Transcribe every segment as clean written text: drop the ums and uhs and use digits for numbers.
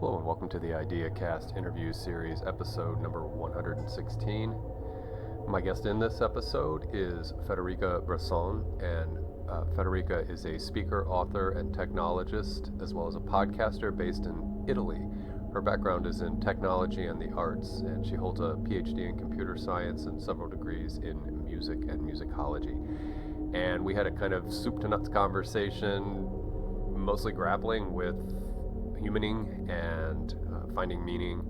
Hello and welcome to the IdeaCast interview series, episode number 116. My guest in this episode is Federica Bressan, and Federica is a speaker, author, and technologist, as well as a podcaster based in Italy. Her background is in technology and the arts, and she holds a PhD in computer science and several degrees in music and musicology. And we had a kind of soup to nuts conversation, mostly grappling with humaning and finding meaning,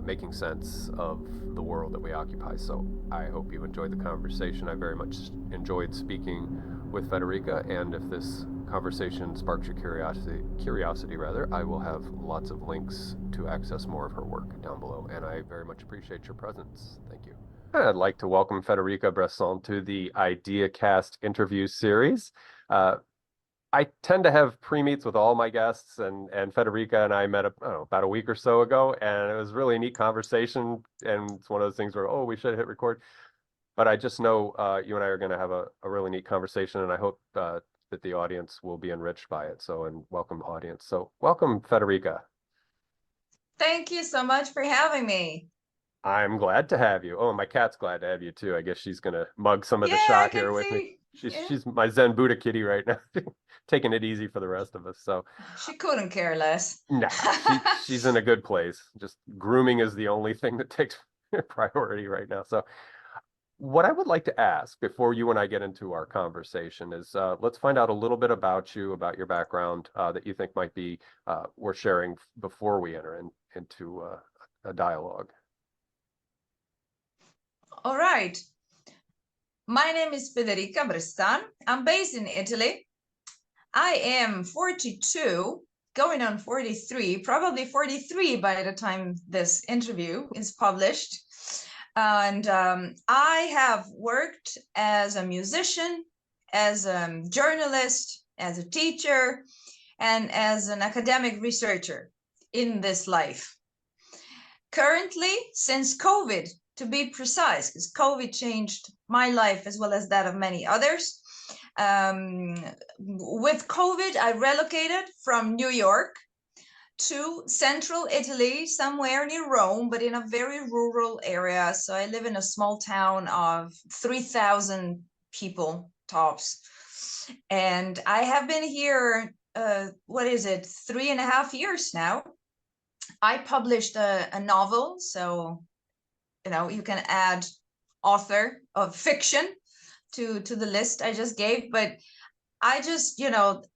making sense of the world that we occupy. So I hope you enjoyed the conversation. I very much enjoyed speaking with Federica, and if this conversation sparks your curiosity rather, I will have lots of links to access more of her work down below, and I very much appreciate your presence. Thank you. I'd like to welcome Federica Bressan to the IdeaCast interview series. I tend to have pre-meets with all my guests, and Federica and I met about a week or so ago, and it was really a neat conversation. And it's one of those things where, oh, we should hit record. But I just know you and I are going to have a really neat conversation, and I hope that the audience will be enriched by it. So, and welcome, audience. So, welcome, Federica. Thank you so much for having me. I'm glad to have you. Oh, my cat's glad to have you too. I guess she's gonna mug some of the I shot can here with me. see. She's my Zen Buddha kitty right now, taking it easy for the rest of us. So She couldn't care less. nah, she's in a good place. Just grooming is the only thing that takes priority right now. So what I would like to ask before you and I get into our conversation is let's find out a little bit about you, about your background that you think might be worth sharing before we enter into a dialogue. All right. My name is Federica Bressan. I'm based in Italy. I am 42, going on 43, probably 43 by the time this interview is published. And I have worked as a musician, as a journalist, as a teacher, and as an academic researcher in this life. Currently, since COVID, to be precise, because COVID changed my life as well as that of many others. With COVID, I relocated from New York to central Italy, somewhere near Rome, but in a very rural area. So I live in a small town of 3,000 people tops. And I have been here, 3.5 years now. I published a novel, so you can add author of fiction to the list I just gave. But I just,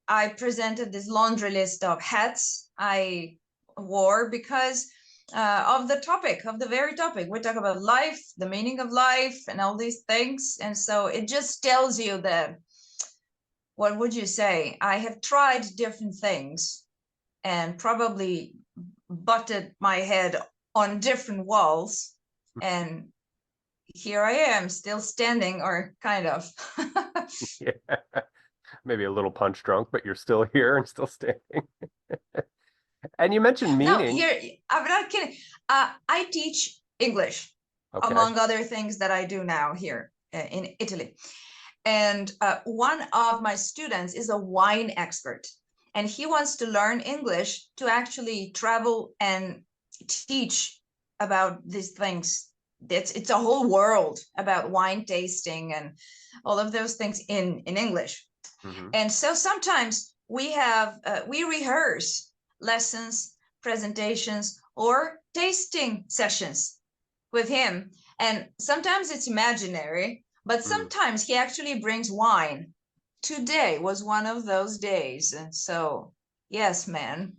I presented this laundry list of hats I wore because of the very topic. We talk about life, the meaning of life, and all these things. And so it just tells you that, what would you say? I have tried different things and probably butted my head on different walls, and here I am, still standing, or kind of. Yeah, maybe a little punch drunk, but you're still here and still standing. And you mentioned No, meaning. here, I'm not kidding. I teach English, Okay. among other things that I do now here in Italy. And one of my students is a wine expert, and he wants to learn English to actually travel and teach about these things. It's a whole world about wine tasting and all of those things in English. Mm-hmm. And so sometimes we rehearse lessons, presentations, or tasting sessions with him. And sometimes it's imaginary, but sometimes he actually brings wine. Today was one of those days. So yes, man.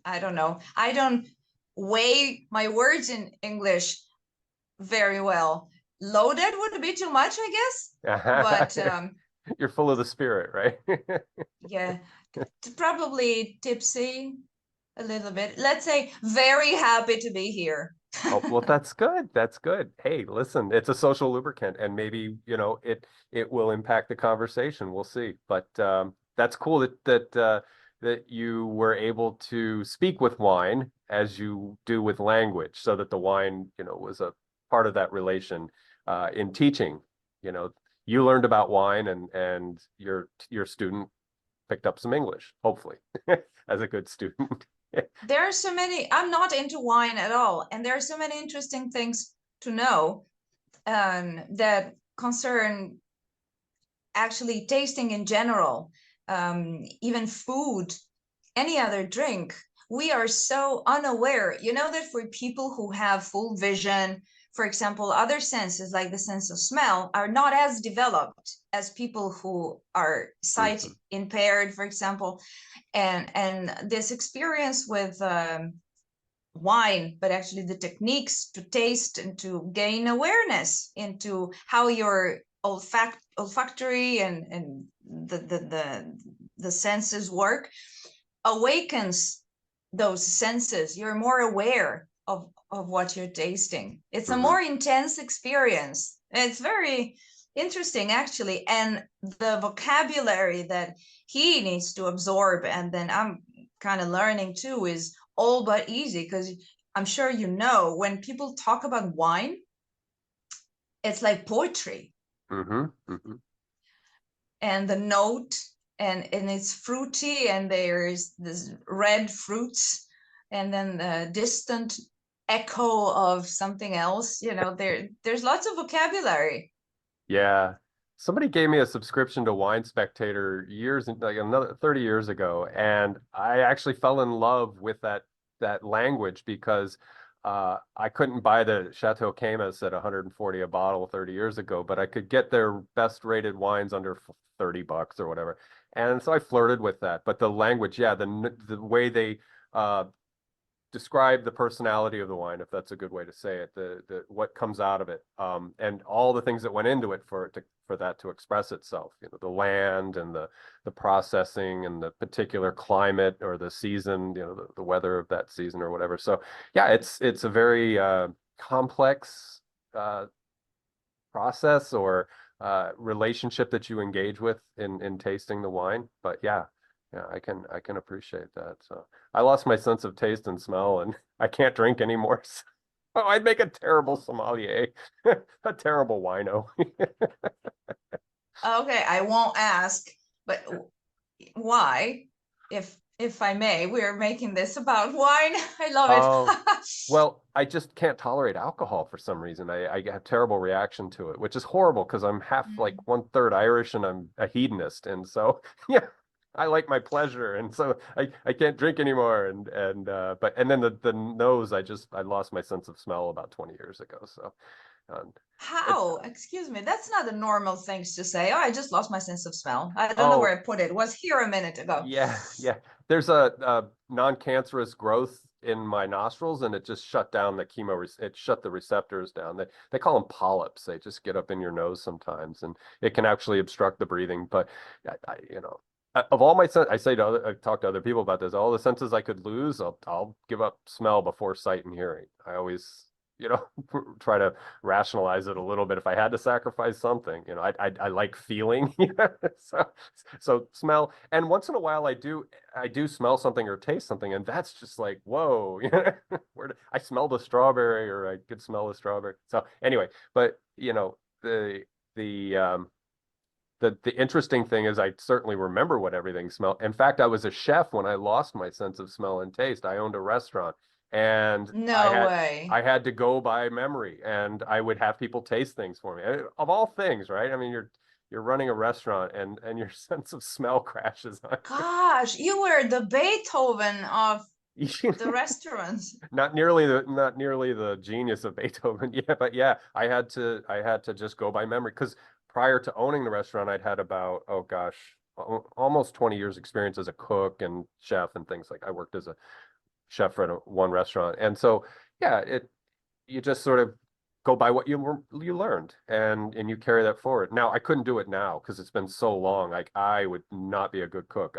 I don't know. I don't weigh my words in English very well. Loaded would be too much, I guess. But you're full of the spirit, right? yeah, probably tipsy a little bit. Let's say very happy to be here. Oh, well, that's good. That's good. Hey, listen, it's a social lubricant, and maybe, it will impact the conversation. We'll see. But that's cool that you were able to speak with wine as you do with language, so that the wine, was a part of that relation in teaching. You learned about wine, and your student picked up some English, hopefully, as a good student. There are so many, I'm not into wine at all, and there are so many interesting things to know that concern actually tasting in general, even food, any other drink. We are so unaware. You know that for people who have full vision, for example, other senses like the sense of smell are not as developed as people who are sight Mhm. impaired, for example. And this experience with wine, but actually the techniques to taste and to gain awareness into how your olfactory and the senses work awakens those senses. You're more aware of what you're tasting. It's a Mhm. more intense experience. It's very interesting actually, and the vocabulary that he needs to absorb, and then I'm kind of learning too, is all but easy, because I'm sure you know when people talk about wine, it's like poetry, Mhm. Mhm. and the note, and it's fruity, and there's this red fruits, and then the distant echo of something else. There's lots of vocabulary. Yeah. Somebody gave me a subscription to Wine Spectator years, like another 30 years ago, and I actually fell in love with that language because I couldn't buy the Chateau Caymas at 140 a bottle 30 years ago, but I could get their best rated wines under $30 or whatever. And so I flirted with that. But the language, yeah, the way they describe the personality of the wine, if that's a good way to say it, the what comes out of it, and all the things that went into it for that to express itself. The land and the processing and the particular climate or the season, the weather of that season or whatever. So yeah, it's a very complex process or relationship that you engage with in tasting the wine. But yeah, yeah, I can appreciate that. So I lost my sense of taste and smell, and I can't drink anymore. So I'd make a terrible sommelier, a terrible wino. Okay, I won't ask, but why, if I may, we're making this about wine. I love it. Oh, well, I just can't tolerate alcohol for some reason. I get a terrible reaction to it, which is horrible because I'm half like Mm. 1/3 Irish and I'm a hedonist. And so, yeah, I like my pleasure. And so I can't drink anymore. And then the nose, I lost my sense of smell about 20 years ago. So, um, it's, How? Excuse me, that's not a normal thing to say. Oh, I just lost my sense of smell. I don't know oh, where I put it. It was here a minute ago. yeah, yeah. There's a non-cancerous growth in my nostrils, and it just shut down the it shut the receptors down. They call them polyps. They just get up in your nose sometimes, and it can actually obstruct the breathing. But of all my I say I talk to other people about this. All the senses I could lose, I'll give up smell before sight and hearing. I always, try to rationalize it a little bit. If I had to sacrifice something, I like feeling. So smell, and once in a while I do smell something or taste something, and that's just like, whoa, I smell the strawberry, or I could smell the strawberry. So anyway, but the the interesting thing is I certainly remember what everything smelled. In fact, I was a chef when I lost my sense of smell and taste. I owned a restaurant, and I No had way. I had to go by memory, and I would have people taste things for me. Of all things, right? I mean, you're running a restaurant, and your sense of smell crashes on Gosh, you were the Beethoven of you. the restaurants. Not nearly the genius of Beethoven. Yeah, but yeah, I had to just go by memory because prior to owning the restaurant, I'd had about, oh gosh, almost 20 years experience as a cook and chef and things. Like I worked as a chef at one restaurant. And so yeah, you just sort of go by what you learned, and you carry that forward. Now I couldn't do it now because it's been so long. Like I would not be a good cook.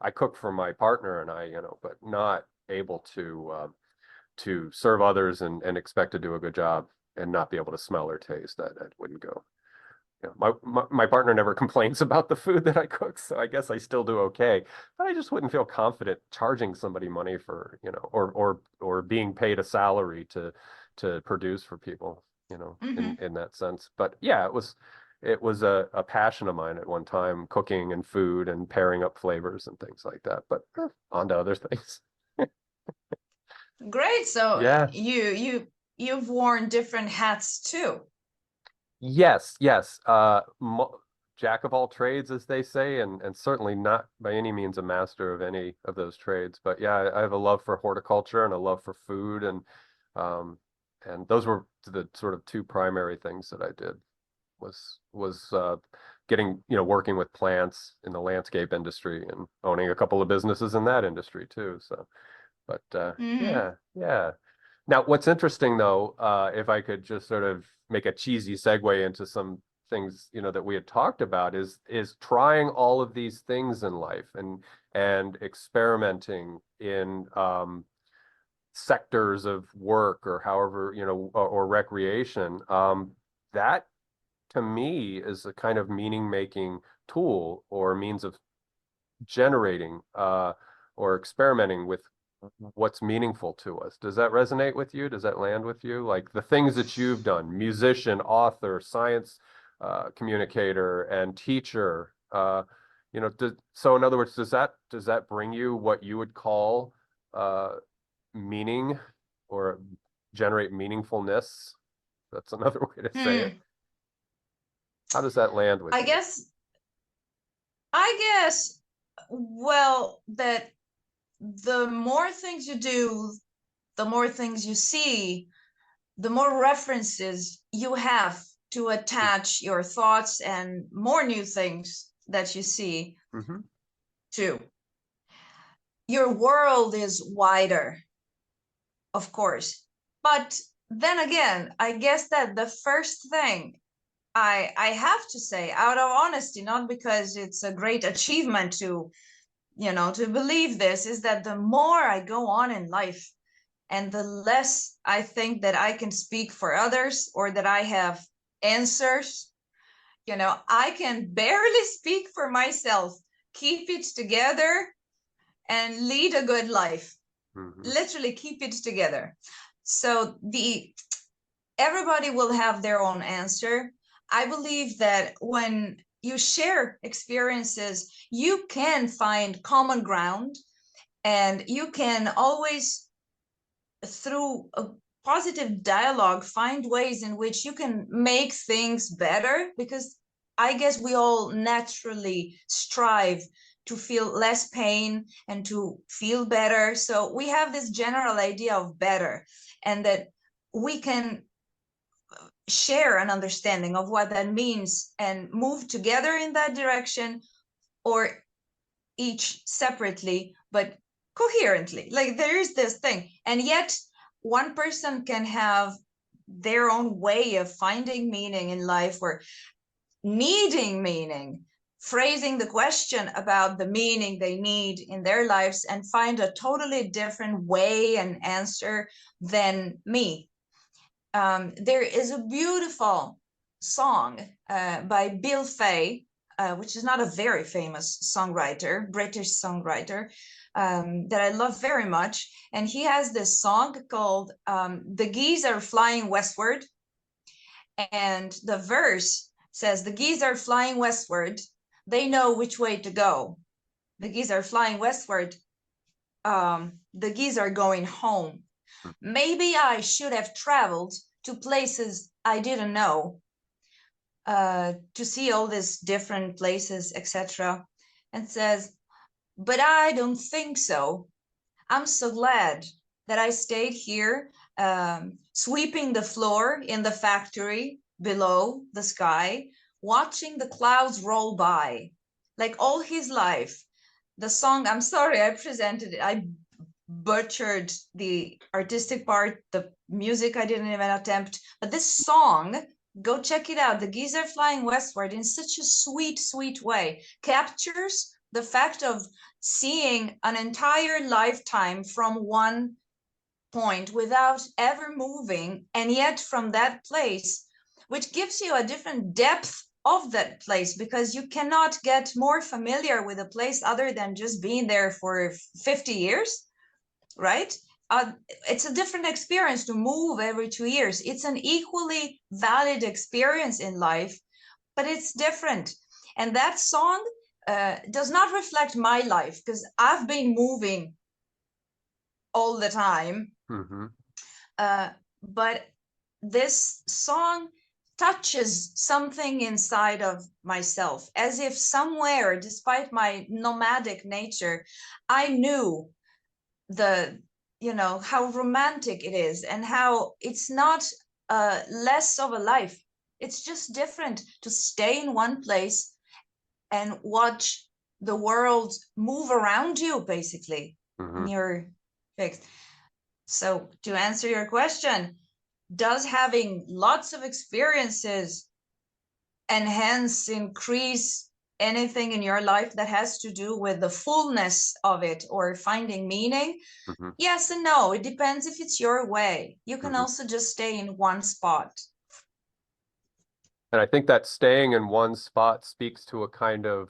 I cook for my partner and but not able to serve others and expect to do a good job and not be able to smell or taste. That wouldn't go. My partner never complains about the food that I cook, so I guess I still do okay. But I just wouldn't feel confident charging somebody money for, or being paid a salary to produce for people, Hmm. in that sense. But yeah, it was a passion of mine at one time, cooking and food and pairing up flavors and things like that. But on to other things. Great. So Yeah. you've worn different hats too. Yes, yes. Jack of all trades, as they say, and certainly not by any means a master of any of those trades. But yeah, I have a love for horticulture and a love for food, um, and those were the sort of two primary things that I did was getting, working with plants in the landscape industry and owning a couple of businesses in that industry too. So, but Hmm. yeah, yeah. Now, what's interesting though, if I could just sort of make a cheesy segue into some things, that we had talked about is trying all of these things in life and experimenting in sectors of work or however, or recreation. That to me is a kind of meaning making tool or means of generating or experimenting with what's meaningful to us. Does that resonate with you? Does that land with you? Like the things that you've done, musician, author, science communicator, and teacher. So in other words, does that bring you what you would call uh, meaning or generate meaningfulness? That's another way to say it. Hmm. How does that land with I you? guess I guess well that the more things you do, the more things you see, the more references you have to attach your thoughts and more new things that you see Mm-hmm. too. Your world is wider, of course. But then again, I guess that the first thing I have to say out of honesty, not because it's a great achievement to believe this, is that the more I go on in life and the less I think that I can speak for others or that I have answers, I can barely speak for myself, keep it together and lead a good life. Mm-hmm. Literally keep it together. So the everybody will have their own answer. I believe that when you share experiences, you can find common ground and you can always, through a positive dialogue, find ways in which you can make things better, because I guess we all naturally strive to feel less pain and to feel better. So we have this general idea of better, and that we can share an understanding of what that means and move together in that direction, or each separately but coherently. Like there is this thing, and yet one person can have their own way of finding meaning in life or needing meaning, phrasing the question about the meaning they need in their lives, and find a totally different way and answer than me. There is a beautiful song by Bill Fay, which is not a very famous songwriter, British songwriter, that I love very much. And he has this song called The Geese Are Flying Westward. And the verse says, The geese are flying westward. They know which way to go. The geese are flying westward. The geese are going home. Maybe I should have traveled to places I didn't know, to see all these different places, etc. And says, but I don't think so. I'm so glad that I stayed here, sweeping the floor in the factory below the sky, watching the clouds roll by. Like all his life, the song, I'm sorry I presented it, I butchered the artistic part, the music I didn't even attempt, but this song, go check it out. The Geese Are Flying Westward, in such a sweet, sweet way, captures the fact of seeing an entire lifetime from one point without ever moving, and yet from that place, which gives you a different depth of that place, because you cannot get more familiar with a place other than just being there for 50 years, right? It's a different experience to move every 2 years. It's an equally valid experience in life, but it's different. And that song does not reflect my life, because I've been moving all the time. But this song touches something inside of myself, as if somewhere, despite my nomadic nature, I knew how romantic it is, and how it's not less of a life. It's just different to stay in one place and watch the world move around you, basically. And you're fixed. So to answer your question, does having lots of experiences enhance, increase anything in your life that has to do with the fullness of it or finding meaning? Yes and no. It depends if it's your way. You can also just stay in one spot. And I think that staying in one spot speaks to a kind of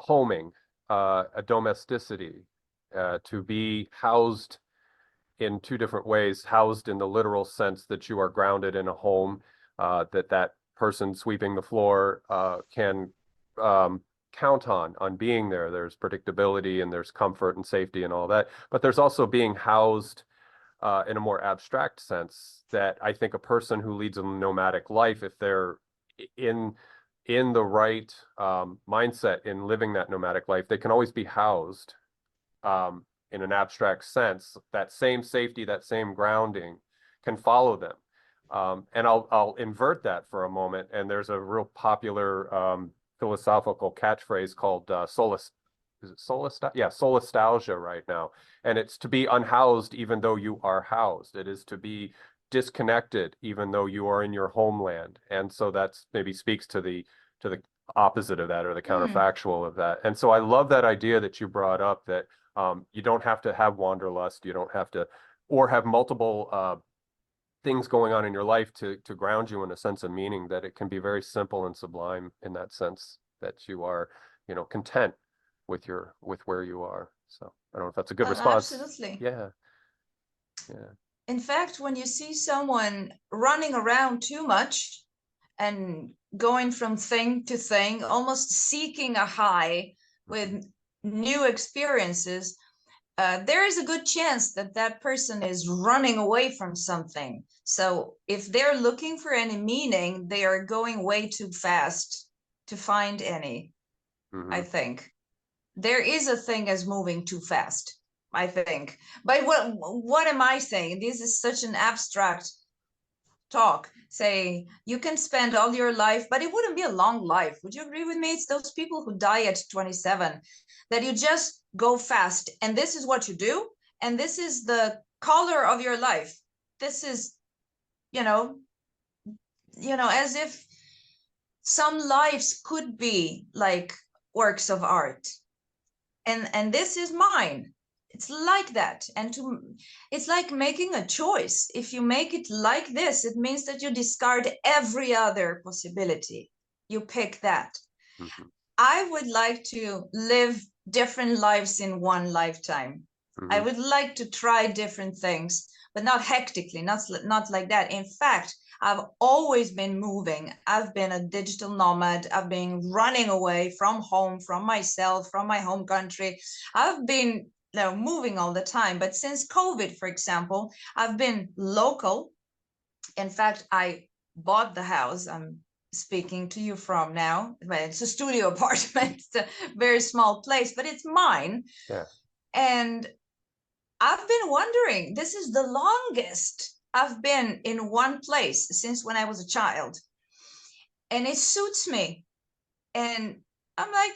homing, a domesticity, to be housed in two different ways, housed in the literal sense that you are grounded in a home, that person sweeping the floor can count on being there. There's predictability and there's comfort and safety and all that. But there's also being housed in a more abstract sense, that I think a person who leads a nomadic life, if they're in the right mindset in living that nomadic life, they can always be housed in an abstract sense. That same safety, that same grounding can follow them. And I'll invert that for a moment. And there's a real popular philosophical catchphrase called solastalgia right now. And it's to be unhoused even though you are housed. It is to be disconnected even though you are in your homeland. And so that's maybe speaks to the opposite of that, or the counterfactual of that. And so I love that idea that you brought up, that you don't have to have wanderlust, you don't have to, or have multiple things going on in your life to ground you in a sense of meaning, that it can be very simple and sublime in that sense, that you are, content with where you are. So I don't know if that's a good response. Absolutely. Yeah. In fact, when you see someone running around too much and going from thing to thing, almost seeking a high with new experiences, there is a good chance that that person is running away from something. So if they're looking for any meaning, they are going way too fast to find any. I think there is a thing as moving too fast, I think. But what am I saying? This is such an abstract talk. Say you can spend all your life, but it wouldn't be a long life. Would you agree with me? It's those people who die at 27, that you just go fast, and this is what you do, and this is the color of your life. This is, as if some lives could be like works of art, and this is mine. It's like that. And it's like making a choice. If you make it like this, it means that you discard every other possibility. You pick that. I would like to live different lives in one lifetime. I would like to try different things, but not hectically, not like that. In fact, I've always been moving. I've been a digital nomad. I've been running away from home, from myself, from my home country. I've been moving all the time. But since COVID, for example, I've been local. In fact, I bought the house I'm speaking to you from now. It's a studio apartment. It's a very small place, but it's mine. Yeah. And I've been wondering, this is the longest I've been in one place since when I was a child. And it suits me. And I'm like,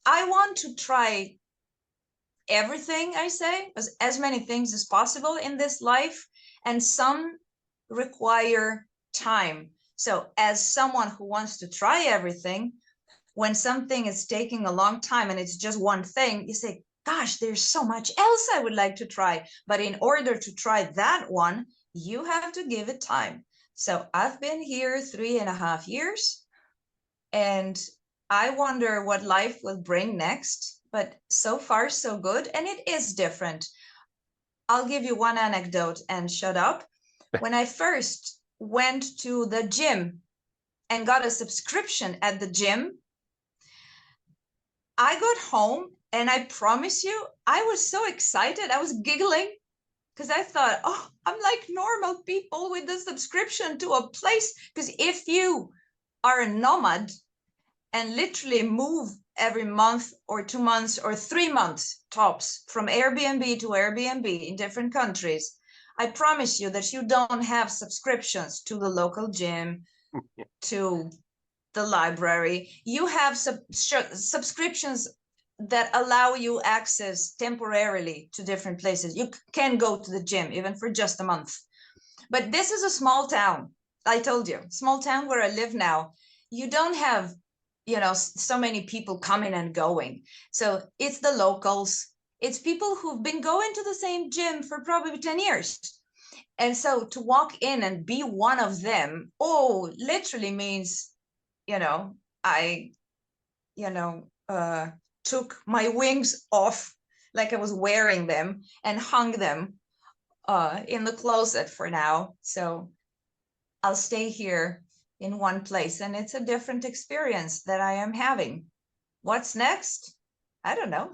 I want to try everything, I say, as many things as possible in this life. And some require time. So as someone who wants to try everything, when something is taking a long time and it's just one thing, you say, gosh, there's so much else I would like to try. But in order to try that one, you have to give it time. So I've been here 3.5 years, and I wonder what life will bring next. But so far, so good. And it is different. I'll give you one anecdote and shut up. When I first went to the gym and got a subscription at the gym. I got home and I promise you, I was so excited. I was giggling because I thought, oh, I'm like normal people with the subscription to a place. Because if you are a nomad and literally move every month or 2 months or 3 months tops from Airbnb to Airbnb in different countries, I promise you that you don't have subscriptions to the local gym, to the library. You have subscriptions that allow you access temporarily to different places. You can go to the gym even for just a month. But this is a small town. I told you, small town where I live now. You don't have, so many people coming and going. So it's the locals. It's people who've been going to the same gym for probably 10 years. And so to walk in and be one of them, oh, literally means, I, took my wings off like I was wearing them and hung them in the closet for now. So I'll stay here in one place, and it's a different experience that I am having. What's next? I don't know.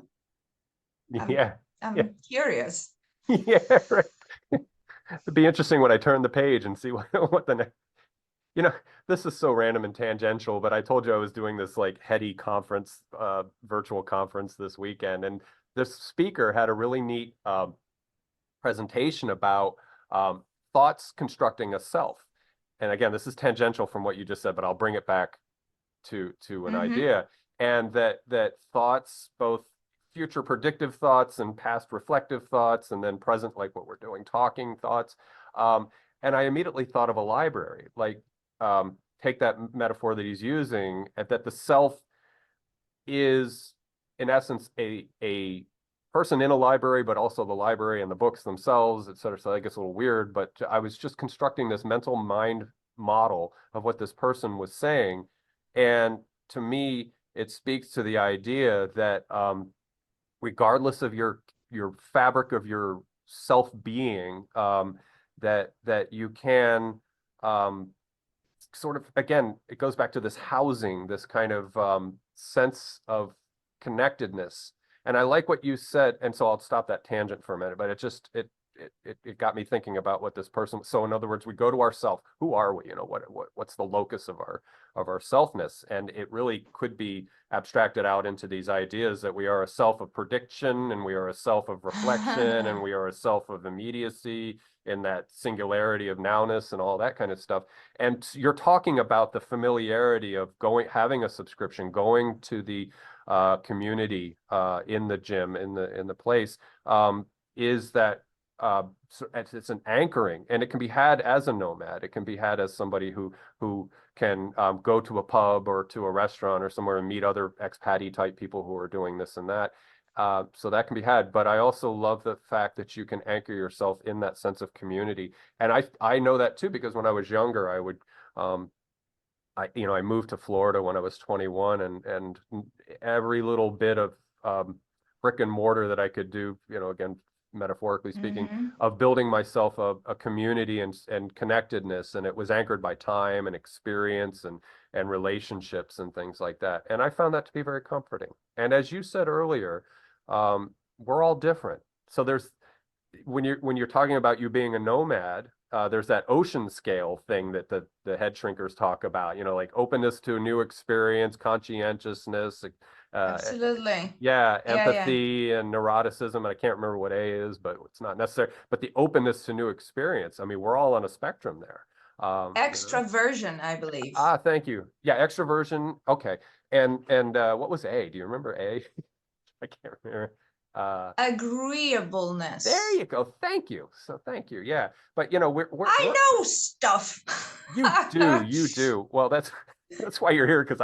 Yeah. I'm curious. Yeah, right. It'd be interesting when I turn the page and see what the next, this is so random and tangential, but I told you I was doing this like heady conference, virtual conference this weekend, and this speaker had a really neat presentation about thoughts constructing a self. And again, this is tangential from what you just said, but I'll bring it back to an idea. And that thoughts, both future predictive thoughts and past reflective thoughts, and then present, like what we're doing, talking thoughts. And I immediately thought of a library, like take that metaphor that he's using, that the self is in essence a person in a library, but also the library and the books themselves, et cetera. So I guess a little weird, but I was just constructing this mental mind model of what this person was saying. And to me, it speaks to the idea that regardless of your fabric of your self-being, that you can sort of, again, it goes back to this housing, this kind of sense of connectedness. And I like what you said, and so I'll stop that tangent for a minute, but it got me thinking about what this person. So in other words, we go to ourself. Who are we? What's the locus of our selfness? And it really could be abstracted out into these ideas that we are a self of prediction, and we are a self of reflection, and we are a self of immediacy, in that singularity of nowness and all that kind of stuff. And you're talking about the familiarity of having a subscription, going to the community in the gym, in the place, is that so it's an anchoring, and it can be had as a nomad. It can be had as somebody who can go to a pub or to a restaurant or somewhere and meet other expat type people who are doing this and that. So that can be had, but I also love the fact that you can anchor yourself in that sense of community. And I know that too, because when I was younger, I would I moved to Florida when I was 21, and every little bit of brick and mortar that I could do, again, metaphorically speaking, of building myself a community and connectedness, and it was anchored by time and experience and relationships and things like that. And I found that to be very comforting. And as you said earlier, we're all different. So when you're talking about you being a nomad, there's that ocean scale thing that the head shrinkers talk about, like openness to a new experience, conscientiousness, Absolutely. yeah, Yeah, yeah. empathy and neuroticism. And I can't remember what A is, but it's not necessary. But the openness to new experience. I mean, we're all on a spectrum there. Extraversion, I believe. Thank you. Yeah, extroversion. Okay. And what was A? Do you remember A? I can't remember. Agreeableness. There you go. Thank you. So thank you. Yeah. But I know stuff. You do. Well, that's why you're here, because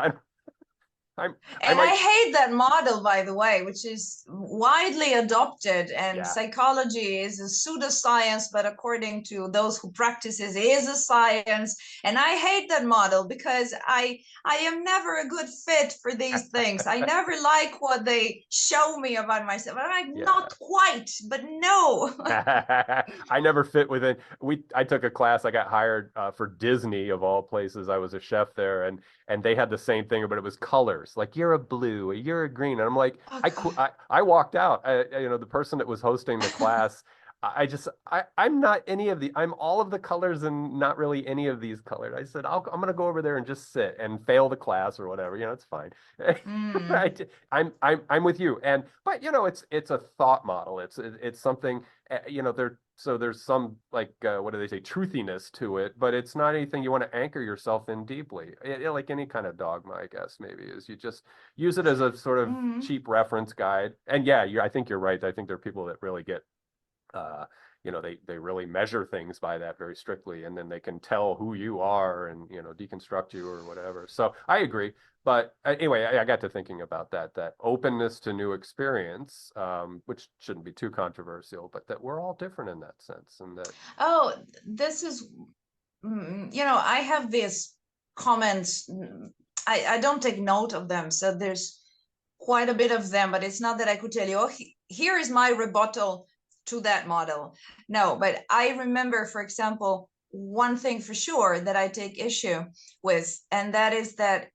I And I might, hate that model, by the way, which is widely adopted. And yeah. psychology is a pseudoscience, but according to those who practice it, is a science. And I hate that model because I am never a good fit for these things. I never like what they show me about myself. I'm like, Yeah. not quite, but no. I never fit within. I took a class. I got hired for Disney of all places. I was a chef there, and they had the same thing, but it was colors. Like you're a blue, or you're a green, and I'm like, Oh, I walked out. The person that was hosting the class. I'm not any of the. I'm all of the colors and not really any of these colors. I said I'm gonna go over there and just sit and fail the class or whatever. It's fine. mm, I'm with you. But it's a thought model. It's something there's some like what do they say, truthiness to it, but it's not anything you want to anchor yourself in deeply. Like any kind of dogma, I guess maybe is you just use it as a sort of mm. cheap reference guide. And yeah, I think you're right. I think there are people that really get uh they really measure things by that very strictly, and then they can tell who you are and deconstruct you or whatever. So I agree. But anyway, I got to thinking about that openness to new experience, which shouldn't be too controversial, but that we're all different in that sense, and that Oh, this is, I have these comments. I don't take note of them. So there's quite a bit of them, but it's not that I could tell you, oh, here is my rebuttal to that model. No, but I remember, for example, one thing for sure that I take issue with, and that is that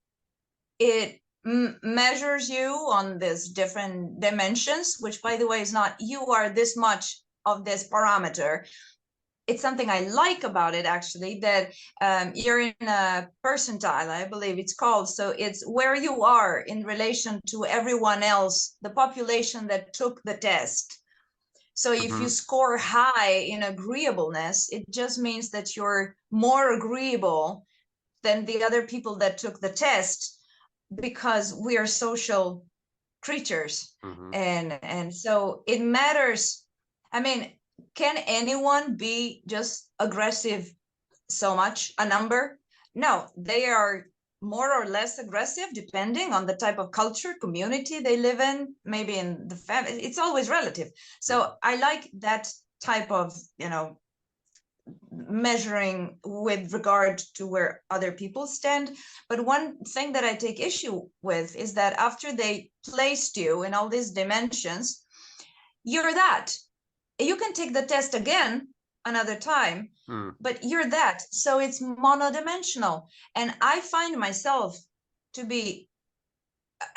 it measures you on these different dimensions, which, by the way, is not you are this much of this parameter. It's something I like about it, actually, that you're in a percentile, I believe it's called. So it's where you are in relation to everyone else, the population that took the test. So if you Mhm. score high in agreeableness, it just means that you're more agreeable than the other people that took the test, because we are social creatures. Mhm. And so it matters. I mean, can anyone be just aggressive so much a number? No, they are more or less aggressive depending on the type of culture community they live in, maybe in the family. It's always relative. Yeah. So I like that type of measuring with regard to where other people stand. But one thing that I take issue with is that after they placed you in all these dimensions, you're that. You can take the test again another time, Mm. but you're that. So it's monodimensional. And I find myself to be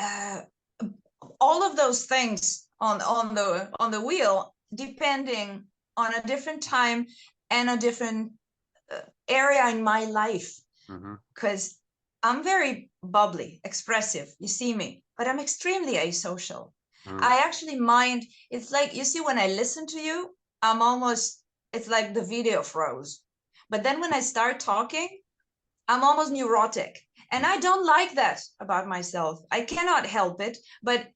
uh, all of those things on the wheel, depending on a different time and a different area in my life, Mhm. because I'm very bubbly, expressive. You see me, but I'm extremely asocial. Mm. I actually mind. It's like, you see, when I listen to you, I'm almost, it's like the video froze. But then when I start talking, I'm almost neurotic. And I don't like that about myself. I cannot help it, but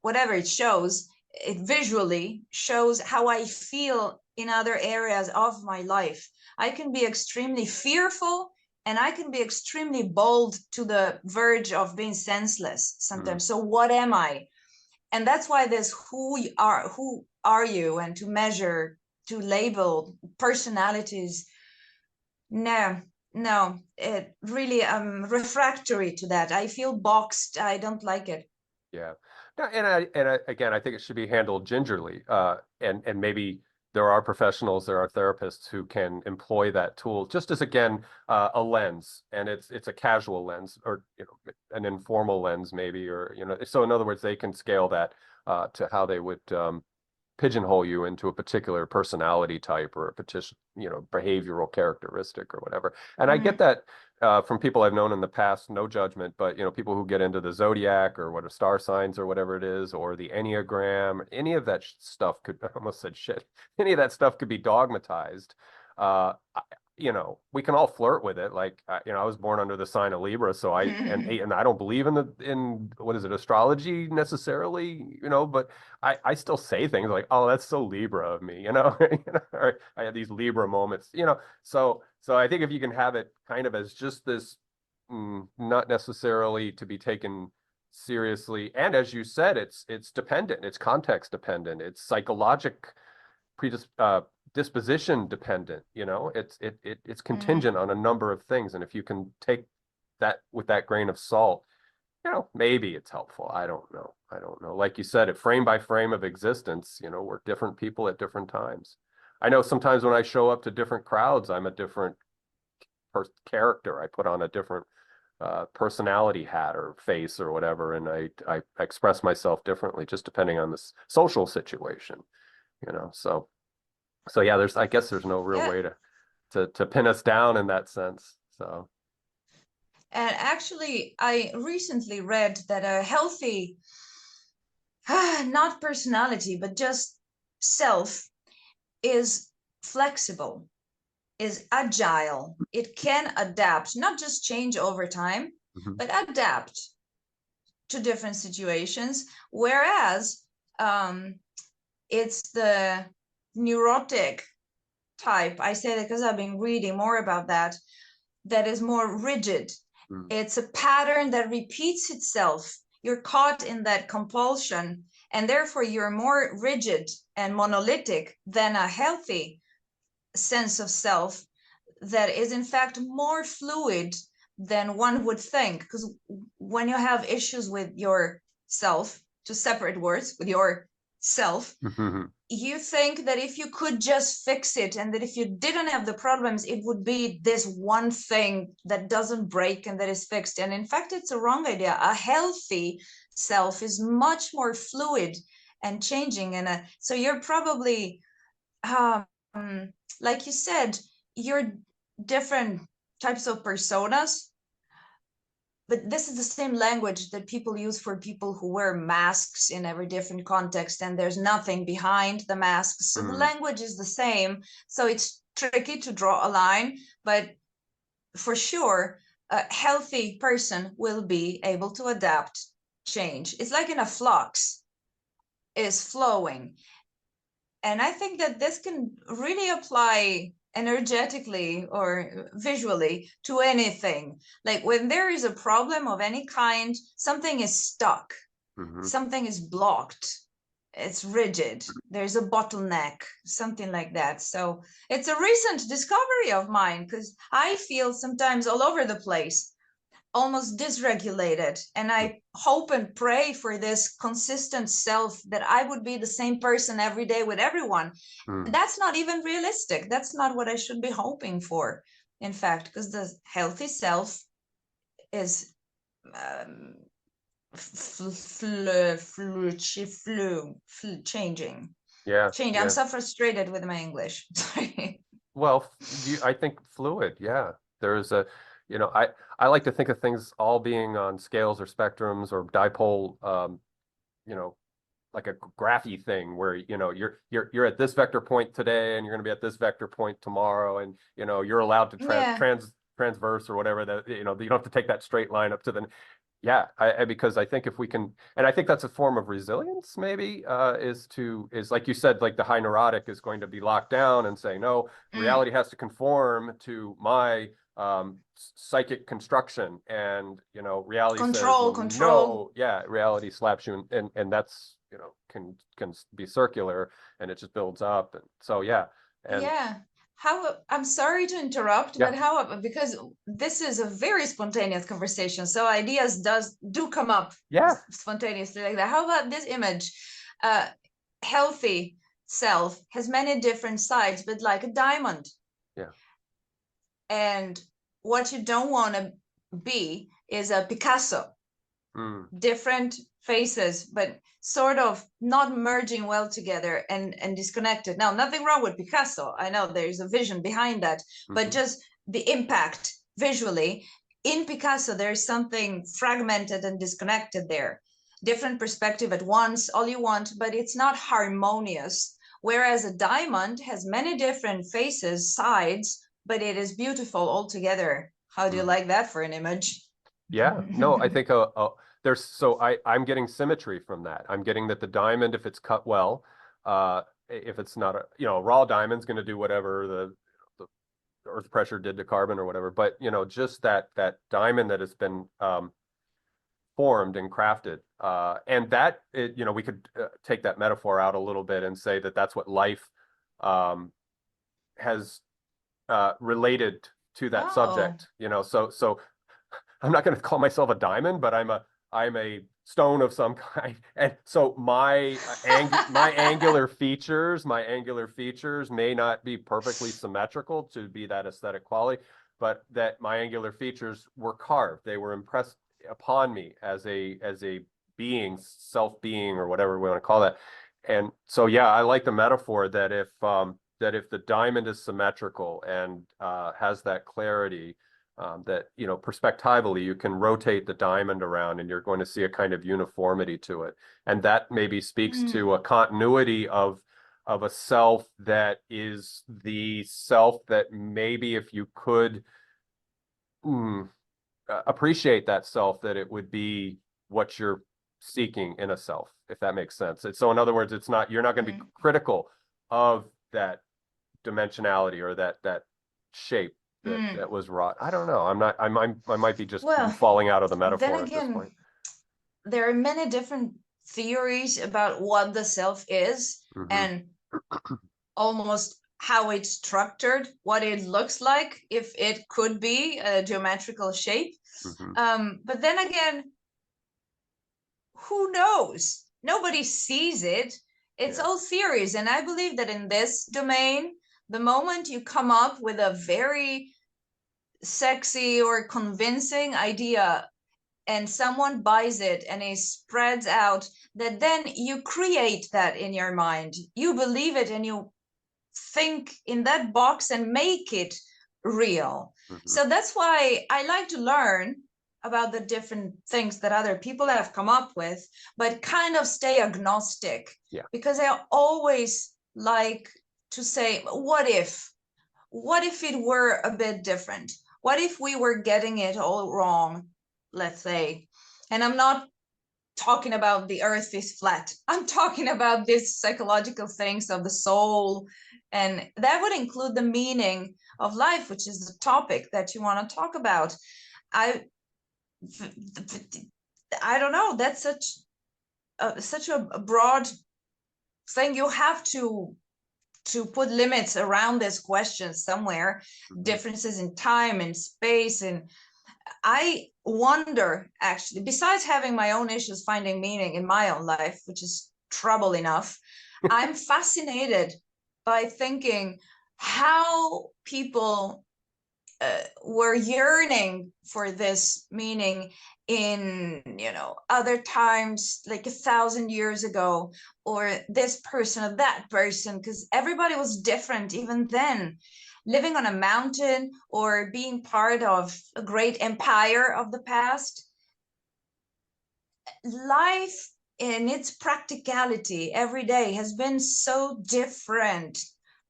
whatever it shows, it visually shows how I feel in other areas of my life. I can be extremely fearful, and I can be extremely bold to the verge of being senseless Mm. sometimes. So what am I? And that's why this who are you, and to measure, to label personalities. No, no, it really, refractory to that. I feel boxed. I don't like it. Yeah. No, again, I think it should be handled gingerly. And maybe there are professionals, there are therapists who can employ that tool just as, again, a lens, and it's a casual lens, or an informal lens maybe, or so in other words, they can scale that to how they would pigeonhole you into a particular personality type or a petition, behavioral characteristic or whatever. And I get Mm. that from people I've known in the past, no judgment, but people who get into the zodiac or what are star signs or whatever it is, or the Enneagram, any of that stuff could, I almost said shit, any of that stuff could be dogmatized. We can all flirt with it. Like, I was born under the sign of Libra, so and I don't believe in what is it, astrology necessarily, but I still say things like, oh, that's so Libra of me, or I have these Libra moments. So I think if you can have it kind of as just this not necessarily to be taken seriously. And as you said, it's dependent, it's context dependent, it's psychologic disposition dependent. It's Mm. contingent on a number of things. And if you can take that with that grain of salt, maybe it's helpful. I don't know. Like you said, frame by frame of existence, we're different people at different times. I know sometimes when I show up to different crowds, I'm a different character. I put on a different personality hat or face or whatever, and I express myself differently just depending on the social situation. So yeah, I guess there's no real Yeah. way to pin us down in that sense. So And actually, I recently read that a healthy, not personality, but just self is flexible, is agile. It can adapt, not just change over time, mhm. but adapt to different situations. Whereas it's the neurotic type, I say that because I've been reading more about that, that is more rigid. Mm. It's a pattern that repeats itself. You're caught in that compulsion, and therefore you're more rigid and monolithic than a healthy sense of self that is in fact more fluid than one would think. Because when you have issues with yourself, to separate words, with your self, you think that if you could just fix it, and that if you didn't have the problems, it would be this one thing that doesn't break and that is fixed. And in fact, it's a wrong idea. A healthy self is much more fluid and changing. And so you're probably, um, like you said, you're different types of personas, but this is the same language that people use for people who wear masks in every different context, and there's nothing behind the masks. So the Mm. language is the same. So it's tricky to draw a line, but for sure, a healthy person will be able to adapt change. It's like in a flux is flowing. And I think that this can really apply energetically or visually to anything. Like when there is a problem of any kind, something is stuck, Mhm. something is blocked, it's rigid, there's a bottleneck, something like that. So it's a recent discovery of mine, because I feel sometimes all over the place, almost dysregulated, and I hope and pray for this consistent self, that I would be the same person every day with everyone. Mm. That's not even realistic. That's not what I should be hoping for, in fact, because the healthy self is um, changing. Yeah, I'm yeah. so frustrated with my English. Sorry. Well, I think fluid, yeah. There's I like to think of things all being on scales or spectrums or dipole, you know, like a graphy thing where, you're at this vector point today and you're going to be at this vector point tomorrow, and, you're allowed to Yeah. transverse or whatever that, you don't have to take that straight line up to the, yeah, because I think if we can, and I think that's a form of resilience, maybe, is like you said, like the high neurotic is going to be locked down and say, no, Mm. reality has to conform to my psychic construction, and reality says Control. no. Yeah, reality slaps you, and that's, can be circular, and it just builds up, and so yeah, and Yeah. I'm sorry to interrupt, yeah, but because this is a very spontaneous conversation, so ideas do come up yeah, spontaneously like that. How about this image? Uh, Healthy self has many different sides, but like a diamond. yeah. And what you don't want to be is a Picasso. Mm, Different faces, but sort of not merging well together, and disconnected. Now, nothing wrong with Picasso. I know there's a vision behind that, but mhm. just the impact visually in Picasso, there's something fragmented and disconnected there. Different perspective at once, all you want, but it's not harmonious. Whereas a diamond has many different faces, sides, but it is beautiful altogether. How do you Mm. like that for an image? Yeah, no, I think I'm getting symmetry from that. I'm getting that the diamond, if it's cut well, if it's not a raw diamond's going to do whatever the earth pressure did to carbon or whatever, but just that diamond that has been formed and crafted, and that we could take that metaphor out a little bit and say that that's what life has related to that subject. So I'm not going to call myself a diamond, but I'm a stone of some kind, and so my angular features may not be perfectly symmetrical to be that aesthetic quality, but that my angular features were carved. They were impressed upon me as a being, self-being, or whatever we want to call that. And so, yeah, I like the metaphor that if the diamond is symmetrical and has that clarity, that perspectively you can rotate the diamond around and you're going to see a kind of uniformity to it, and that maybe speaks to a continuity of a self that is the self that maybe if you could appreciate that self, that it would be what you're seeking in a self, if that makes sense. So in other words, you're not going to be critical of that dimensionality or that shape that was wrought. I don't know. I might be just falling out of the metaphor at this point. There are many different theories about what the self is, and almost how it's structured, what it looks like, if it could be a geometrical shape. But then again, who knows? Nobody sees it. It's all theories. And I believe that in this domain, the moment you come up with a very sexy or convincing idea and someone buys it and it spreads out, that then you create that in your mind. You believe it and you think in that box and make it real. So that's why I like to learn about the different things that other people have come up with, but kind of stay agnostic. Because I always like to say, what if it were a bit different? What if we were getting it all wrong, let's say? And I'm not talking about the earth is flat. I'm talking about these psychological things of the soul, and that would include the meaning of life, which is the topic that you want to talk about. I don't know. That's such a broad thing. You have to put limits around this question somewhere. Differences in time and space. And I wonder, actually, besides having my own issues finding meaning in my own life, which is trouble enough, I'm fascinated by thinking how people were yearning for this meaning in other times, like 1,000 years ago, or this person or that person, because everybody was different even then. Living on a mountain or being part of a great empire of the past, life in its practicality every day has been so different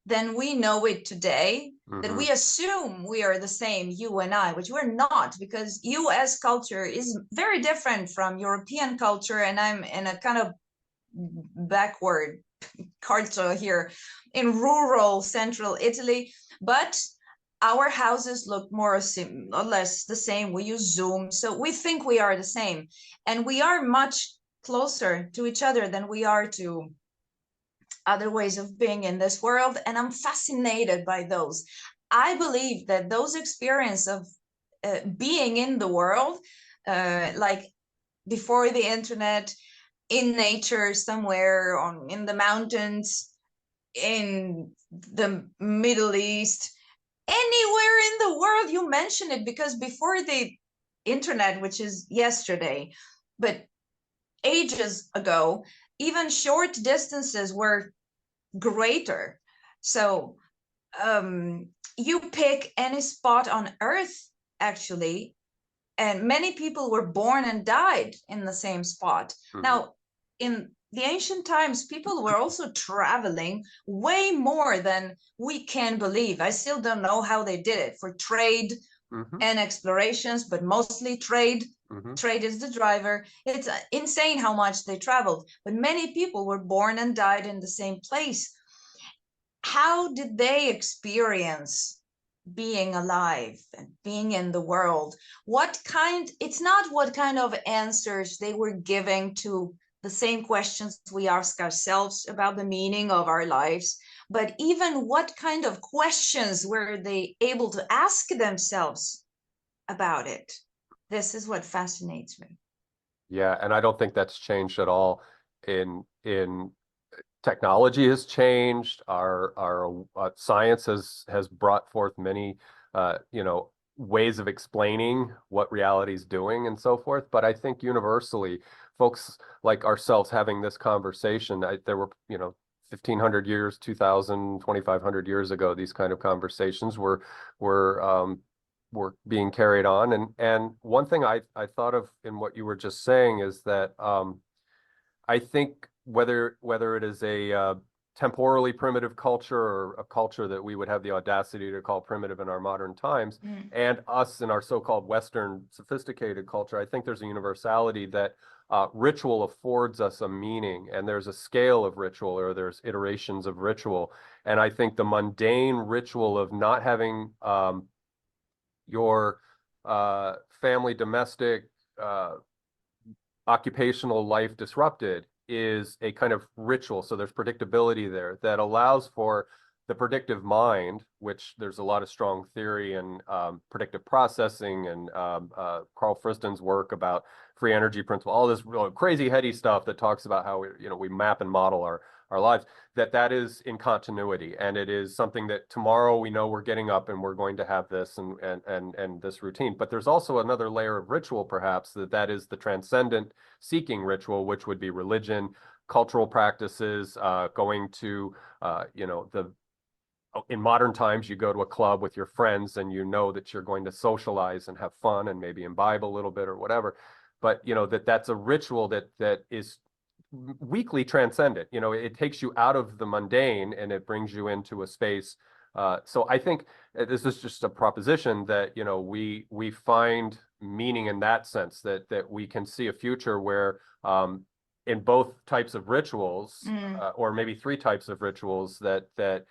than we know it today, that we assume we are the same, you and I, which we're not, because US culture is very different from European culture, and I'm in a kind of backward culture here in rural central Italy, but our houses look more or less the same. We use Zoom, so we think we are the same, and we are much closer to each other than we are to other ways of being in this world, and I'm fascinated by those. I believe that those experiences of being in the world, like before the internet, in nature somewhere, in the mountains, in the Middle East, anywhere in the world you mention it, because before the internet, which is yesterday, but ages ago, even short distances were greater. So you pick any spot on Earth, actually, and many people were born and died in the same spot. Now, in the ancient times, people were also traveling way more than we can believe. I still don't know how they did it, for trade and explorations, but mostly trade. Trade is the driver. It's insane how much they traveled, but many people were born and died in the same place. How did they experience being alive and being in the world. It's not what kind of answers they were giving to the same questions we ask ourselves about the meaning of our lives, but even what kind of questions were they able to ask themselves about it. This is what fascinates me. Yeah, and I don't think that's changed at all. In technology has changed. Our science has brought forth many ways of explaining what reality is doing and so forth. But I think universally, folks like ourselves having this conversation, there were 1,500 years, 2,000, 2,500 years ago, these kind of conversations were being carried on. And one thing I thought of in what you were just saying is that I think whether it is a temporally primitive culture or a culture that we would have the audacity to call primitive in our modern times, and us in our so-called Western sophisticated culture, I think there's a universality that ritual affords us a meaning, and there's a scale of ritual, or there's iterations of ritual. And I think the mundane ritual of not having your family, domestic, occupational life disrupted is a kind of ritual. So there's predictability there that allows for the predictive mind, which there's a lot of strong theory and predictive processing, and Carl Friston's work about free energy principle, all this real crazy heady stuff that talks about how we map and model our lives, that is in continuity, and it is something that tomorrow we know we're getting up and we're going to have this and this routine. But there's also another layer of ritual, perhaps, that is the transcendent seeking ritual, which would be religion, cultural practices, going to in modern times, you go to a club with your friends and you know that you're going to socialize and have fun and maybe imbibe a little bit or whatever. But that's a ritual that is weakly transcendent. It takes you out of the mundane and it brings you into a space. So I think this is just a proposition that we find meaning in that sense, that we can see a future where in both types of rituals, or maybe three types of rituals, that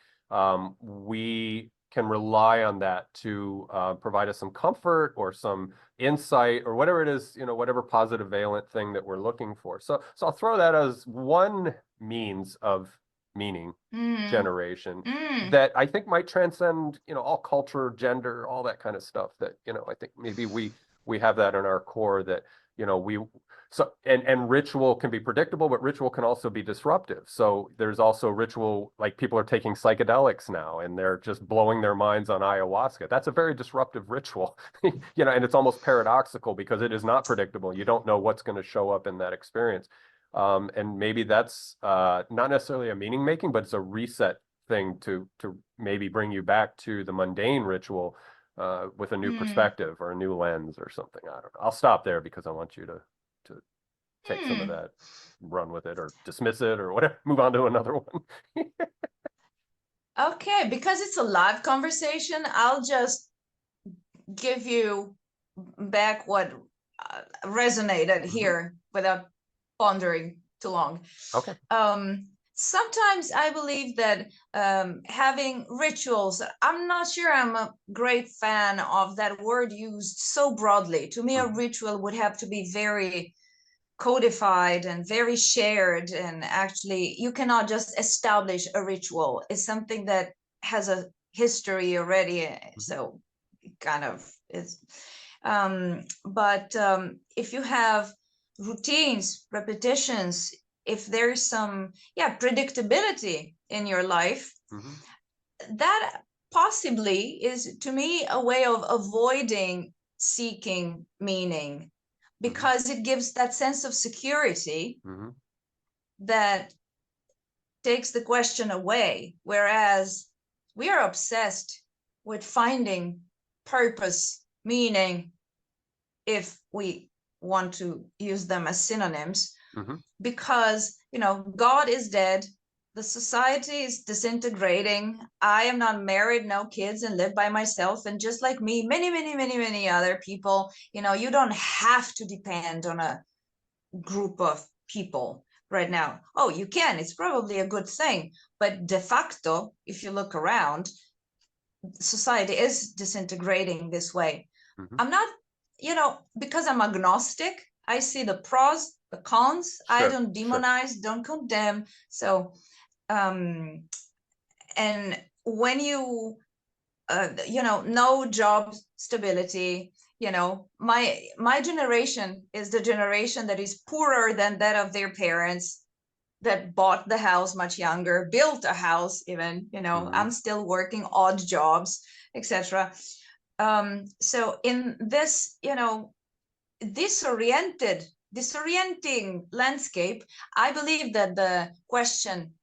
we can rely on that to provide us some comfort or some insight or whatever it is, whatever positive valent thing that we're looking for. So I'll throw that as one means of meaning generation that I think might transcend, all culture, gender, all that kind of stuff. That I think maybe we have that in our core, that and ritual can be predictable, but ritual can also be disruptive. So there's also ritual, like people are taking psychedelics now and they're just blowing their minds on ayahuasca. That's a very disruptive ritual, and it's almost paradoxical because it is not predictable. You don't know what's going to show up in that experience. And maybe that's not necessarily a meaning making, but it's a reset thing to maybe bring you back to the mundane ritual with a new perspective or a new lens or something. I don't know. I'll stop there because I want you to take some of that, run with it, or dismiss it, or whatever, move on to another one. Okay, because it's a live conversation, I'll just give you back what resonated here without pondering too long. Okay. Sometimes I believe that having rituals, I'm not sure I'm a great fan of that word used so broadly. To me, a ritual would have to be very codified and very shared, and actually you cannot just establish a ritual. It's something that has a history already, so it kind of is. But if you have routines, repetitions, if there's some predictability in your life, that possibly is, to me, a way of avoiding seeking meaning, because it gives that sense of security that takes the question away. Whereas we are obsessed with finding purpose, meaning, if we want to use them as synonyms, because God is dead, the society is disintegrating, I am not married, no kids, and live by myself, and just like me, many other people, you don't have to depend on a group of people right now. Oh, you can, it's probably a good thing, but de facto, if you look around, society is disintegrating this way. Mm-hmm. I'm not, because I'm agnostic, I see the pros, the cons. Sure, I don't sure. demonize, don't condemn. So, and when you, no job stability, my generation is the generation that is poorer than that of their parents, that bought the house much younger, built a house even, Mm-hmm. I'm still working odd jobs, etc. So in this, disorienting landscape, I believe that the question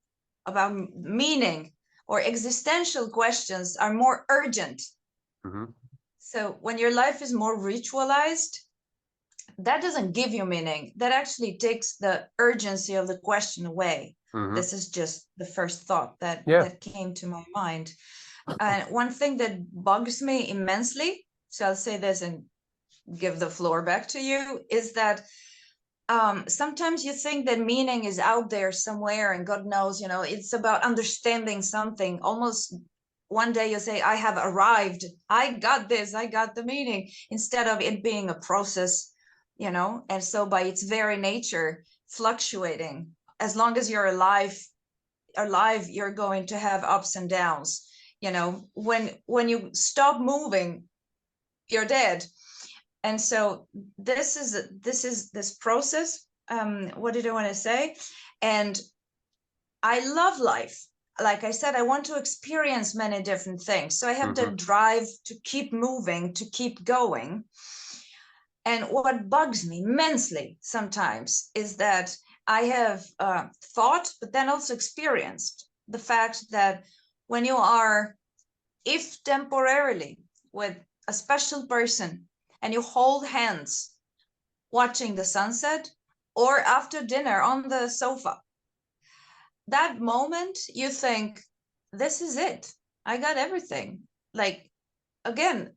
about meaning or existential questions are more urgent. Mm-hmm. So when your life is more ritualized, that doesn't give you meaning. That actually takes the urgency of the question away. Mm-hmm. This is just the first thought that Yeah. that came to my mind. And one thing that bugs me immensely, so I'll say this and give the floor back to you, is that sometimes you think that meaning is out there somewhere, and God knows, it's about understanding something. Almost one day you say, I have arrived, I got this, I got the meaning, instead of it being a process, and so by its very nature, fluctuating. As long as you're alive, you're going to have ups and downs. When you stop moving, you're dead. And so this is this process. What did I want to say? And I love life. Like I said, I want to experience many different things, so I have the drive to keep moving, to keep going. And what bugs me immensely sometimes is that I have thought, but then also experienced the fact that when you are, if temporarily, with a special person, and you hold hands watching the sunset, or after dinner on the sofa, that moment you think, this is it, I got everything. Like, again,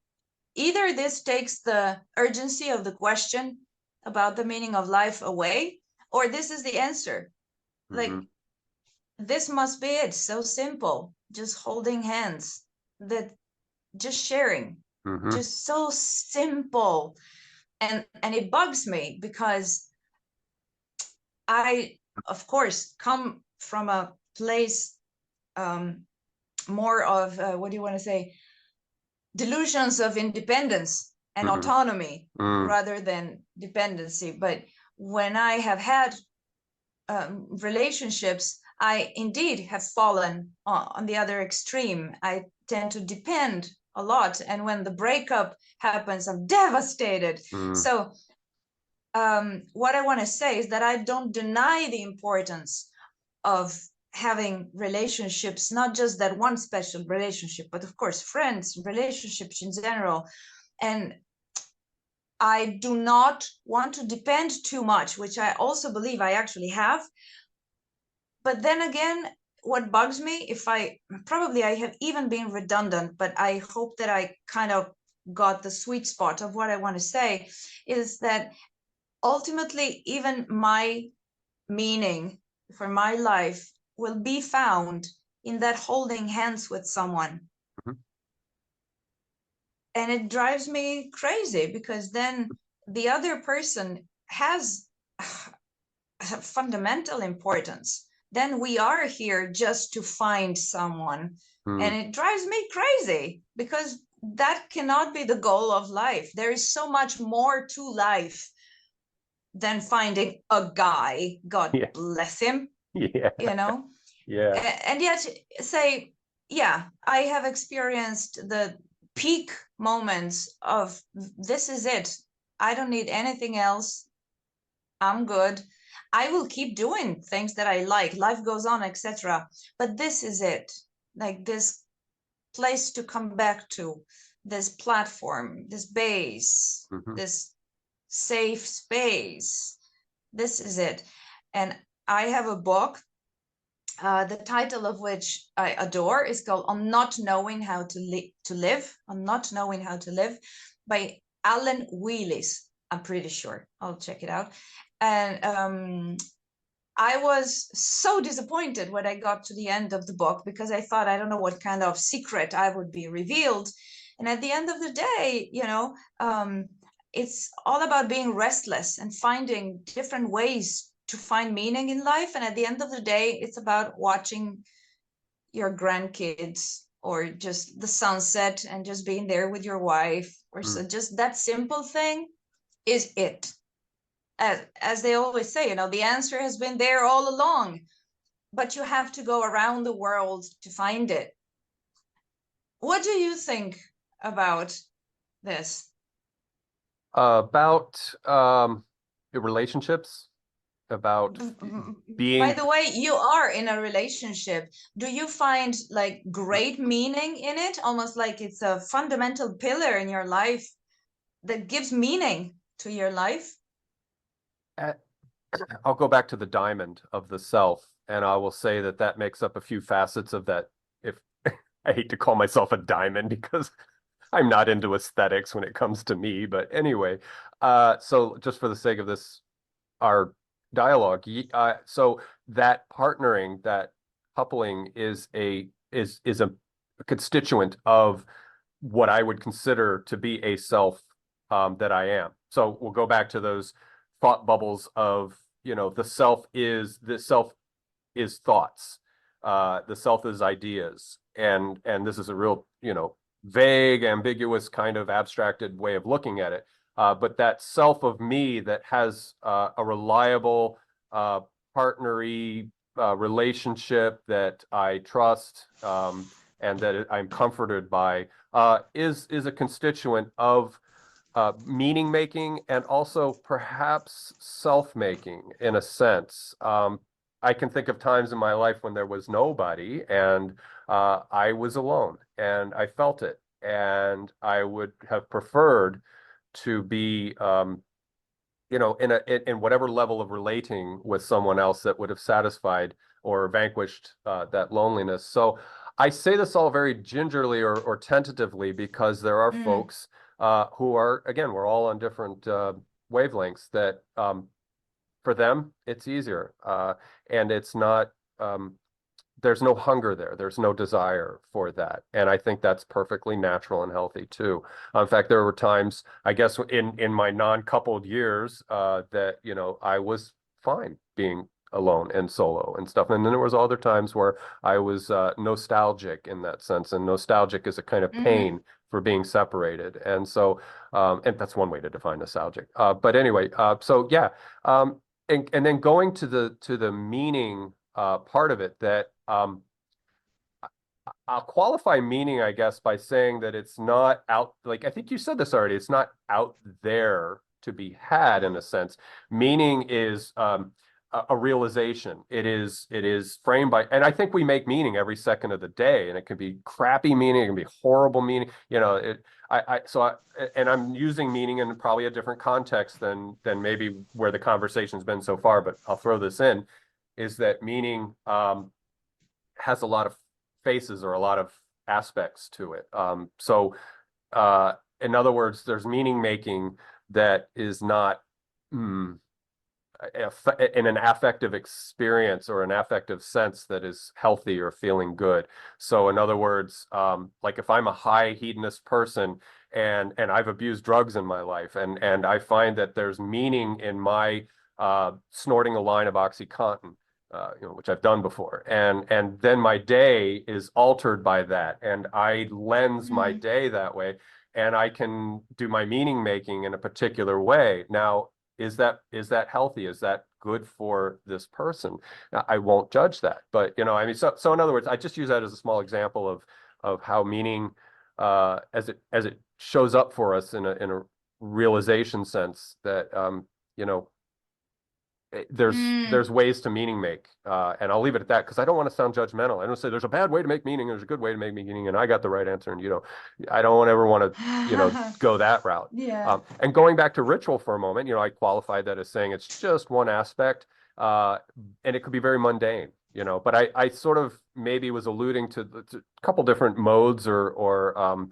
either this takes the urgency of the question about the meaning of life away, or this is the answer. Like, this must be it. So simple, just holding hands, that just sharing, just so simple. And it bugs me because I, of course, come from a place more of what do you want to say, delusions of independence and autonomy rather than dependency. But when I have had relationships, I indeed have fallen on the other extreme. I tend to depend a lot, and when the breakup happens, I'm devastated. So what I want to say is that I don't deny the importance of having relationships, not just that one special relationship, but of course friends, relationships in general. And I do not want to depend too much, which I also believe I actually have. But then again, what bugs me, if I have even been redundant, but I hope that I kind of got the sweet spot of what I want to say, is that ultimately even my meaning for my life will be found in that holding hands with someone. And it drives me crazy, because then the other person has fundamental importance. Then we are here just to find someone. And it drives me crazy, because that cannot be the goal of life. There is so much more to life than finding a guy, God bless him. And yet say, I have experienced the peak moments of, this is it, I don't need anything else, I'm good, I will keep doing things that I like, life goes on, etc. But this is it, like this place to come back to, this platform, this base, this safe space, this is it. And I have a book, the title of which I adore, is called On Not Knowing How to Live, On Not Knowing How to Live, by Alan Wheelis. I'm pretty sure. I'll check it out. And I was so disappointed when I got to the end of the book because I thought, I don't know what kind of secret I would be revealed. And at the end of the day, it's all about being restless and finding different ways to find meaning in life. And at the end of the day, it's about watching your grandkids or just the sunset and just being there with your wife, or so just that simple thing is it. As they always say, the answer has been there all along, but you have to go around the world to find it. What do you think about this? About relationships, about By being the way, you are in a relationship. Do you find like great meaning in it? Almost like it's a fundamental pillar in your life that gives meaning to your life? I'll go back to the diamond of the self, and I will say that that makes up a few facets of that. If I hate to call myself a diamond because I'm not into aesthetics when it comes to me, but anyway, so just for the sake of this, our dialogue, so that partnering, that coupling is a constituent of what I would consider to be a self that I am. So we'll go back to those thought bubbles of, the self is thoughts, the self is ideas, and this is a real, vague, ambiguous kind of abstracted way of looking at it. But that self of me that has a reliable partnery relationship that I trust, and that I'm comforted by, is a constituent of meaning making, and also perhaps self making in a sense. I can think of times in my life when there was nobody, and I was alone, and I felt it, and I would have preferred to be, in whatever level of relating with someone else that would have satisfied or vanquished that loneliness. So I say this all very gingerly or tentatively because there are folks who are, again, we're all on different wavelengths, that for them it's easier, and it's not, there's no hunger there. There's no desire for that. And I think that's perfectly natural and healthy too. In fact, there were times, I guess, in my non-coupled years, that, I was fine being alone and solo and stuff. And then there was other times where I was nostalgic in that sense. And nostalgic is a kind of pain for being separated. And so, and that's one way to define nostalgic. But anyway, so yeah. And then going to the meaning part of it, that I'll qualify meaning, I guess, by saying that it's not out, like I think you said this already, it's not out there to be had in a sense. Meaning is a realization. It is framed by, and I think we make meaning every second of the day, and it can be crappy meaning, it can be horrible meaning, and I'm using meaning in probably a different context than maybe where the conversation's been so far, but I'll throw this in, is that meaning has a lot of faces or a lot of aspects to it. In other words, there's meaning making that is not in an affective experience or an affective sense that is healthy or feeling good. So in other words, like if I'm a high hedonist person and I've abused drugs in my life, and I find that there's meaning in my snorting a line of OxyContin, which I've done before, and then my day is altered by that, and I lens my day that way, and I can do my meaning making in a particular way. Now, is that healthy? Is that good for this person? Now, I won't judge that, but so in other words, I just use that as a small example of how meaning, as it shows up for us in a realization sense, that there's ways to meaning make, and I'll leave it at that because I don't want to sound judgmental. I don't say there's a bad way to make meaning, there's a good way to make meaning, and I got the right answer, and I don't ever want to go that route. Yeah. And going back to ritual for a moment, I qualified that as saying it's just one aspect, and it could be very mundane, but I sort of maybe was alluding to a couple different modes or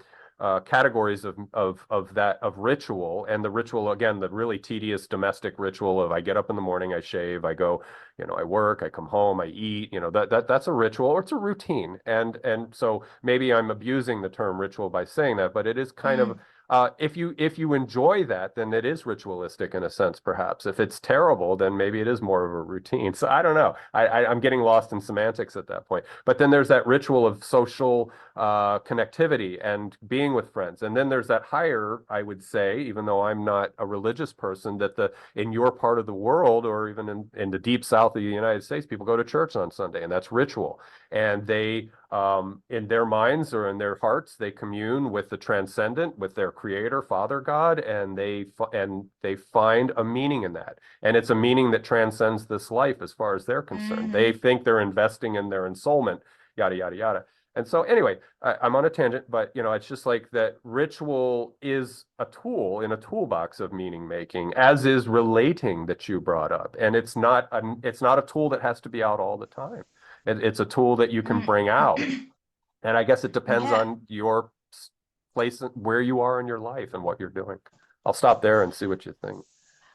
categories of ritual, and the ritual, again, the really tedious domestic ritual of I get up in the morning, I shave, I go, I work, I come home, I eat, that's a ritual, or it's a routine. And so maybe I'm abusing the term ritual by saying that, but it is kind of, Mm, if you enjoy that, then it is ritualistic in a sense, perhaps. If it's terrible, then maybe it is more of a routine. So I don't know. I'm getting lost in semantics at that point. But then there's that ritual of social connectivity and being with friends. And then there's that higher, I would say, even though I'm not a religious person, that in your part of the world, or even in the deep south of the United States, people go to church on Sunday, and that's ritual. And they in their minds or in their hearts, they commune with the transcendent, with their creator, Father God, and they find a meaning in that. And it's a meaning that transcends this life as far as they're concerned. They mhm. think they're investing in their ensoulment, yada, yada, yada. And so anyway, I'm on a tangent, but it's just like that ritual is a tool in a toolbox of meaning making, as is relating that you brought up. And it's not a tool that has to be out all the time. It's a tool that you can Mm. bring out. And I guess it depends Yeah. on your place, where you are in your life and what you're doing. I'll stop there and see what you think.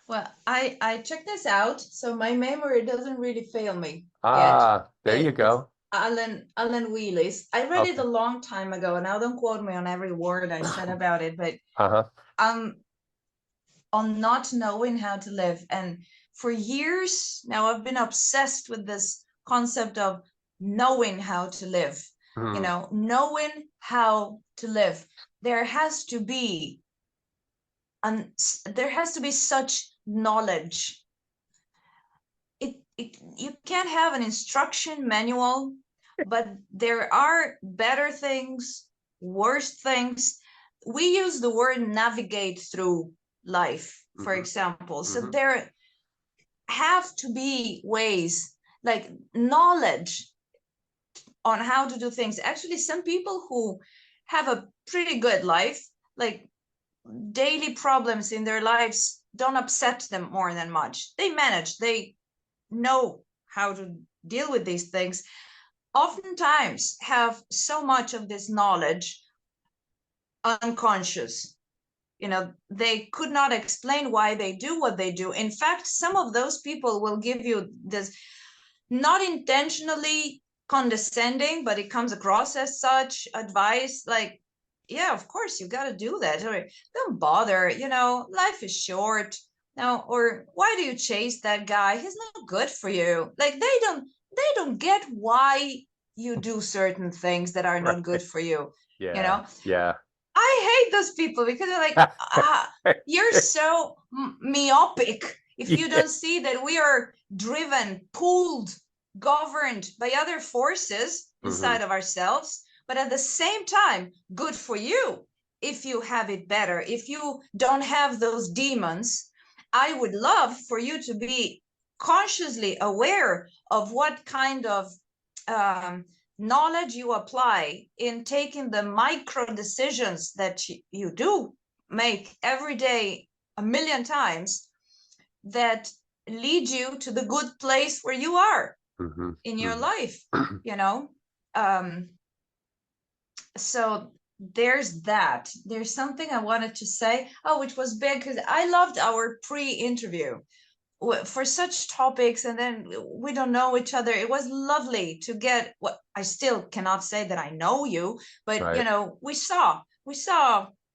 Well, I checked this out, so my memory doesn't really fail me yet. There you It's go. Alan Wheelis. I read it Okay. a long time ago. Now don't quote me on every word I said about it, but Uh-huh. um on not knowing how to live. And for years now, I've been obsessed with this concept of knowing how to live, Hmm. knowing how to live. There has to be, and there has to be such knowledge. You can't have an instruction manual, but there are better things, worse things. We use the word navigate through life, for Hmm. example. So Hmm. there have to be ways, like knowledge on how to do things. Actually, some people who have a pretty good life, like daily problems in their lives don't upset them more than much. They manage, they know how to deal with these things, oftentimes have so much of this knowledge unconscious. They could not explain why they do what they do. In fact, some of those people will give you this, not intentionally condescending, but it comes across as such advice, like, yeah, of course you got to do that, or don't bother, life is short now, or why do you chase that guy, he's not good for you. Like they don't get why you do certain things that are not good Right. for you you Yeah. know Yeah. I hate those people because they're like, you're so myopic if you Yeah. don't see that we are driven, pulled, governed by other forces Hmm. inside of ourselves. But at the same time, good for you if you have it better, if you don't have those demons. I would love for you to be consciously aware of what kind of um, knowledge you apply in taking the micro decisions that you do make every day a million times that lead you to the good place where you are Hmm. in your Hmm. life you know um so there's something I wanted to say, which was big, because I loved our pre-interview for such topics, and then we don't know each other. It was lovely to get what I still cannot say that I know you, but Right. we saw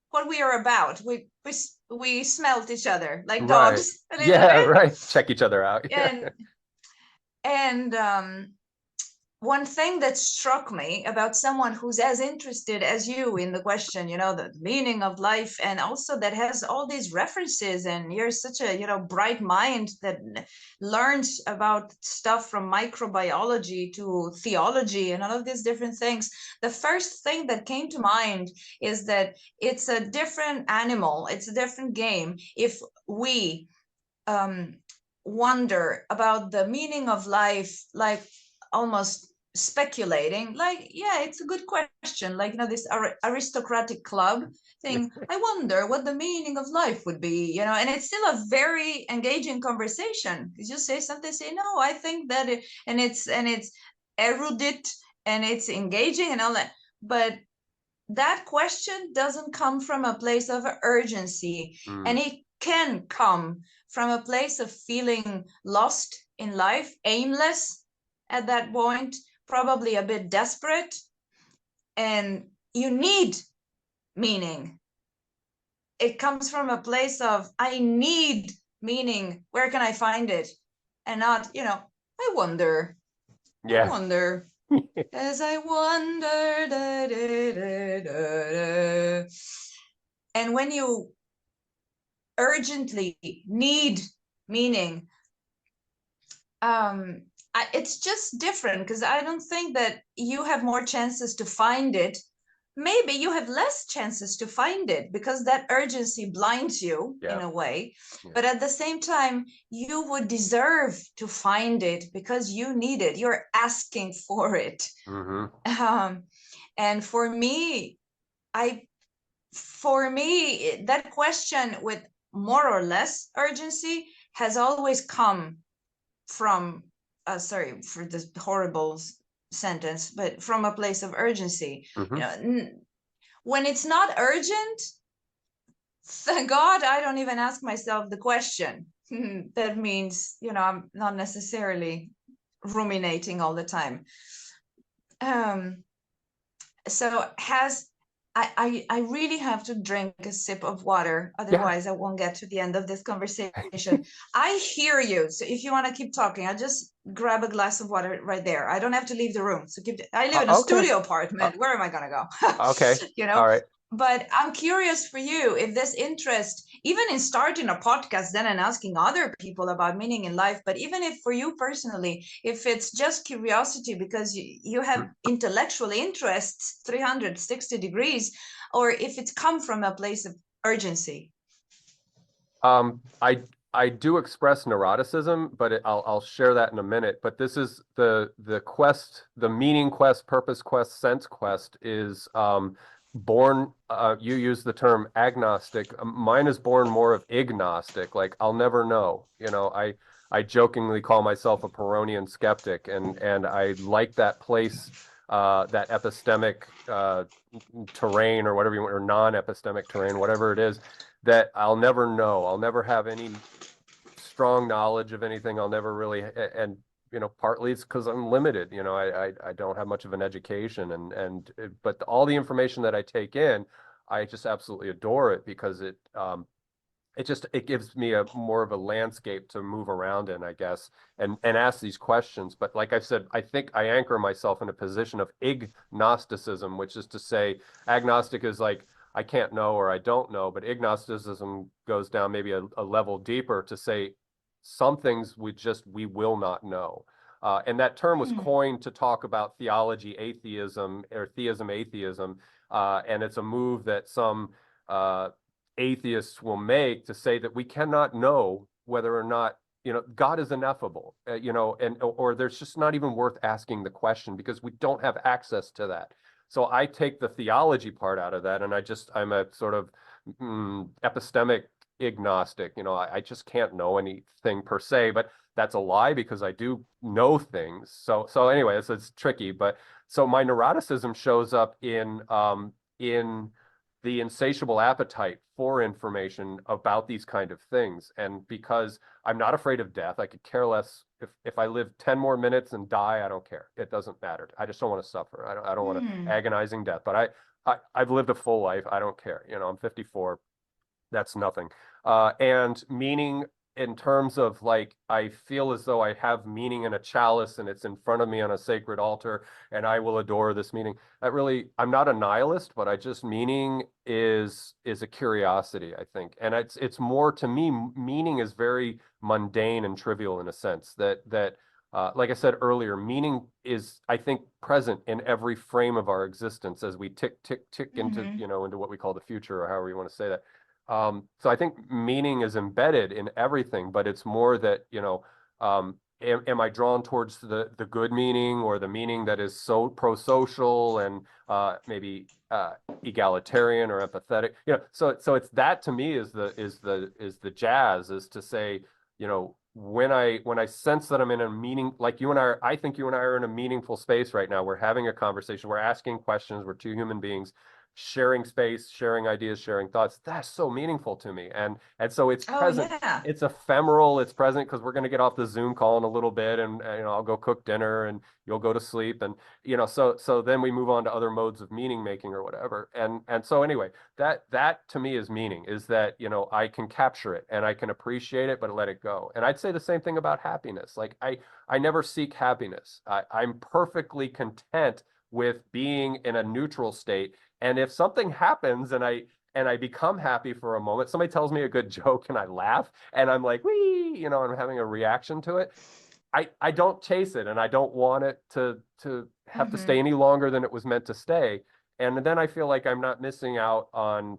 what we are about. We smelt each other like Right. dogs a little Yeah, bit. right. Check each other out. Yeah. And one thing that struck me about someone who's as interested as you in the question, the meaning of life, and also that has all these references, and you're such a, bright mind that learns about stuff from microbiology to theology and all of these different things. The first thing that came to mind is that it's a different animal, it's a different game if we um, wonder about the meaning of life, like almost speculating, like, yeah, it's a good question, like, this aristocratic club thing. I wonder what the meaning of life would be, and it's still a very engaging conversation, because you say something, say, no, I think that and it's erudite, and it's engaging and all that. But that question doesn't come from a place of urgency, and it can come from a place of feeling lost in life, aimless at that point, probably a bit desperate, and you need meaning. It comes from a place of, I need meaning. Where can I find it? And not, I wonder. I Yeah. wonder. As I wonder. Da, da, da, da, da. And when you urgently need meaning, it's just different, because I don't think that you have more chances to find it. Maybe you have less chances to find it because that urgency blinds you in a way. Yeah. But at the same time, you would deserve to find it because you need it. You're asking for it. And for me, that question with more or less urgency has always come from, sorry for this horrible sentence, but from a place of urgency. When it's not urgent, thank God I don't even ask myself the question. That means, I'm not necessarily ruminating all the time. So I really have to drink a sip of water, otherwise I won't get to the end of this conversation. I hear you. So if you want to keep talking, I'll just grab a glass of water right there. I don't have to leave the room. So I live in a studio apartment. Where am I gonna go? Okay. All right. But I'm curious for you, if this interest, even in starting a podcast then and asking other people about meaning in life, but even if for you personally, if it's just curiosity because you have intellectual interests 360 degrees, or if it's come from a place of urgency. I do express neuroticism, but I'll share that in a minute. But this is the quest, the meaning quest, purpose quest, sense quest is born. You use the term agnostic. Mine is born more of ignostic. Like, I'll never know. I jokingly call myself a Pyrrhonian skeptic, and I like that place, that epistemic terrain, or whatever you want, or non-epistemic terrain, whatever it is, that I'll never know. I'll never have any strong knowledge of anything. I'll never really, and partly it's because I'm limited. I don't have much of an education, but all the information that I take in, I just absolutely adore it, because it gives me a more of a landscape to move around in, I guess, and ask these questions. But like I said, I think I anchor myself in a position of ignosticism, which is to say, agnostic is like, I can't know or I don't know, but ignosticism goes down maybe a level deeper to say some things we will not know. And that term was coined to talk about theology, atheism, or theism, atheism. And it's a move that some atheists will make to say that we cannot know whether or not God is ineffable, or there's just not even worth asking the question because we don't have access to that. So I take the theology part out of that, and I'm a sort of epistemic agnostic. I just can't know anything per se, but that's a lie because I do know things. So anyway, it's tricky, but so my neuroticism shows up in the insatiable appetite for information about these kind of things. And because I'm not afraid of death, I could care less if I live 10 more minutes and die. I don't care. It doesn't matter. I just don't want to suffer. I don't want agonizing death. But I've lived a full life. I don't care. I'm 54. That's nothing. And meaning, in terms of, like, I feel as though I have meaning in a chalice and it's in front of me on a sacred altar and I will adore this meaning. I'm not a nihilist, but meaning is a curiosity, I think. And it's more, to me, meaning is very mundane and trivial in a sense that like I said earlier, meaning is, I think, present in every frame of our existence as we tick into, into what we call the future, or however you want to say that. So I think meaning is embedded in everything, but it's more that, am I drawn towards the good meaning, or the meaning that is so pro-social and maybe egalitarian or empathetic? So it's that, to me, is the jazz, is to say, when I sense that I'm in a meaning, like I think you and I are in a meaningful space right now. We're having a conversation, we're asking questions, we're two human beings sharing space, sharing ideas, sharing thoughts, that's so meaningful to me. And so it's Oh present. yeah. It's ephemeral, it's present because we're going to get off the Zoom call in a little bit, and I'll go cook dinner and you'll go to sleep, and so then we move on to other modes of meaning making or whatever. And so anyway, that to me is meaning, is that I can capture it and I can appreciate it, but let it go. And I'd say the same thing about happiness. Like I never seek happiness. I'm perfectly content with being in a neutral state. And if something happens and I become happy for a moment, somebody tells me a good joke and I laugh and I'm like, wee, I'm having a reaction to it. I don't chase it, and I don't want it to have to stay Hmm. any longer than it was meant to stay. And then I feel like I'm not missing out on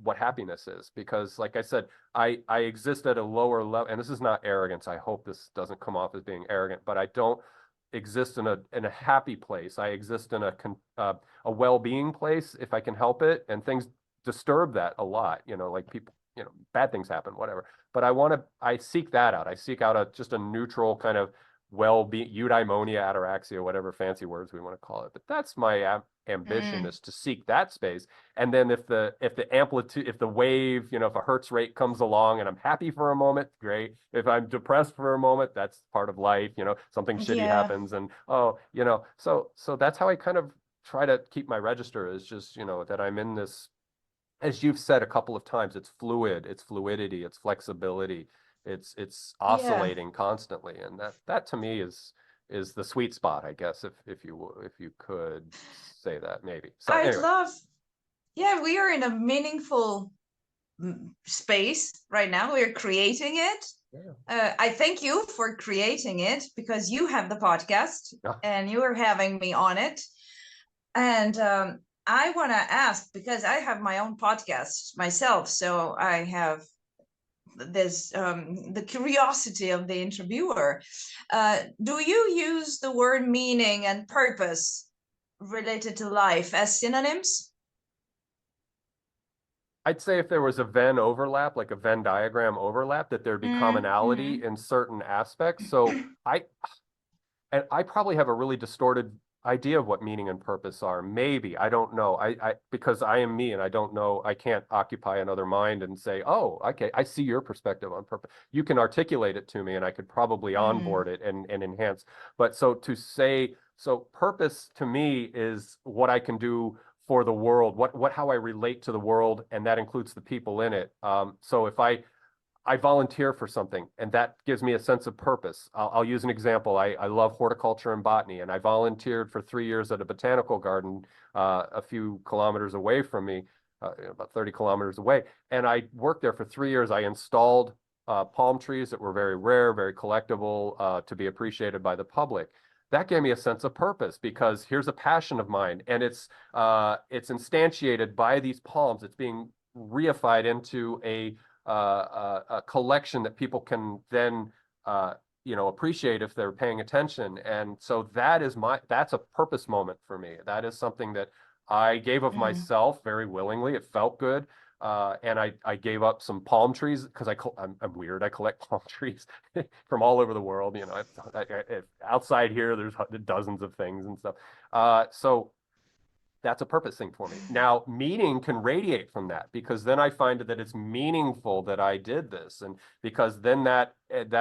what happiness is, because like I said, I exist at a lower level, and this is not arrogance. I hope this doesn't come off as being arrogant, but I don't exist in a happy place. I exist in a well-being place if I can help it, and things disturb that a lot. Like people, bad things happen, whatever. But I seek that out. I seek out just a neutral kind of well-being, eudaimonia, ataraxia, whatever fancy words we want to call it. But that's my ambition, Mm. is to seek that space. And then if the amplitude, if the wave, if a hertz rate comes along and I'm happy for a moment, great. If I'm depressed for a moment, that's part of life. Something shitty Yeah. happens, and so that's how I kind of try to keep my register, is just that I'm in this, as you've said a couple of times, it's fluid, it's fluidity, it's flexibility, it's Yeah. oscillating constantly, and that to me is the sweet spot, I guess, if you could say that, maybe. So I'd anyway, love, yeah, we are in a meaningful space right now. We're creating it. yeah. I thank you for creating it, because you have the podcast Ah, and you are having me on it. And I want to ask, because I have my own podcast myself, so I have this the curiosity of the interviewer. Do you use the word meaning and purpose related to life as synonyms? I'd say if there was a Venn overlap, like a Venn diagram overlap, that there'd be commonality Mm-hmm. in certain aspects. So I probably have a really distorted idea of what meaning and purpose are. Maybe, I don't know. Because I am me and I don't know, I can't occupy another mind and say, oh, okay, I see your perspective on purpose. You can articulate it to me and I could probably Mm. onboard it and enhance. But so purpose to me is what I can do for the world, how I relate to the world, and that includes the people in it. So if I volunteer for something, and that gives me a sense of purpose. I'll use an example. I love horticulture and botany, and I volunteered for 3 years at a botanical garden a few kilometers away from me, about 30 kilometers away. And I worked there for 3 years. I installed palm trees that were very rare, very collectible, to be appreciated by the public. That gave me a sense of purpose, because here's a passion of mine, and it's instantiated by these palms. It's being reified into a collection that people can then appreciate if they're paying attention. And so that's a purpose moment for me. That is something that I gave of Mm. myself very willingly. It felt good. And I gave up some palm trees because I'm weird. I collect palm trees from all over the world. Outside here, there's dozens of things and stuff. So that's a purpose thing for me. Now, meaning can radiate from that, because then I find that it's meaningful that I did this, and because then that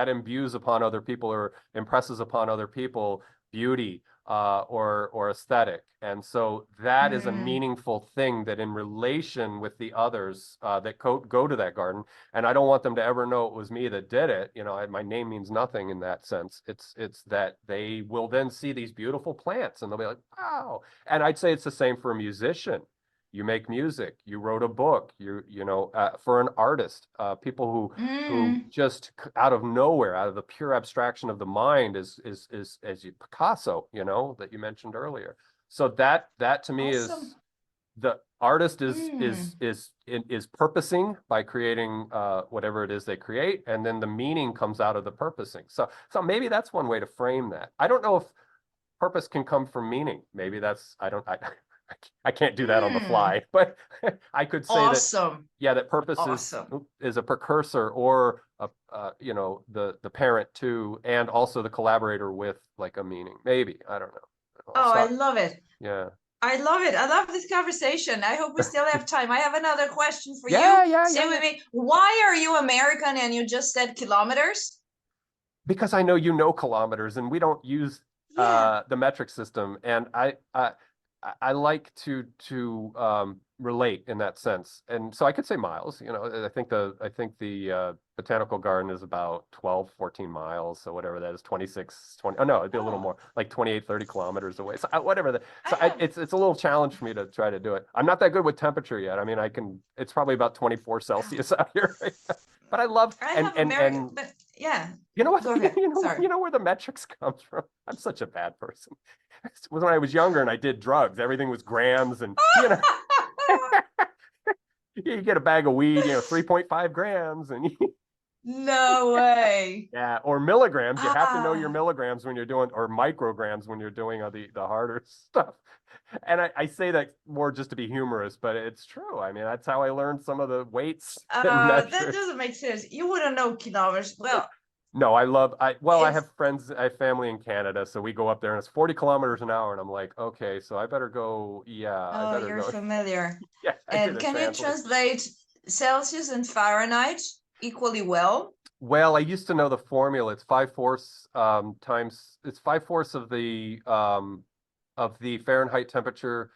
imbues upon other people, or impresses upon other people, beauty or aesthetic. And so that is a Mm. meaningful thing, that in relation with the others that go to that garden, and I don't want them to ever know it was me that did it. My name means nothing in that sense. It's that they will then see these beautiful plants and they'll be like, wow. And I'd say it's the same for a musician. You make music, you wrote a book, for an artist, people who Mm. just out of nowhere, out of the pure abstraction of the mind, is as you Picasso, that you mentioned earlier. So that to me Awesome. is the artist Mm. is purposing by creating whatever it is they create, and then the meaning comes out of the purposing. So maybe that's one way to frame that. I don't know if purpose can come from meaning. Maybe that's I don't I can't do that on the Mm. fly, but I could say that, Awesome. yeah, that purpose Awesome. is a precursor, or the parent to, and also the collaborator with, like, a meaning. Maybe, I don't know. I'll Oh, I stop. love it. Yeah. I love it. I love this conversation. I hope we still have time. I have another question for you. Yeah. Stay with me. Why are you American and you just said kilometers? Because I know you know kilometers, and we don't use Yeah. the metric system, and I like to relate in that sense, and so I could say miles. You know, I think the botanical garden is about 12, 14 miles, so whatever that is, 26, 20. Oh no, it'd be a little Oh, more, like 28, 30 kilometers away. So whatever that. I So have it's a little challenge for me to try to do it. I'm not that good with temperature yet. I mean, I can. It's probably about 24 Celsius out here right now. But I love I and have and American, and but yeah. you know what? Go ahead. You Sorry. know where the metrics comes from. I'm such a bad person. It was when I was younger and I did drugs. Everything was grams, and you get a bag of weed, 3.5 grams, and No way. yeah, or milligrams. You have to know your Ah, milligrams when you're doing, or micrograms when you're doing the harder stuff. And I say that more just to be humorous, but it's true. I mean, that's how I learned some of the weights and that measures. doesn't make sense. You wouldn't know kilometers. Well, No, I it's have friends, I have family in Canada, so we go up there and it's 40 kilometers an hour, and I'm like, okay, so I better go, yeah, I oh, better you're go. familiar. Yeah, I did And a can you translate. translate Celsius and Fahrenheit equally well? Well, I used to know the formula. It's 5/4 times, it's 5/4 of the Fahrenheit temperature,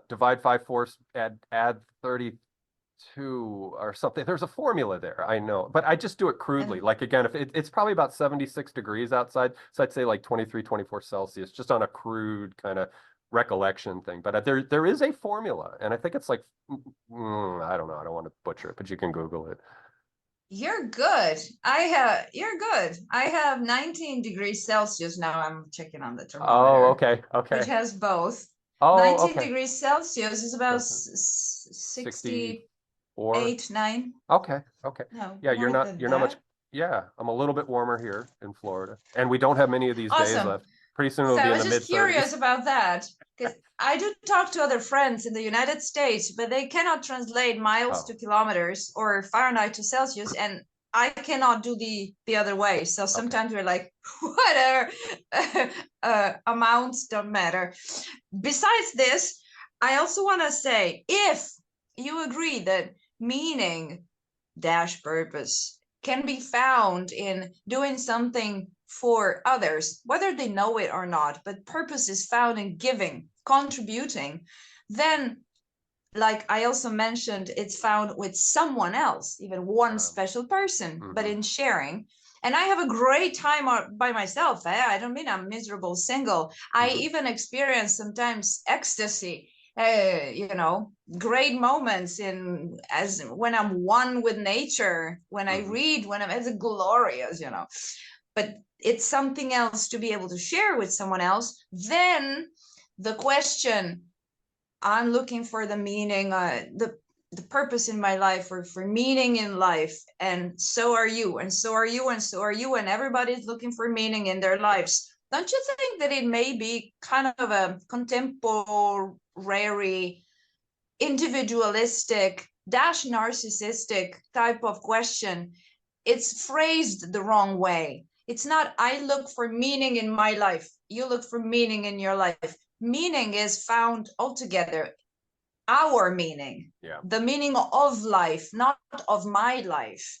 divide 5/4, add 32 or something. There's a formula there, I know, but I just do it crudely. And Like again, if it's probably about 76 degrees outside, so I'd say like 23, 24 Celsius, just on a crude kind of recollection thing. But there is a formula, and I think it's like I don't know, I don't want to butcher it, but you can Google it. you're good. You're good. I have 19 degrees Celsius now. I'm checking on the Oh, thermometer, okay, which okay. has both. Oh, 19 okay. degrees Celsius is about So 64. 68, 9. Okay, okay. No, Yeah, more than you're not much. that. Yeah, I'm a little bit warmer here in Florida, and we don't have many of these days Awesome. left. Pretty soon it'll So be I in was the just mid curious 30s. about that because I do talk to other friends in the United States, but they cannot translate miles to Oh, kilometers or Fahrenheit to Celsius, and I cannot do the other way. So okay. sometimes we're like, whatever, amounts don't matter. Besides this, I also want to say, if you agree that meaning dash purpose can be found in doing something for others, whether they know it or not, but purpose is found in giving, contributing, then, like I also mentioned, it's found with someone else, even one Um, special person, but hmm in sharing. And I have a great time by myself. I don't mean I'm miserable single. I hmm even experience sometimes ecstasy, great moments in as when I'm one with nature, when I hmm read, when I'm it's glorious. But it's something else to be able to share with someone else. Then the question, I'm looking for the meaning, the purpose in my life, or for meaning in life, and so are you, and so are you, and so are you, and everybody's looking for meaning in their lives. Don't you think that it may be kind of a contemporary, individualistic dash narcissistic type of question? It's phrased the wrong way. It's not, I look for meaning in my life, you look for meaning in your life. Meaning is found altogether, our meaning, Yeah. the meaning of life, not of my life.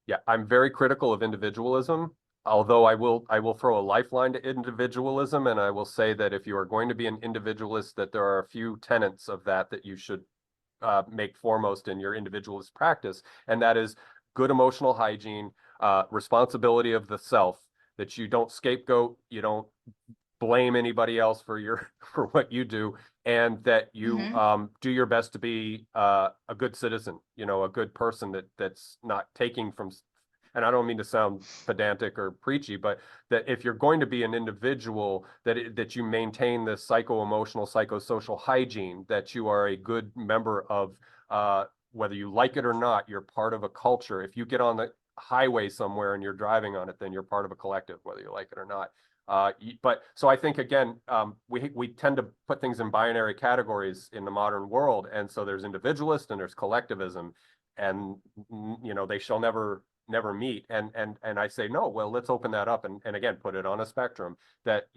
Yeah, I'm very critical of individualism, although I will throw a lifeline to individualism, and I will say that if you are going to be an individualist, that there are a few tenets of that you should make foremost in your individualist practice, and that is good emotional hygiene, responsibility of the self, that you don't scapegoat, you don't blame anybody else for your for what you do, and that you Mm-hmm. do your best to be a good citizen, a good person that's not taking from. And I don't mean to sound pedantic or preachy, but that if you're going to be an individual, that you maintain this psycho-emotional, psychosocial hygiene, that you are a good member of, whether you like it or not, you're part of a culture. If you get on the highway somewhere and you're driving on it, then you're part of a collective, whether you like it or not. But so I think again, we tend to put things in binary categories in the modern world, and so there's individualist and there's collectivism, and they shall never never meet. And I say, no, well, let's open that up and again, put it on a spectrum that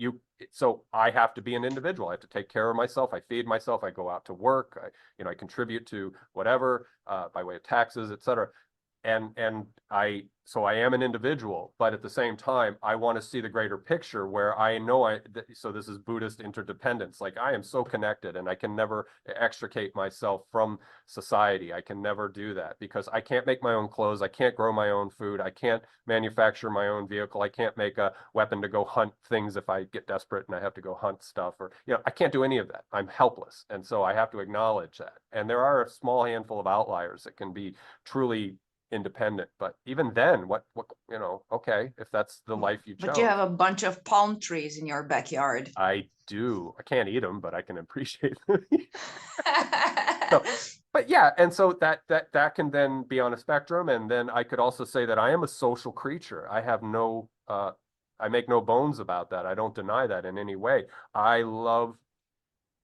so I have to be an individual. I have to take care of myself. I feed myself. I go out to work. I contribute to whatever, by way of taxes, et cetera. So I am an individual, but at the same time, I want to see the greater picture where I know so this is Buddhist interdependence. Like I am so connected and I can never extricate myself from society. I can never do that because I can't make my own clothes. I can't grow my own food. I can't manufacture my own vehicle. I can't make a weapon to go hunt things if I get desperate and I have to go hunt stuff, or, I can't do any of that. I'm helpless. And so I have to acknowledge that. And there are a small handful of outliers that can be truly independent, but even then, what okay, if that's the life you chose. But you have a bunch of palm trees in your backyard. I do. I can't eat them, but I can appreciate them. So, but yeah, and so that can then be on a spectrum, and then I could also say that I am a social creature. I have no I make no bones about that. I don't deny that in any way. I love,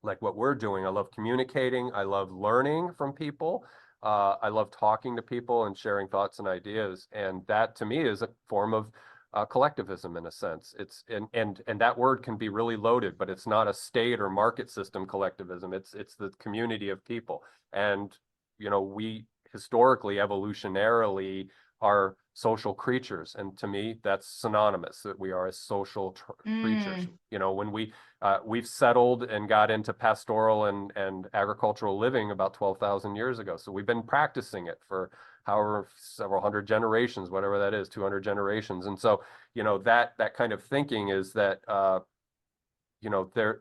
like what we're doing. I love communicating. I love learning from people. I love talking to people and sharing thoughts and ideas. And that to me is a form of collectivism in a sense. It's and that word can be really loaded, but it's not a state or market system collectivism. It's the community of people. And we historically, evolutionarily, are social creatures, and to me that's synonymous, that we are a social creatures. When we've settled and got into pastoral and agricultural living about 12,000 years ago, so we've been practicing it for however several hundred generations, whatever that is, 200 generations. And so that kind of thinking is that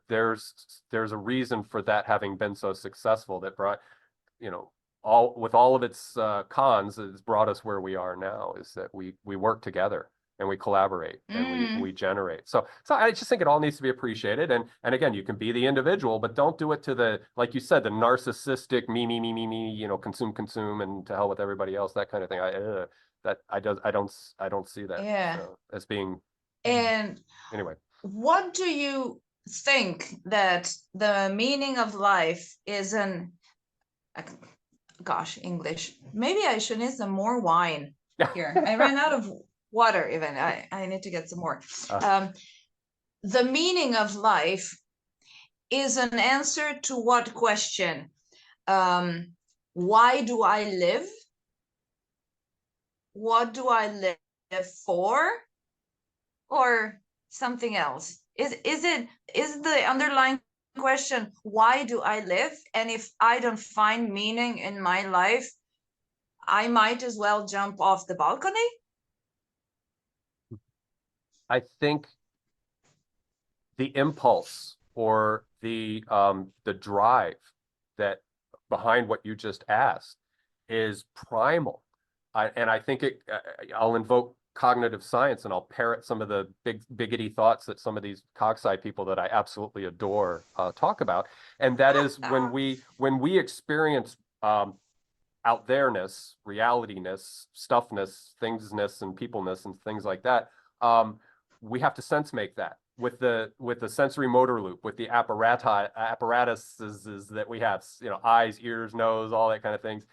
there's a reason for that having been so successful, that brought all of its cons, has brought us where we are now, is that we work together and we collaborate and we generate. So I just think it all needs to be appreciated. And again, you can be the individual, but don't do it to the, like you said, the narcissistic me, consume, and to hell with everybody else, that kind of thing. I don't see that as being. And anyway, what do you think that the meaning of life is gosh, English. Maybe I should need some more wine here. I ran out of water even. I need to get some more. The meaning of life is an answer to what question? Why do I live? What do I live for? Or something else? Is the underlying question, why do I live? And if I don't find meaning in my life, I might as well jump off the balcony? I think the impulse or the drive that behind what you just asked is primal. And I think I'll invoke cognitive science, and I'll parrot some of the big biggity thoughts that some of these cogsci people that I absolutely adore talk about. And that is when we experience out there-ness, reality-ness, stuffness, thingsness, and peopleness, and things like that, we have to sense make that with the sensory motor loop, with the apparatuses that we have, eyes, ears, nose, all that kind of things.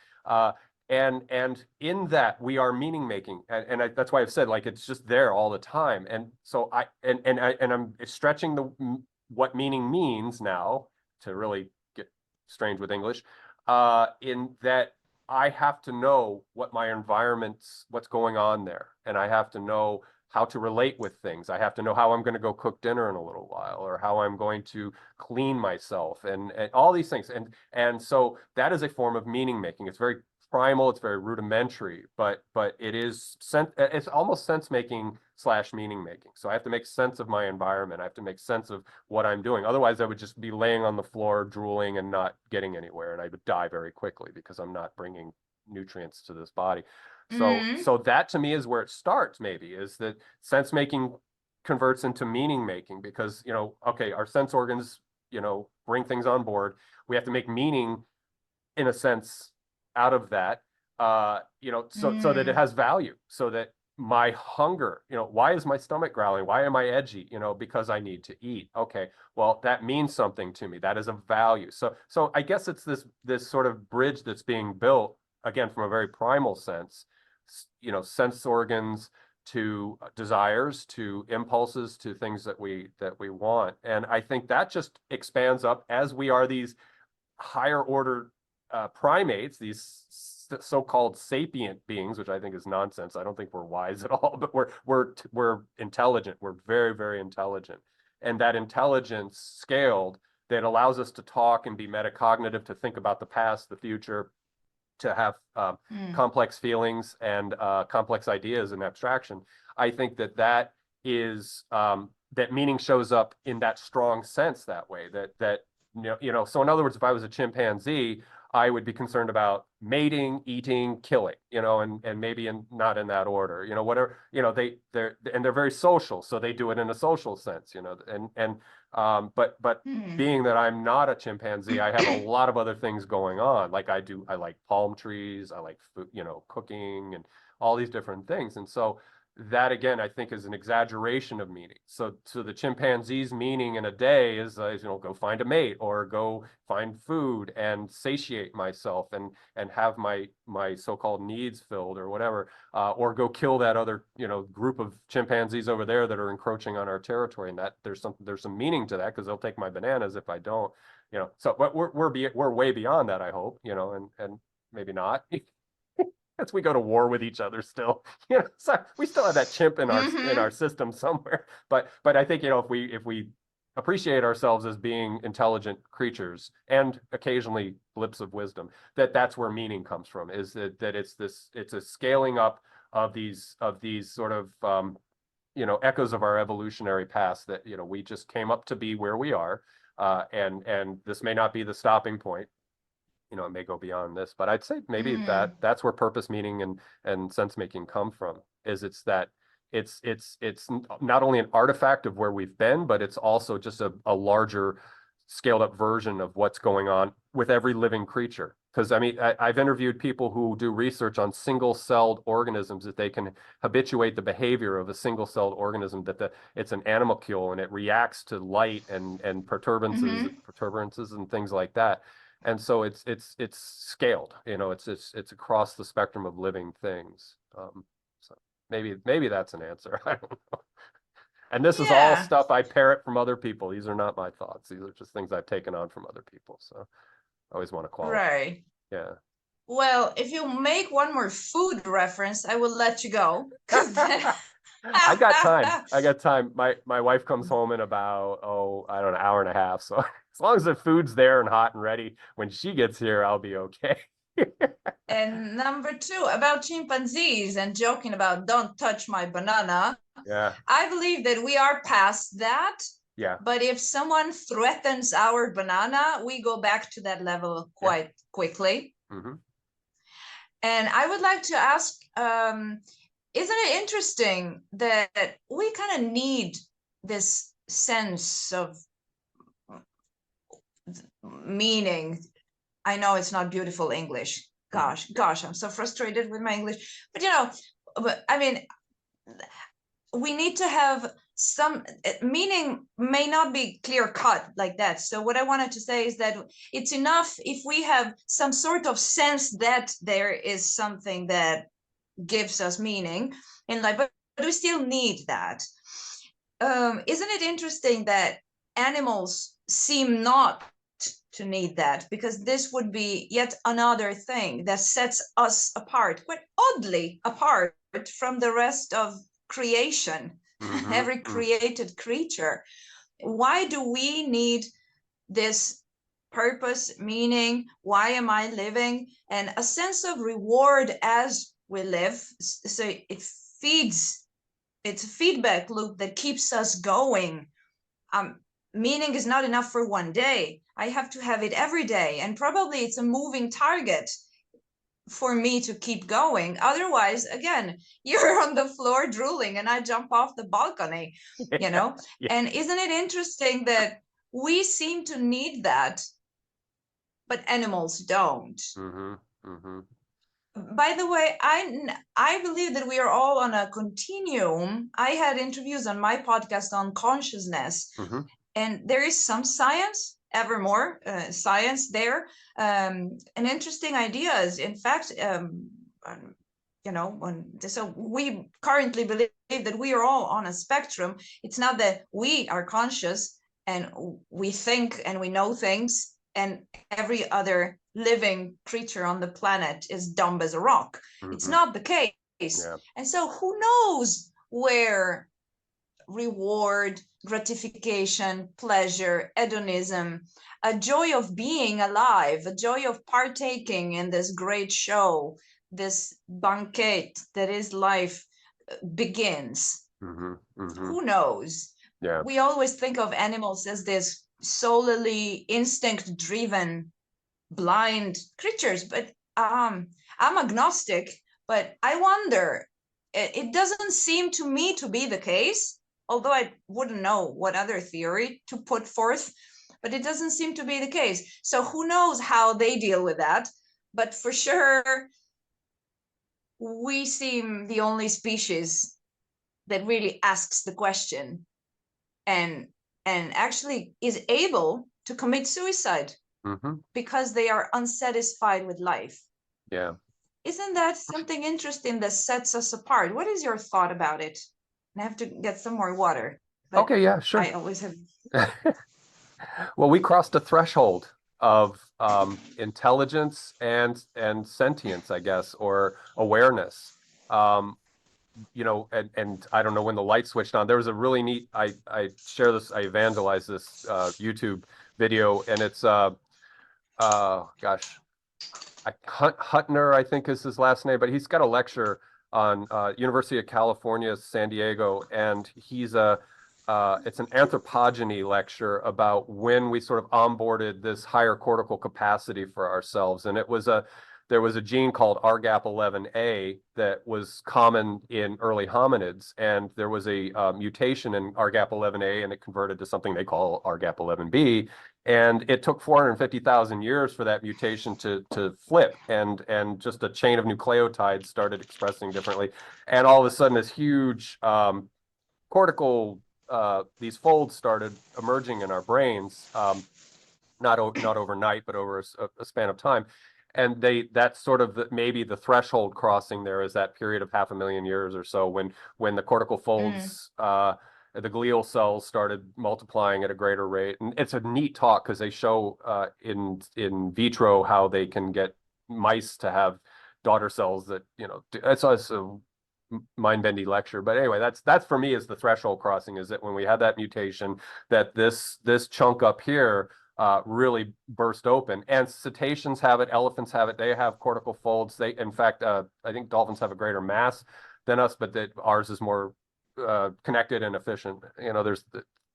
And in that we are meaning making, and that's why I've said, like, it's just there all the time. And so I'm stretching what meaning means now to really get strange with English, in that I have to know what my environment's, what's going on there, and I have to know how to relate with things. I have to know how I'm going to go cook dinner in a little while, or how I'm going to clean myself, and all these things. And so that is a form of meaning making. It's very primal, it's very rudimentary, but it's almost sense making / meaning making. So I have to make sense of my environment. I have to make sense of what I'm doing. Otherwise, I would just be laying on the floor, drooling and not getting anywhere, and I would die very quickly because I'm not bringing nutrients to this body. So that to me is where it starts, maybe, is that sense making converts into meaning making, because, okay, our sense organs, bring things on board. We have to make meaning, in a sense, out of that, so that it has value, so that my hunger, why is my stomach growling? Why am I edgy? Because I need to eat. Okay, well, that means something to me. That is a value. So I guess it's this sort of bridge that's being built, again, from a very primal sense, sense organs to desires, to impulses, to things that we want. And I think that just expands up as we are these higher order primates, these so-called sapient beings, which I think is nonsense. I don't think we're wise at all, but we're intelligent. We're very, very intelligent. And that intelligence scaled that allows us to talk and be metacognitive, to think about the past, the future, to have complex feelings and complex ideas and abstraction. I think that is that meaning shows up in that strong sense that way. That So in other words, if I was a chimpanzee, I would be concerned about mating, eating, killing, and maybe not in that order, whatever, they're very social, so they do it in a social sense, but being that I'm not a chimpanzee, I have a lot of other things going on. Like I like palm trees, I like food, cooking and all these different things. And so that again, I think is an exaggeration of meaning. So the chimpanzee's meaning in a day is go find a mate or go find food and satiate myself and have my so-called needs filled or whatever, or go kill that other group of chimpanzees over there that are encroaching on our territory. And that there's some meaning to that, because they'll take my bananas if I don't. So but we're way beyond that, I hope, and maybe not. As we go to war with each other still, so we still have that chimp in our system somewhere. But I think if we appreciate ourselves as being intelligent creatures and occasionally blips of wisdom, that's where meaning comes from. Is that it's a scaling up of these sort of echoes of our evolutionary past, that we just came up to be where we are, and this may not be the stopping point. It may go beyond this, but I'd say maybe that's where purpose, meaning, and sense making come from. It's not only an artifact of where we've been, but it's also just a larger scaled up version of what's going on with every living creature. Because I've interviewed people who do research on single-celled organisms, that they can habituate the behavior of a single-celled organism, that it's an animalcule and it reacts to light and perturbances and things like that. And so it's scaled, it's across the spectrum of living things. So maybe that's an answer. I don't know. And this is all stuff I parrot from other people. These are not my thoughts. These are just things I've taken on from other people. So I always want to qualify. Right. Yeah. Well, if you make one more food reference, I will let you go. I got time. My wife comes home in about, I don't know, hour and a half. So as long as the food's there and hot and ready when she gets here, I'll be okay. And number 2, about chimpanzees and joking about don't touch my banana. Yeah. I believe that we are past that. Yeah. But if someone threatens our banana, we go back to that level quite quickly. And I would like to ask, isn't it interesting that we kind of need this sense of meaning? I know it's not beautiful English. Gosh, I'm so frustrated with my English. But we need to have some meaning. May not be clear cut like that. So what I wanted to say is that it's enough if we have some sort of sense that there is something that gives us meaning in life, but we still need that. Isn't it interesting that animals seem not to need that, because this would be yet another thing that sets us apart, quite oddly apart from the rest of creation, every created creature. Why do we need this purpose, meaning? Why am I living? And a sense of reward as we live. So it's a feedback loop that keeps us going. Meaning is not enough for one day. I have to have it every day, and probably it's a moving target for me to keep going. Otherwise, again, you're on the floor drooling and I jump off the balcony, Yeah. And isn't it interesting that we seem to need that, but animals don't? By the way, I believe that we are all on a continuum. I had interviews on my podcast on consciousness, and there is some science, ever more science there, and interesting ideas. In fact, you know, so we currently believe that we are all on a spectrum. It's not that we are conscious and we think and we know things, and every other living creature on the planet is dumb as a rock. It's Mm-hmm. not the case. Yeah. And so who knows where reward, gratification, pleasure, hedonism, a joy of being alive, a joy of partaking in this great show, this banquet that is life, begins. Mm-hmm. Mm-hmm. Who knows? Yeah. We always think of animals as this solely instinct driven, blind creatures, but I'm agnostic, but I wonder, it doesn't seem to me to be the case, although I wouldn't know what other theory to put forth, but it doesn't seem to be the case. So who knows how they deal with that? But for sure, we seem the only species that really asks the question and actually is able to commit suicide Mm-hmm. because they are unsatisfied with life. Yeah. Isn't that something interesting that sets us apart? What is your thought about it? I have to get some more water, but Okay. Yeah. Sure. I always have. Well, we crossed a threshold of intelligence and sentience, I guess, or awareness. Um, you know, and I don't know when the light switched on. There was a really neat. I share this. I evangelize this YouTube video, and it's gosh, Hutner, I think is his last name, but he's got a lecture on University of California, San Diego, and he's a it's an anthropogeny lecture about when we sort of onboarded this higher cortical capacity for ourselves, and there was a gene called RGAP11A that was common in early hominids, and there was a mutation in RGAP11A, and it converted to something they call RGAP11B, and it took 450,000 years for that mutation to flip, and just a chain of nucleotides started expressing differently, and all of a sudden this huge cortical these folds started emerging in our brains, not overnight, but over a span of time. And that's sort of maybe the threshold crossing there is that period of 500,000 years or so when the cortical folds, the glial cells started multiplying at a greater rate. And it's a neat talk because they show in vitro how they can get mice to have daughter cells that, you know, it's a mind-bending lecture. But anyway, that's for me is the threshold crossing, is that when we had that mutation, that this chunk up here really burst open. And cetaceans have it, elephants have it. They have cortical folds. They, in fact, I think dolphins have a greater mass than us, but that ours is more connected and efficient. You know, there's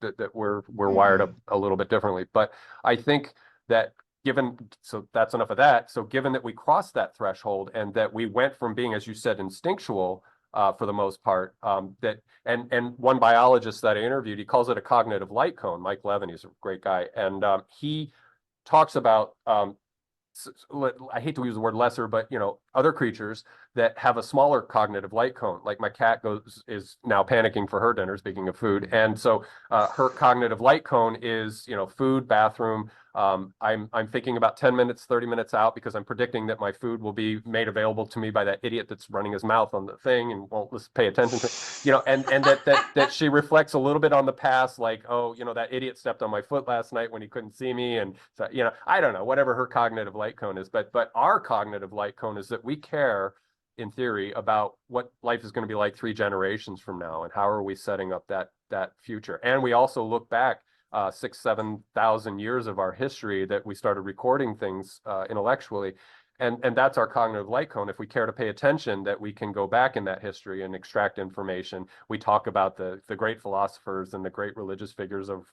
that we're wired up a little bit differently. But I think that so that's enough of that. So given that we crossed that threshold and that we went from being, as you said, instinctual for the most part, and one biologist that I interviewed, he calls it a cognitive light cone. Mike Levin, he's a great guy, and he talks about I hate to use the word lesser, but you know, other creatures that have a smaller cognitive light cone. Like my cat is now panicking for her dinner, speaking of food. And so her cognitive light cone is, you know, food, bathroom. I'm thinking about 10 minutes, 30 minutes out because I'm predicting that my food will be made available to me by that idiot that's running his mouth on the thing and won't pay attention to, you know, and that she reflects a little bit on the past, like, oh, you know, that idiot stepped on my foot last night when he couldn't see me. And so, you know, I don't know, whatever her cognitive light cone is, but our cognitive light cone is that we care in theory about what life is going to be like 3 generations from now and how are we setting up that future. And we also look back 6,000-7,000 years of our history that we started recording things intellectually, and that's our cognitive light cone. If we care to pay attention, that we can go back in that history and extract information. We talk about the great philosophers and the great religious figures of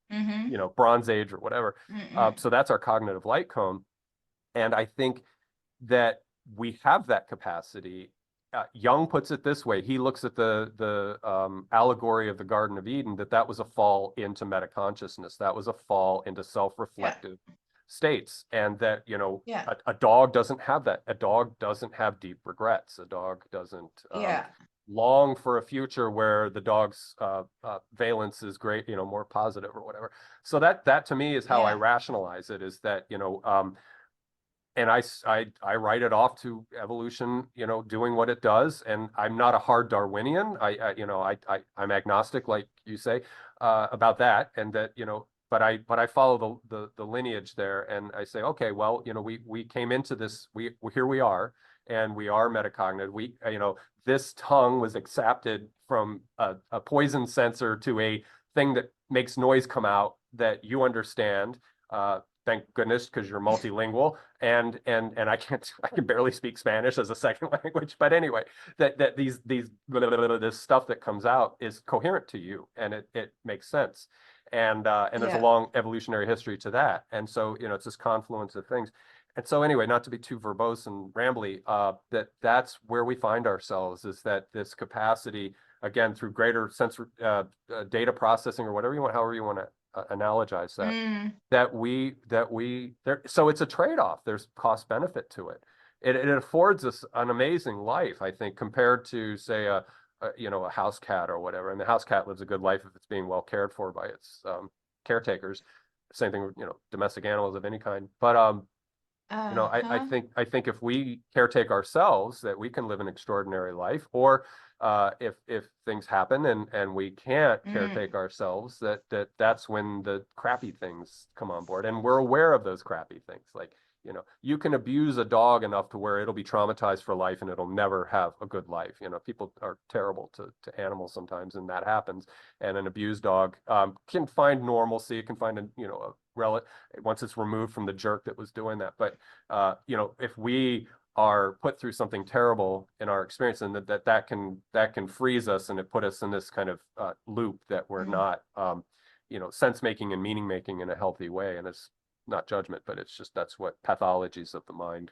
you know, Bronze Age or whatever. So that's our cognitive light cone, and I think that we have that capacity. Jung puts it this way. He looks at the allegory of the Garden of Eden, that was a fall into metaconsciousness. That was a fall into self-reflective states. And that, you know, a dog doesn't have that. A dog doesn't have deep regrets. A dog doesn't long for a future where the dog's valence is great, you know, more positive or whatever. So that to me is how I rationalize it, is that, you know, and I write it off to evolution, doing what it does. And I'm not a hard Darwinian. I'm agnostic, like you say, about that, and that, but I follow the lineage there, and I say, okay, well, we came into this, here we are, and we are metacognitive. This tongue was accepted from a poison sensor to a thing that makes noise come out that you understand. Thank goodness, because you're multilingual, and I can barely speak Spanish as a second language. But anyway, that this stuff that comes out is coherent to you, and it makes sense. And there's a Yeah. long evolutionary history to that. And so, it's this confluence of things. And so anyway, not to be too verbose and rambly, that's where we find ourselves, is that this capacity, again, through greater data processing, or whatever you want, however you want to analogize that, Mm. so it's a trade-off. There's cost benefit to it. It affords us an amazing life, I think, compared to, say, a house cat or whatever. And the house cat lives a good life if it's being well cared for by its caretakers. Same thing with, domestic animals of any kind. But I Uh-huh. think if we caretake ourselves, that we can live an extraordinary life. Or if things happen and we can't Mm. caretake ourselves, that's when the crappy things come on board, and we're aware of those crappy things. Like, you can abuse a dog enough to where it'll be traumatized for life, and it'll never have a good life. People are terrible to animals sometimes, and that happens. And an abused dog can find normalcy. It can find a relative once it's removed from the jerk that was doing that. But if we are put through something terrible in our experience, and that can freeze us, and it put us in this kind of loop that we're Mm. not sense making and meaning making in a healthy way. And it's not judgment, but it's just, that's what pathologies of the mind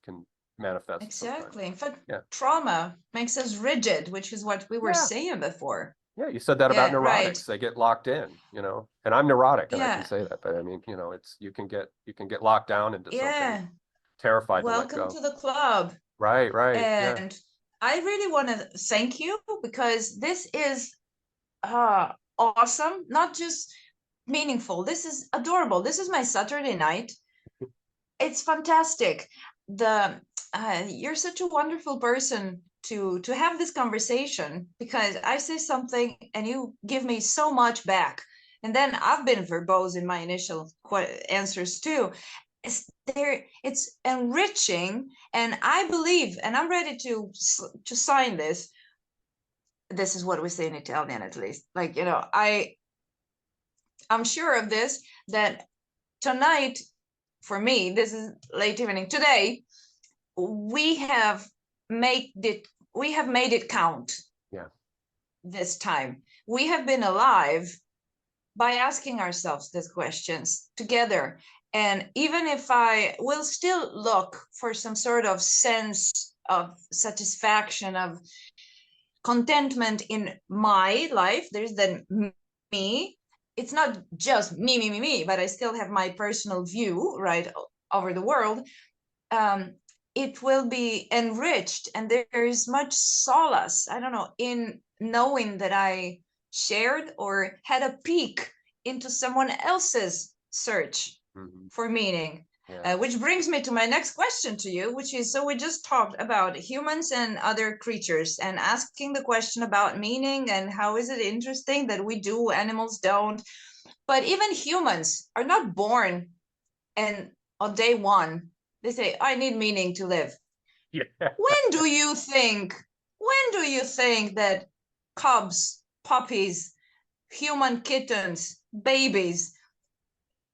can manifest sometimes. Exactly. In fact, Yeah. trauma makes us rigid, which is what we were Yeah. saying before. Yeah, you said that about Yeah, right. neurotics. They get locked in, and I'm neurotic, and I can Yeah, say that. But I mean, it's, you can get locked down into something, yeah. terrified to let Welcome go. to the club. Right, right. Yeah. And I really want to thank you, because this is awesome, not just meaningful. This is adorable. This is my Saturday night. It's fantastic. The You're such a wonderful person to have this conversation, because I say something and you give me so much back. And then I've been verbose in my initial answers too. It's enriching, and I believe, and I'm ready to sign this. This is what we say in Italian, at least. Like, I'm sure of this, that tonight, for me, this is late evening today, we have made it count. Yeah. This time we have been alive by asking ourselves these questions together. And even if I will still look for some sort of sense of satisfaction, of contentment in my life, there's then me. It's not just me, but I still have my personal view, right, over the world. um, it will be enriched, and there is much solace, I don't know, in knowing that I shared or had a peek into someone else's search Hmm. for meaning. Yeah. Which brings me to my next question to you, which is, so we just talked about humans and other creatures, and asking the question about meaning, and how is it interesting that we do, animals don't. But even humans are not born and on day one they say, I need meaning to live. Yeah. when do you think when do you think that cubs, puppies, human kittens, babies,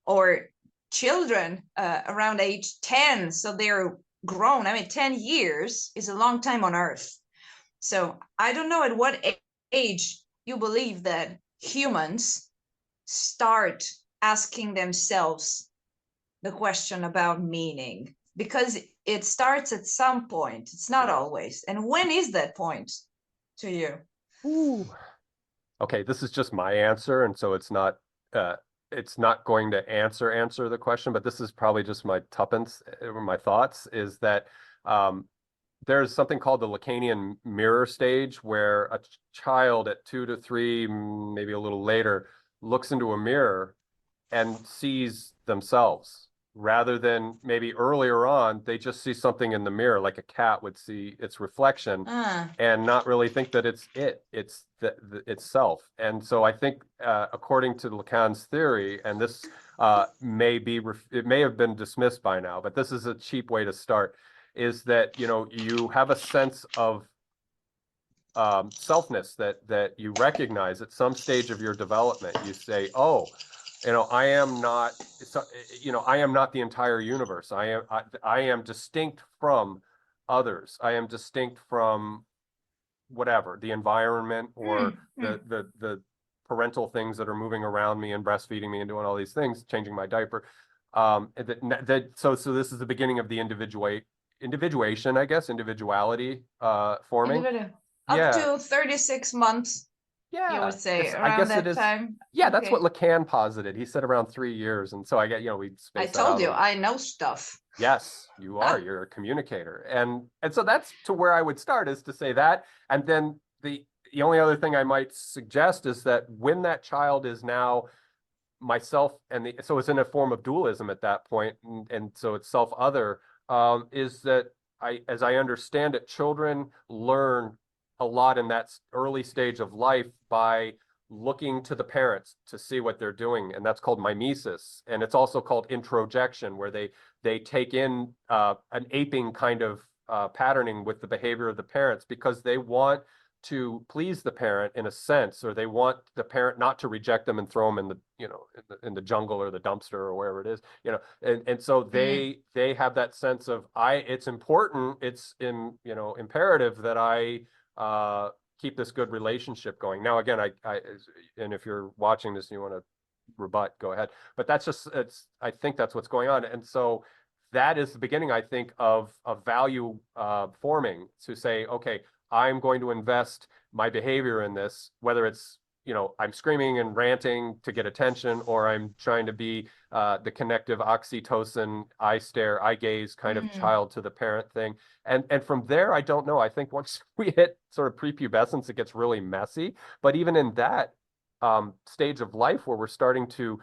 or children around age 10, so they're grown? I mean, 10 years is a long time on earth. So I don't know at what age you believe that humans start asking themselves the question about meaning, because it starts at some point. It's not Yeah. always. And when is that point to you? Ooh. Okay, this is just my answer, and so uh it's not going to answer the question, but this is probably just my tuppence, or my thoughts, is that um there's something called the Lacanian mirror stage, where a child at 2 to 3, maybe a little later, looks into a mirror and sees themselves, rather than maybe earlier on, they just see something in the mirror, like a cat would see its reflection and not really think that it's itself. And so I think, according to Lacan's theory, and this it may have been dismissed by now, but this is a cheap way to start, is that, you have a sense of selfness that you recognize at some stage of your development. You say, oh, I am not, I am not the entire universe. I am distinct from others. I am distinct from whatever, the environment or the parental things that are moving around me and breastfeeding me and doing all these things, changing my diaper. So this is the beginning of the individuation, I guess, individuality forming. Up to 36 months. Yeah, you would say I around guess that it is. time. Yeah, that's what Lacan posited. He said around 3 years, and so I get, we I spaced that told out you, I know stuff. Yes, you are. You're a communicator, and so that's to where I would start, is to say that, and then the only other thing I might suggest is that when that child is now myself, so it's in a form of dualism at that point, and so it's self-other, is that as I understand it, children learn a lot in that early stage of life by looking to the parents to see what they're doing, and that's called mimesis, and it's also called introjection, where they take in an aping kind of patterning with the behavior of the parents, because they want to please the parent in a sense, or they want the parent not to reject them and throw them in the jungle or the dumpster or wherever it is, and so they have that sense of it's important, it's imperative that I keep this good relationship going. Now, again, and if you're watching this and you want to rebut, go ahead. But I think that's what's going on. And so that is the beginning, I think, of value forming, to say, okay, I'm going to invest my behavior in this, whether it's, I'm screaming and ranting to get attention, or I'm trying to be the connective oxytocin, eye stare, eye gaze kind of child to the parent thing. And from there, I don't know. I think once we hit sort of prepubescence, it gets really messy. But even in that stage of life where we're starting to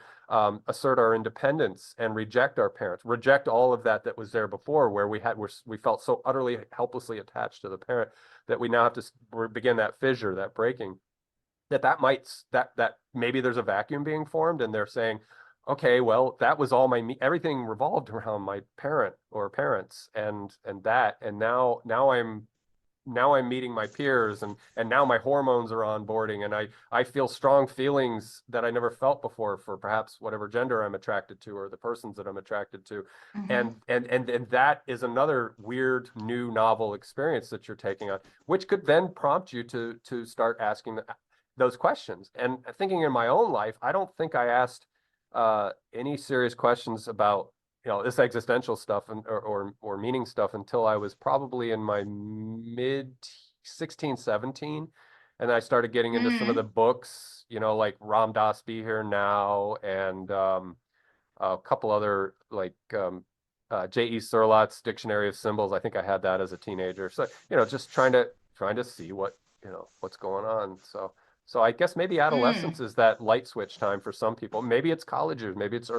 assert our independence and reject our parents, reject all of that was there before, where we felt so utterly helplessly attached to the parent, that we now have to begin that fissure, that breaking, that maybe there's a vacuum being formed, and they're saying, okay, well, that was all everything revolved around my parent or parents, and now I'm meeting my peers, and now my hormones are onboarding, and I feel strong feelings that I never felt before for perhaps whatever gender I'm attracted to, or the persons that I'm attracted to. And that is another weird, new, novel experience that you're taking on, which could then prompt you to start asking those questions. And thinking in my own life, I don't think I asked any serious questions about this existential stuff or meaning stuff until I was probably in my mid 16, 17. And I started getting into some of the books, like Ram Dass Be Here Now, and a couple other, like J.E. Surlott's Dictionary of Symbols. I think I had that as a teenager. So, just trying to see what's going on. So I guess maybe adolescence is that light switch time for some people. Maybe it's college years, maybe it's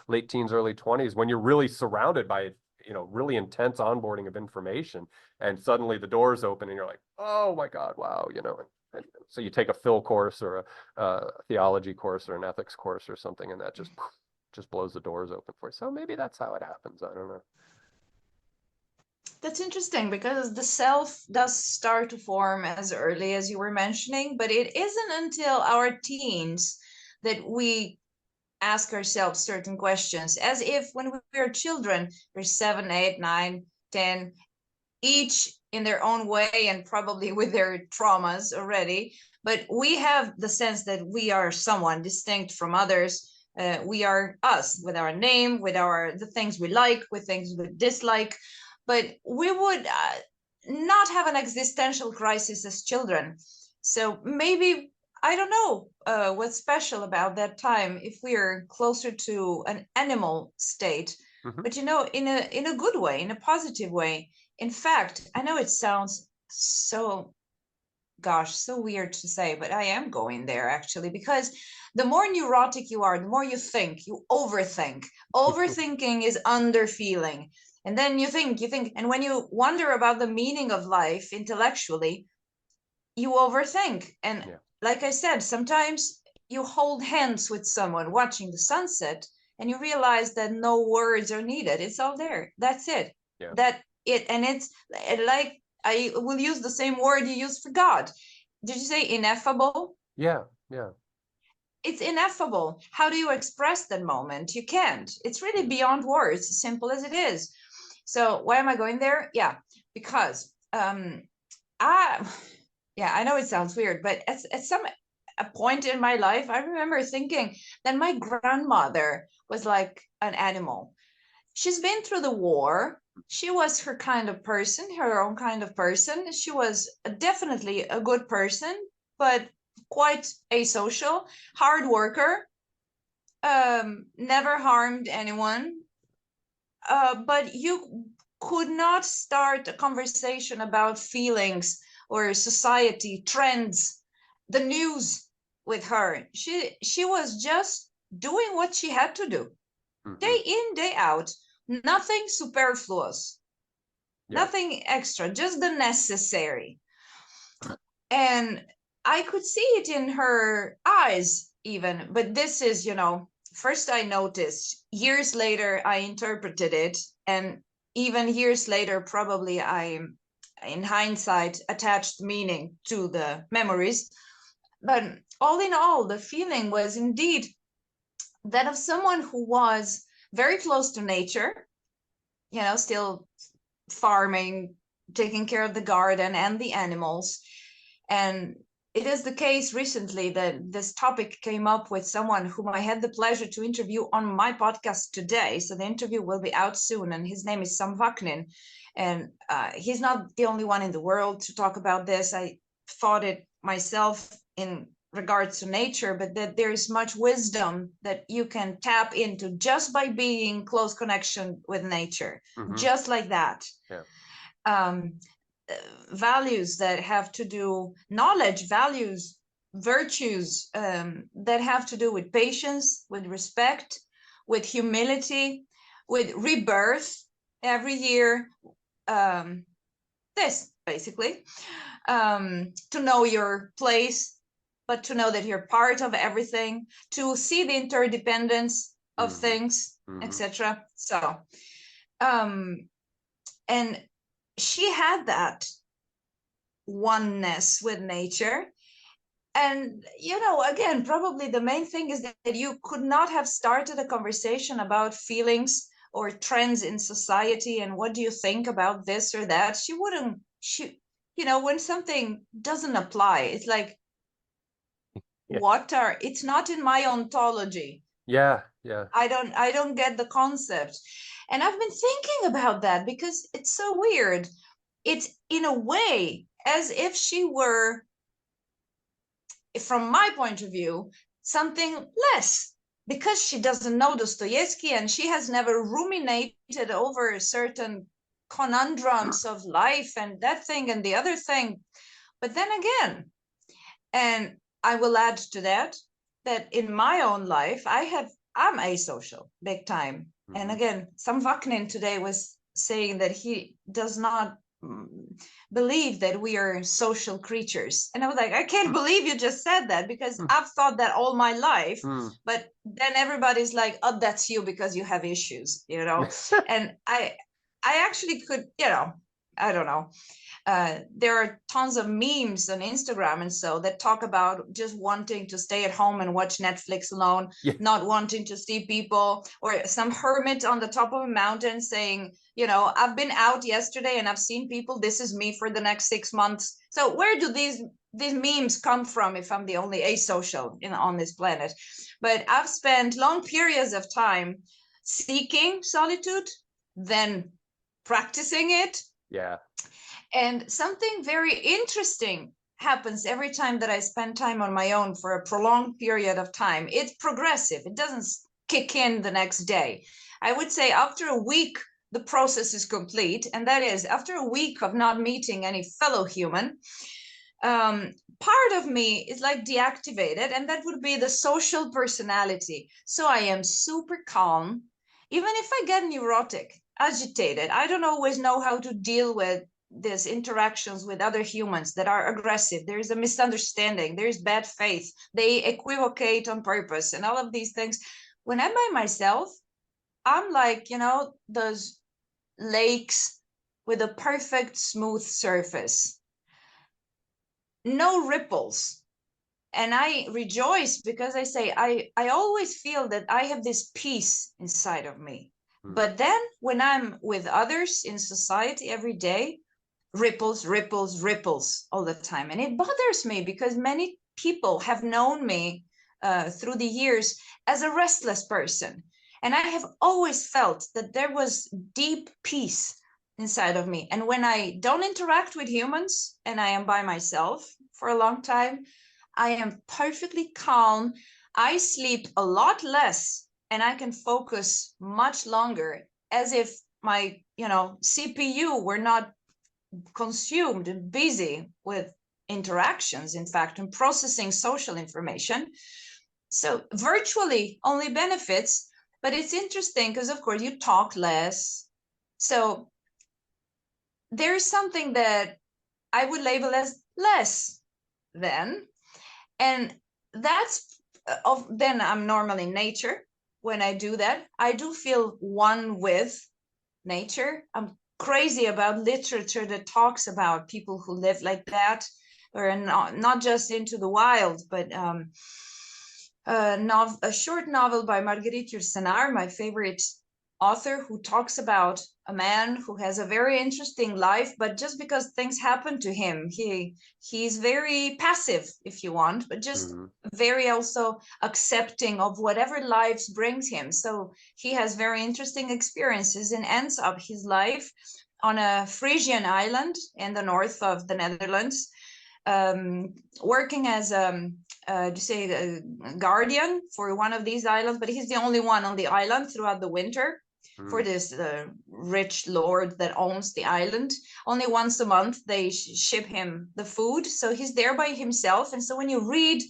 late teens, early 20s, when you're really surrounded by, really intense onboarding of information, and suddenly the doors open and you're like, oh my God, wow, and so you take a phil course or a theology course or an ethics course or something, and that just blows the doors open for you. So maybe that's how it happens. I don't know. That's interesting, because the self does start to form as early as you were mentioning, but it isn't until our teens that we ask ourselves certain questions, as if when we were children, we're 7, 8, 9, 10, each in their own way and probably with their traumas already. But we have the sense that we are someone distinct from others. We are us, with our name, with the things we like, with things we dislike. But we would not have an existential crisis as children. So maybe, I don't know what's special about that time, if we're closer to an animal state, but in a good way, in a positive way. In fact, I know it sounds so gosh, so weird to say, but I am going there actually, because the more neurotic you are, the more you think, you overthink. Overthinking is underfeeling. And then you think, and when you wonder about the meaning of life intellectually, you overthink. And Yeah. like I said, sometimes you hold hands with someone watching the sunset and you realize that no words are needed. It's all there. That's it. Yeah. And it's like, I will use the same word you use for God. Did you say ineffable? Yeah. Yeah. It's ineffable. How do you express that moment? You can't. It's really beyond words, as simple as it is. So why am I going there? Yeah, because I yeah, I know it sounds weird, but at some a point in my life, I remember thinking that my grandmother was like an animal. She's been through the war. She was her kind of person, her own kind of person. She was definitely a good person, but quite asocial, hard worker, never harmed anyone. But you could not start a conversation about feelings or society trends, the news with her. She was just doing what she had to do, day in, day out, nothing superfluous, Yeah. nothing extra, just the necessary. And I could see it in her eyes, even. But this is, first I noticed, years later, I interpreted it. And even years later, probably in hindsight, attached meaning to the memories. But all in all, the feeling was indeed that of someone who was very close to nature, still farming, taking care of the garden and the animals. And it is the case recently that this topic came up with someone whom I had the pleasure to interview on my podcast today. So the interview will be out soon, and his name is Sam Vaknin. And he's not the only one in the world to talk about this. I thought it myself in regards to nature, but that there's much wisdom that you can tap into just by being in close connection with nature, just like that. Yeah. Values that have to do, knowledge, values, virtues that have to do with patience, with respect, with humility, with rebirth every year. This basically, to know your place, but to know that you're part of everything, to see the interdependence of things, etc. So, and she had that oneness with nature. And again, probably the main thing is that you could not have started a conversation about feelings or trends in society and what do you think about this or that. She wouldn't. When something doesn't apply, it's like, Yeah. it's not in my ontology. Yeah. Yeah. I don't get the concept. And I've been thinking about that because it's so weird. It's in a way as if she were, from my point of view, something less, because she doesn't know Dostoevsky and she has never ruminated over certain conundrums of life and that thing and the other thing. But then again, and I will add to that, that in my own life, I'm asocial, big time. And again, Sam Vaknin today was saying that he does not believe that we are social creatures. And I was like, I can't believe you just said that, because I've thought that all my life. But then everybody's like, oh, that's you because you have issues, And I actually could, I don't know. There are tons of memes on Instagram and so that talk about just wanting to stay at home and watch Netflix alone, not wanting to see people, or some hermit on the top of a mountain saying, I've been out yesterday and I've seen people. This is me for the next 6 months. So where do these memes come from if I'm the only asocial on this planet? But I've spent long periods of time seeking solitude, then practicing it. Yeah. And something very interesting happens every time that I spend time on my own for a prolonged period of time. It's progressive. It doesn't kick in the next day. I would say after a week, the process is complete. And that is after a week of not meeting any fellow human, part of me is like deactivated, and that would be the social personality. So I am super calm, even if I get neurotic, agitated. I don't always know how to deal with these interactions with other humans that are aggressive. There is a misunderstanding, there is bad faith, they equivocate on purpose, and all of these things. When I'm by myself, I'm like, those lakes with a perfect smooth surface, no ripples. And I rejoice because I say, I always feel that I have this peace inside of me. But then when I'm with others in society every day, ripples, ripples, ripples all the time. And it bothers me because many people have known me through the years as a restless person. And I have always felt that there was deep peace inside of me. And when I don't interact with humans and I am by myself for a long time, I am perfectly calm. I sleep a lot less and I can focus much longer, as if my, CPU were not consumed and busy with interactions, in fact, and processing social information. So virtually only benefits, but it's interesting because, of course, you talk less. So there's something that I would label as less than, and that's then I'm normal in nature. When I do that, I do feel one with nature. I'm crazy about literature that talks about people who live like that, or not just into the wild, but a short novel by Marguerite Yourcenar, my favorite author, who talks about a man who has a very interesting life, but just because things happen to him, he's very passive, if you want, but just very also accepting of whatever life brings him. So he has very interesting experiences and ends up his life on a Frisian island in the north of the Netherlands, working as a guardian for one of these islands, but he's the only one on the island throughout the winter for this rich lord that owns the island. Only once a month they ship him the food, so he's there by himself. And so when you read,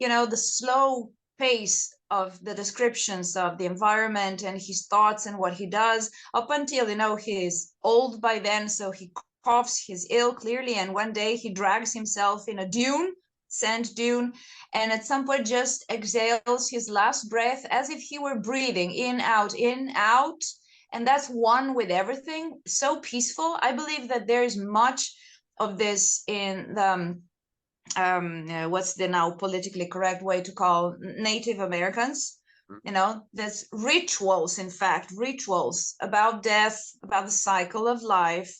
the slow pace of the descriptions of the environment and his thoughts and what he does up until, he's old by then, so he coughs, he's ill clearly, and one day he drags himself in a sand dune, and at some point just exhales his last breath as if he were breathing in, out, and that's one with everything. So peaceful. I believe that there is much of this in the what's the now politically correct way to call Native Americans. There's rituals, in fact, rituals about death, about the cycle of life.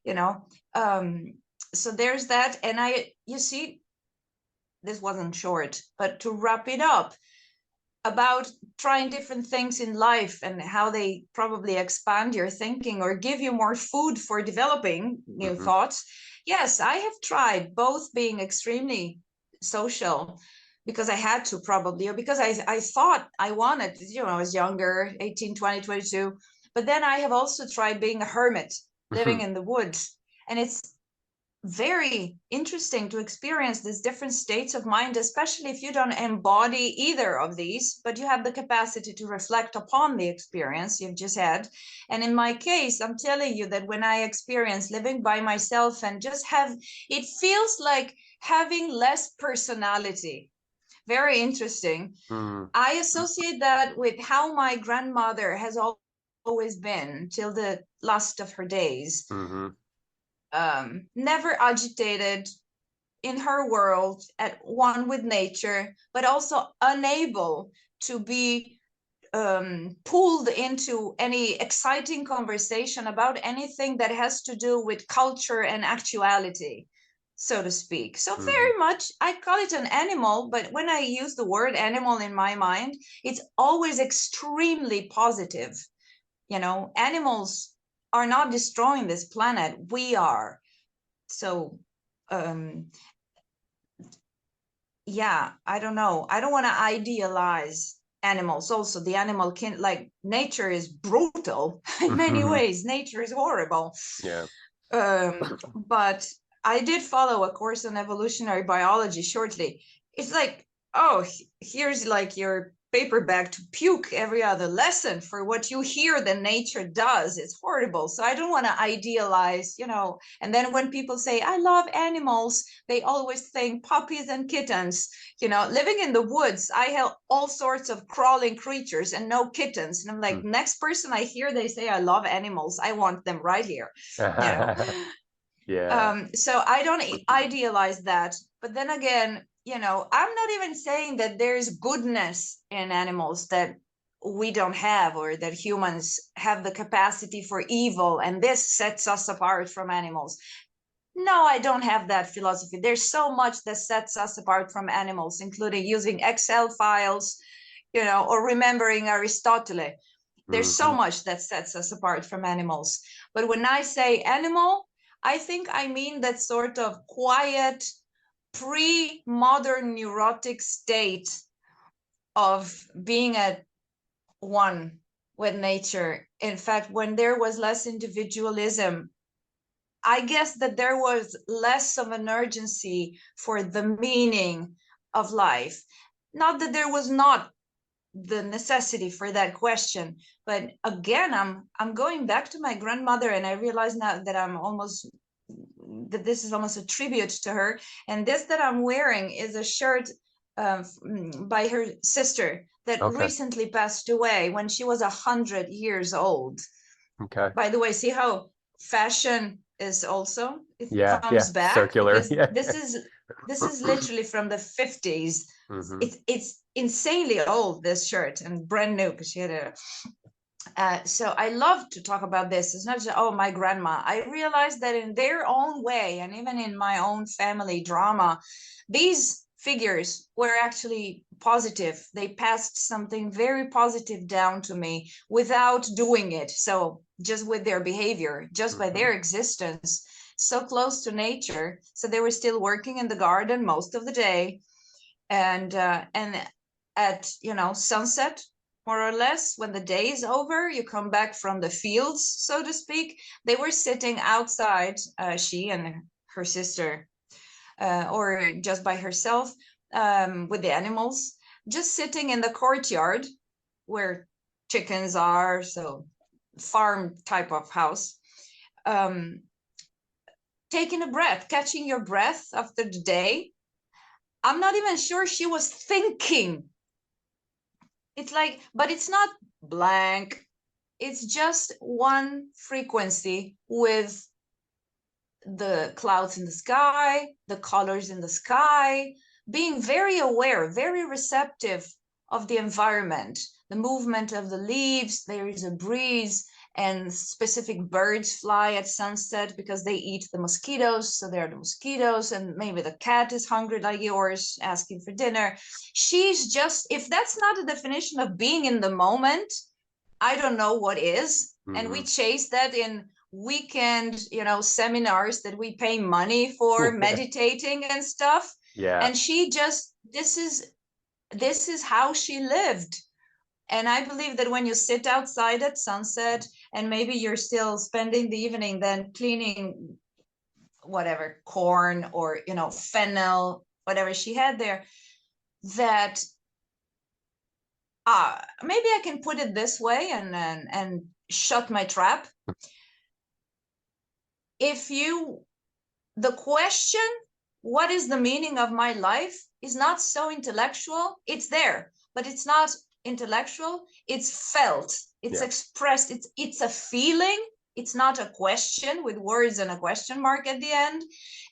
So there's that. And you see, this wasn't short, but to wrap it up, about trying different things in life and how they probably expand your thinking or give you more food for developing new thoughts. Yes, I have tried both being extremely social because I had to, probably, or because I thought I wanted, I was younger, 18, 20, 22. But then I have also tried being a hermit, living in the woods. And it's very interesting to experience these different states of mind, especially if you don't embody either of these, but you have the capacity to reflect upon the experience you've just had. And in my case, I'm telling you that when I experience living by myself and just it feels like having less personality. Very interesting. I associate that with how my grandmother has always been till the last of her days. Never agitated, in her world, at one with nature, but also unable to be pulled into any exciting conversation about anything that has to do with culture and actuality, so to speak. So very much, I call it an animal, but when I use the word animal in my mind, it's always extremely positive. Animals are not destroying this planet, we are. So yeah, I don't know, I don't want to idealize animals. Also, the animal can, like, nature is brutal in many ways, nature is horrible. Yeah. But I did follow a course on evolutionary biology shortly. It's like, oh, here's like your paper bag to puke every other lesson for what you hear that nature does. It's horrible. So I don't want to idealize, and then when people say, I love animals, they always think puppies and kittens. Living in the woods, I have all sorts of crawling creatures and no kittens. And I'm like, next person I hear, they say, I love animals, I want them right here. Yeah. So I don't idealize that. But then again, I'm not even saying that there's goodness in animals that we don't have, or that humans have the capacity for evil and this sets us apart from animals. No, I don't have that philosophy. There's so much that sets us apart from animals, including using Excel files, or remembering Aristotle. There's so much that sets us apart from animals. But when I say animal, I think I mean that sort of quiet, pre-modern neurotic state of being at one with nature. In fact, when there was less individualism, I guess that there was less of an urgency for the meaning of life. Not that there was not the necessity for that question, but again, I'm going back to my grandmother, and I realize now that this is almost a tribute to her. And this that I'm wearing is a shirt by her sister that recently passed away when she was 100 years old. Okay. By the way, see how fashion is also, it comes back, circular. because this is literally from the 50s. It's insanely old, this shirt, and brand new, because she had a so I love to talk about this. It's not just, oh, my grandma. I realized that in their own way, and even in my own family drama, these figures were actually positive. They passed something very positive down to me without doing it. So just with their behavior, just by their existence, so close to nature. So they were still working in the garden most of the day. And at, sunset, more or less, when the day is over, you come back from the fields, so to speak. They were sitting outside, she and her sister, or just by herself, with the animals, just sitting in the courtyard where chickens are, so farm type of house, taking a breath, catching your breath after the day. I'm not even sure she was thinking. It's like, but it's not blank. It's just one frequency with the clouds in the sky, the colors in the sky, being very aware, very receptive of the environment, the movement of the leaves. There is a breeze, and specific birds fly at sunset because they eat the mosquitoes. So there are the mosquitoes, and maybe the cat is hungry like yours, asking for dinner. She's just, if that's not a definition of being in the moment, I don't know what is. And we chase that in weekend, seminars that we pay money for, meditating and stuff. And she just, this is how she lived. And I believe that when you sit outside at sunset, and maybe you're still spending the evening then cleaning whatever, corn or, fennel, whatever she had there, that maybe I can put it this way and shut my trap. The question, what is the meaning of my life, is not so intellectual. It's there, but it's not intellectual. It's felt, it's expressed, it's a feeling. It's not a question with words and a question mark at the end.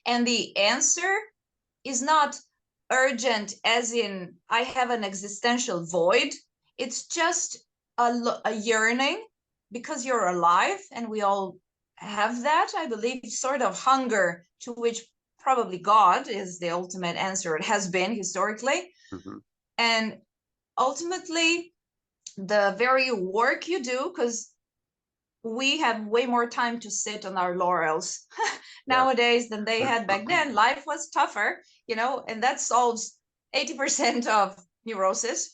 And the answer is not urgent, as in I have an existential void. It's just a yearning, because you're alive, and we all have that, I believe, sort of hunger, to which probably God is the ultimate answer. It has been historically. And ultimately, the very work you do, because we have way more time to sit on our laurels nowadays than they had back then. Life was tougher, and that solves 80% of neurosis.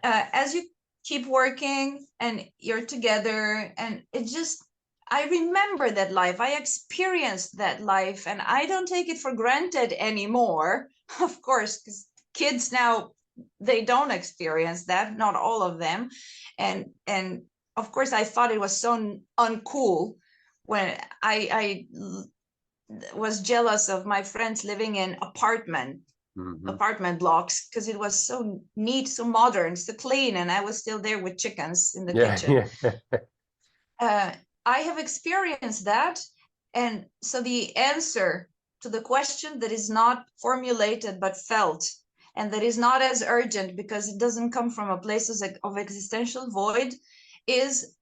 As you keep working and you're together, and it just, I remember that life. I experienced that life, and I don't take it for granted anymore. Of course, because kids now, they don't experience that, not all of them. And of course, I thought it was so uncool when I was jealous of my friends living in apartment blocks, because it was so neat, so modern, so clean, and I was still there with chickens in the Yeah, kitchen. yeah. I have experienced that. And so the answer to the question that is not formulated but felt, and that is not as urgent because it doesn't come from a place of existential void, is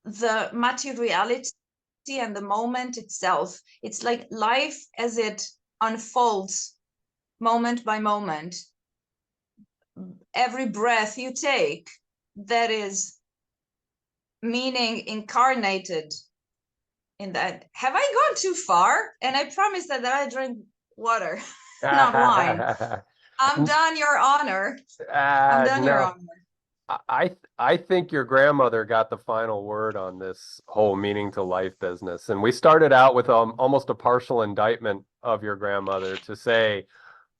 the materiality and the moment itself. It's like life as it unfolds moment by moment. Every breath you take, that is meaning incarnated in that. Have I gone too far? And I promise that I drink water, not wine. I'm done, Your Honor. I'm done, Your No, Honor. I think your grandmother got the final word on this whole meaning to life business. And we started out with almost a partial indictment of your grandmother to say,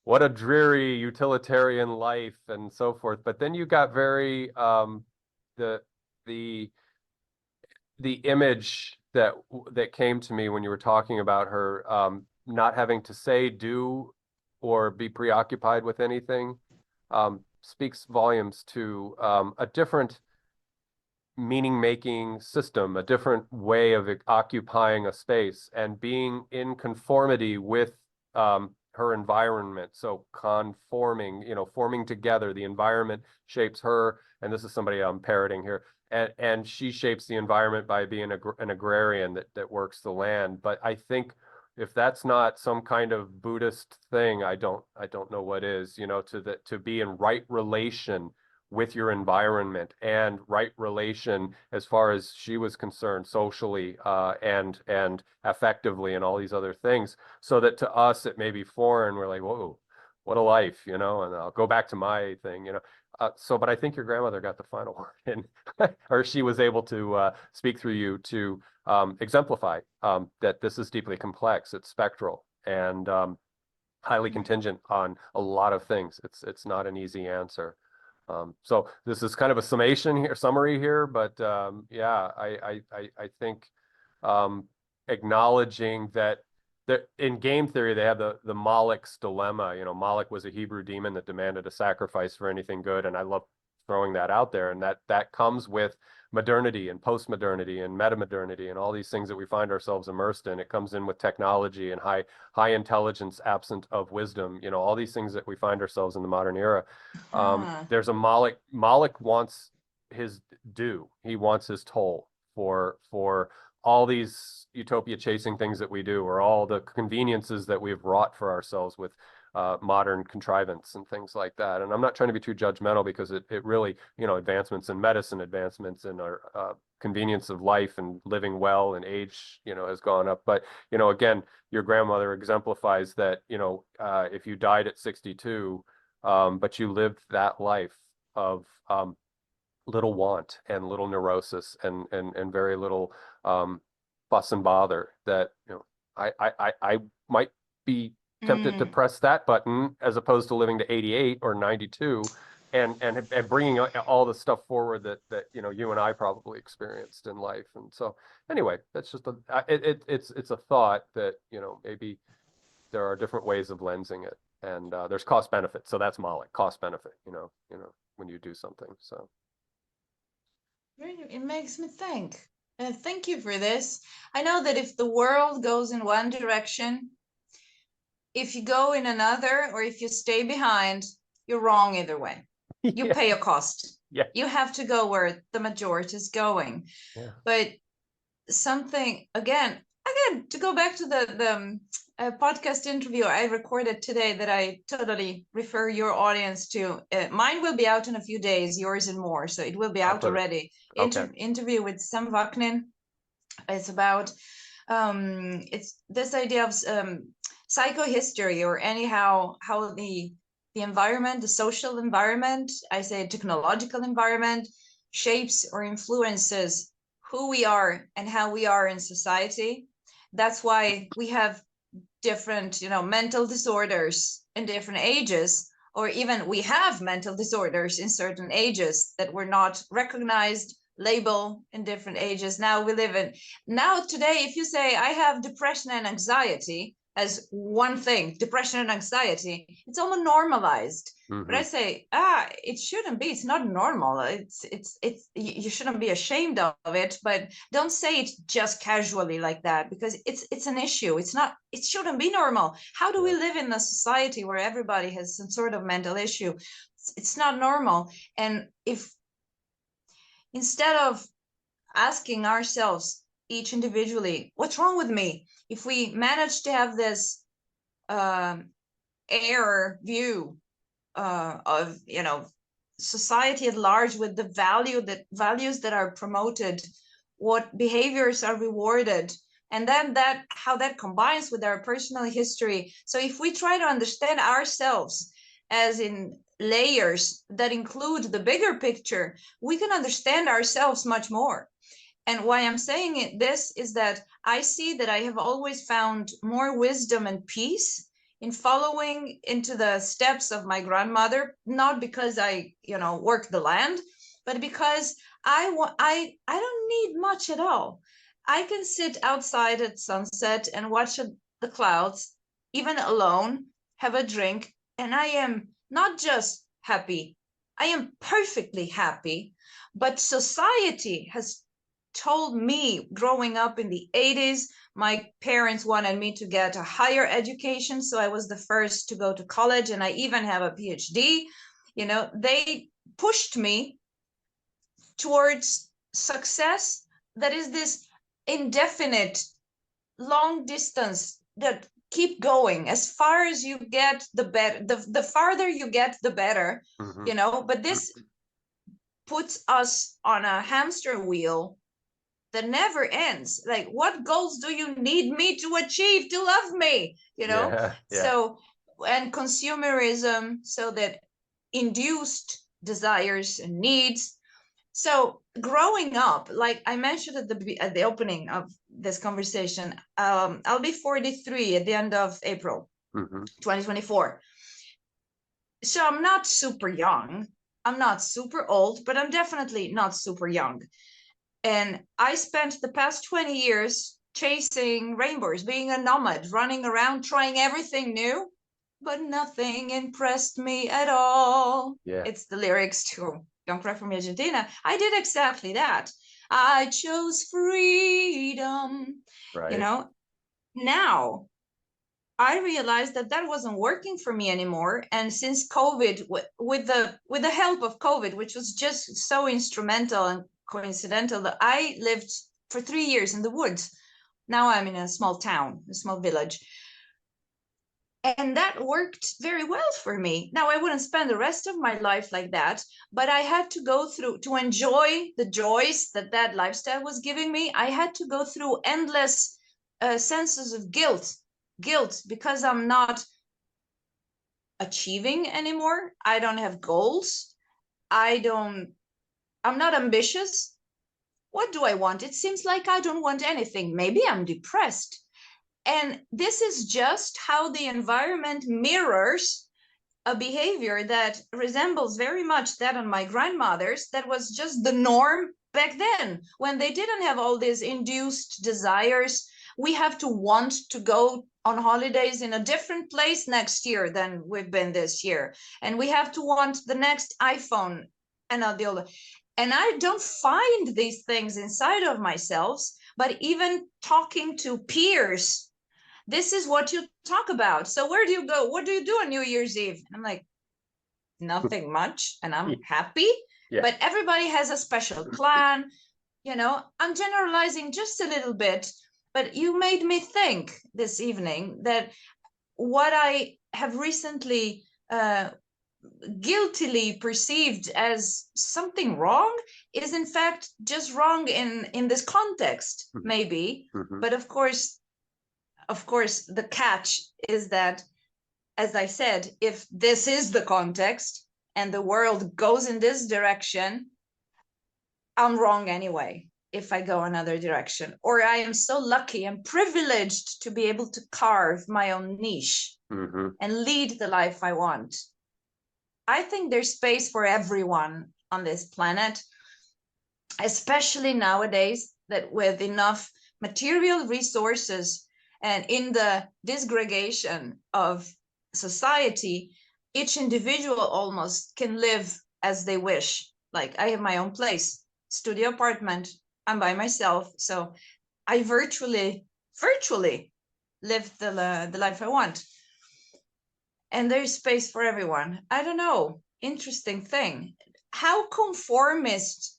what a dreary utilitarian life and so forth. But then you got very the the the image that came to me when you were talking about her not having to say, do, or be preoccupied with anything speaks volumes to a different meaning making system, a different way of occupying a space and being in conformity with her environment. So conforming, forming together, the environment shapes her. And this is somebody I'm parroting here. And she shapes the environment by being an agrarian that works the land. But I think if that's not some kind of Buddhist thing, I don't know what is, to be in right relation with your environment and right relation as far as she was concerned socially and affectively and all these other things, so that to us it may be foreign. We're like, whoa, what a life, and I'll go back to my thing. But I think your grandmother got the final word in, or she was able to speak through you to exemplify that this is deeply complex, it's spectral, and highly contingent on a lot of things. It's not an easy answer. So this is kind of a summary here, but yeah, I think acknowledging that in game theory they have the Moloch's dilemma. Moloch was a Hebrew demon that demanded a sacrifice for anything good, and I love throwing that out there. And that comes with modernity and post-modernity and meta-modernity and all these things that we find ourselves immersed in. It comes in with technology and high intelligence absent of wisdom. All these things that we find ourselves in the modern era. There's a Moloch. Moloch wants his due. He wants his toll for all these utopia chasing things that we do, or all the conveniences that we've wrought for ourselves with modern contrivance and things like that. And I'm not trying to be too judgmental, because it really, advancements in medicine, advancements in our convenience of life and living well and age, has gone up. But, again, your grandmother exemplifies that, if you died at 62, but you lived that life of little want and little neurosis and very little fuss and bother, that I might be tempted to press that button as opposed to living to 88 or 92 and bringing all the stuff forward that you and I probably experienced in life. And so anyway, that's just it's a thought that maybe there are different ways of lensing it, and there's cost benefit. So that's Moloch, cost benefit, when you do something. So It makes me think. Thank you for this. I know that if the world goes in one direction, if you go in another, or if you stay behind, you're wrong either way. You yeah, pay a cost. yeah, You have to go where the majority is going. yeah. But something, again, to go back to the podcast interview I recorded today that I totally refer your audience to. Mine will be out in a few days, yours and more, so it will be I'll out put it. already. Okay. Interview with Sam Vaknin. It's about it's this idea of psychohistory, or anyhow how the environment, the social environment, I say technological environment, shapes or influences who we are and how we are in society. That's why we have different, mental disorders in different ages, or even we have mental disorders in certain ages that were not recognized, label in different ages. Now today, if you say I have depression and anxiety as one thing, depression and anxiety, it's almost normalized. But I say, it shouldn't be. It's not normal. You shouldn't be ashamed of it, but don't say it just casually like that, because it's an issue. It shouldn't be normal. How do we live in a society where everybody has some sort of mental issue? It's not normal. And if instead of asking ourselves each individually, what's wrong with me? If we manage to have this air view of society at large, with the values that are promoted, what behaviors are rewarded, and then how that combines with our personal history. So if we try to understand ourselves as in layers that include the bigger picture, we can understand ourselves much more. And why I'm saying this is that I see that I have always found more wisdom and peace in following into the steps of my grandmother, not because I, work the land, but because I don't need much at all. I can sit outside at sunset and watch the clouds, even alone, have a drink, and I am not just happy, I am perfectly happy. But society has told me, growing up in the 80s, my parents wanted me to get a higher education, so I was the first to go to college, and I even have a PhD. They pushed me towards success that is this indefinite long distance that keep going. As far as you get, the better. The farther you get, the better. But this puts us on a hamster wheel that never ends. Like, what goals do you need me to achieve to love me? So, and consumerism, so that induced desires and needs. So growing up, like I mentioned at the opening of this conversation, I'll be 43 at the end of April 2024. So I'm not super young, I'm not super old, but I'm definitely not super young. And I spent the past 20 years chasing rainbows, being a nomad, running around, trying everything new, but nothing impressed me at all. It's the lyrics to Don't Cry For Me, Argentina. I did exactly that. I chose freedom. Right. Now I realized that wasn't working for me anymore. And since COVID, with the help of COVID, which was just so instrumental and coincidental, that I lived for 3 years in the woods. Now I'm in a small town, a small village. And that worked very well for me. Now I wouldn't spend the rest of my life like that, but I had to go through, to enjoy the joys that lifestyle was giving me, I had to go through endless senses of guilt because I'm not achieving anymore. I don't have goals. I'm not ambitious. What do I want? It seems like I don't want anything. Maybe I'm depressed. And this is just how the environment mirrors a behavior that resembles very much that on my grandmother's. That was just the norm back then, when they didn't have all these induced desires. We have to want to go on holidays in a different place next year than we've been this year, and we have to want the next iPhone and not the older. And I don't find these things inside of myself, but even talking to peers, this is what you talk about. So where do you go? What do you do on New Year's Eve? And I'm like, nothing much, and I'm happy. But everybody has a special plan. I'm generalizing just a little bit, but you made me think this evening that what I have recently guiltily perceived as something wrong is in fact just wrong in this context, maybe. But of course, the catch is that, as I said, if this is the context and the world goes in this direction, I'm wrong anyway. if I go another direction, or I am so lucky and privileged to be able to carve my own niche and lead the life I want. I think there's space for everyone on this planet, especially nowadays, that with enough material resources and in the disgregation of society, each individual almost can live as they wish. Like, I have my own place, studio apartment, I'm by myself, so I virtually live the life I want. And there's space for everyone. I don't know, interesting thing. How a conformist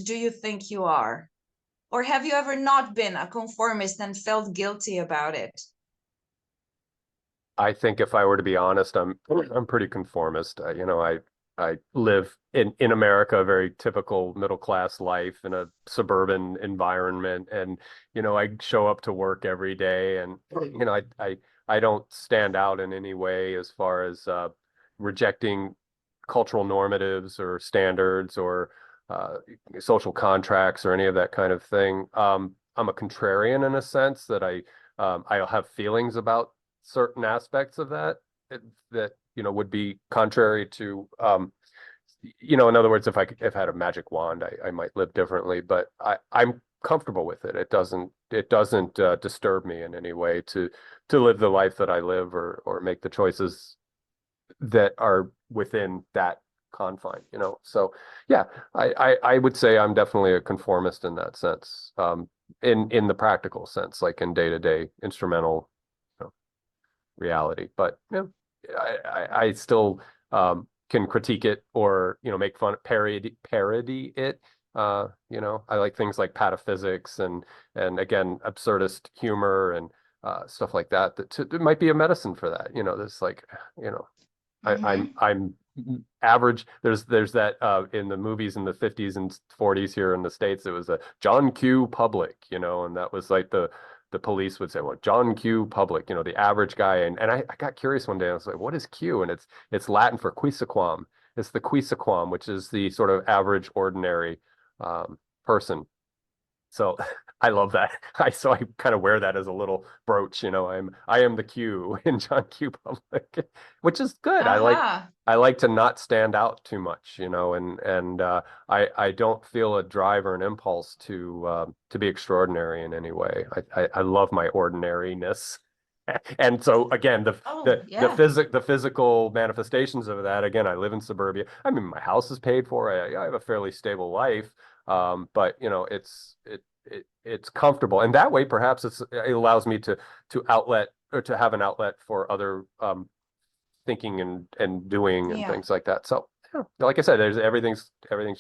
do you think you are? Or have you ever not been a conformist and felt guilty about it? I think if I were to be honest, I'm pretty conformist. I live in America, a very typical middle class life in a suburban environment, and I show up to work every day, and I don't stand out in any way as far as rejecting cultural normatives or standards or social contracts or any of that kind of thing. I'm a contrarian in a sense that I'll have feelings about certain aspects of that would be contrary to in other words, if I had a magic wand, I might live differently, but I'm comfortable with it. It doesn't disturb me in any way to live the life that I live or make the choices that are within that confine, So yeah, I would say I'm definitely a conformist in that sense, in the practical sense, like in day-to-day instrumental reality. But I still can critique it or make fun, parody it. I like things like pataphysics and again absurdist humor and stuff like that. It might be a medicine for that. There's like I'm average. There's that in the movies in the 50s and 40s here in the States, it was a John Q. Public, and that was like the police would say, well, John Q. Public, the average guy. And I got curious one day. I was like, what is Q? And it's Latin for quiesquam. It's the quiesquam, which is the sort of average, ordinary person. So I love that. I kind of wear that as a little brooch, I am the Q in John Q. Public, which is good. I like to not stand out too much, and I don't feel a drive or an impulse to be extraordinary in any way. I love my ordinariness. And so again, the physical manifestations of that, again, I live in suburbia. I mean, my house is paid for. I have a fairly stable life. But it's comfortable, and that way perhaps it allows me to outlet or to have an outlet for other thinking and doing and things like that. So yeah, like I said, there's everything's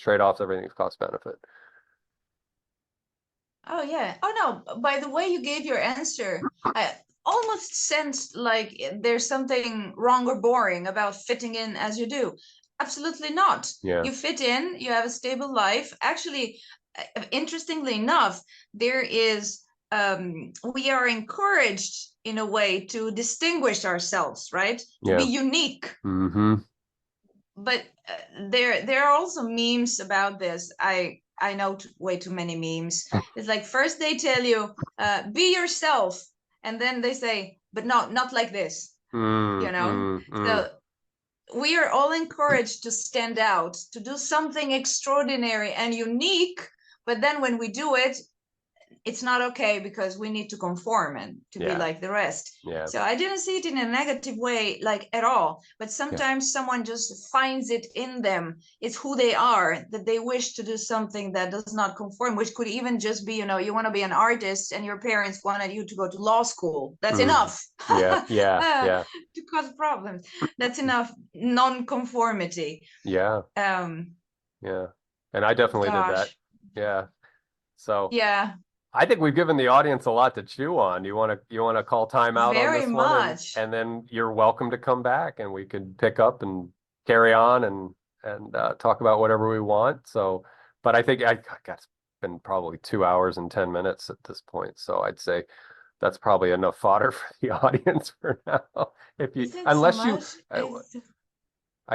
trade-offs, everything's cost benefit. Oh yeah. Oh no, by the way you gave your answer, I almost sensed like there's something wrong or boring about fitting in as you do. Absolutely not. Yeah. You fit in, you have a stable life. Actually, interestingly enough, there is we are encouraged in a way to distinguish ourselves, right? To be unique. But there are also memes about this. I know way too many memes. It's like first they tell you be yourself, and then they say, but no, not like this. So we are all encouraged to stand out, to do something extraordinary and unique, but then when we do it, it's not okay because we need to conform and to be like the rest. So I didn't see it in a negative way, like at all. But sometimes someone just finds it in them. It's who they are, that they wish to do something that does not conform, which could even just be, you want to be an artist and your parents wanted you to go to law school. That's enough. To cause problems. That's enough non-conformity. And I definitely did that. So I think we've given the audience a lot to chew on. You want to call time out on this one, and then you're welcome to come back, and we can pick up and carry on and talk about whatever we want. So, but I think it's been probably 2 hours and 10 minutes at this point. So I'd say that's probably enough fodder for the audience for now. I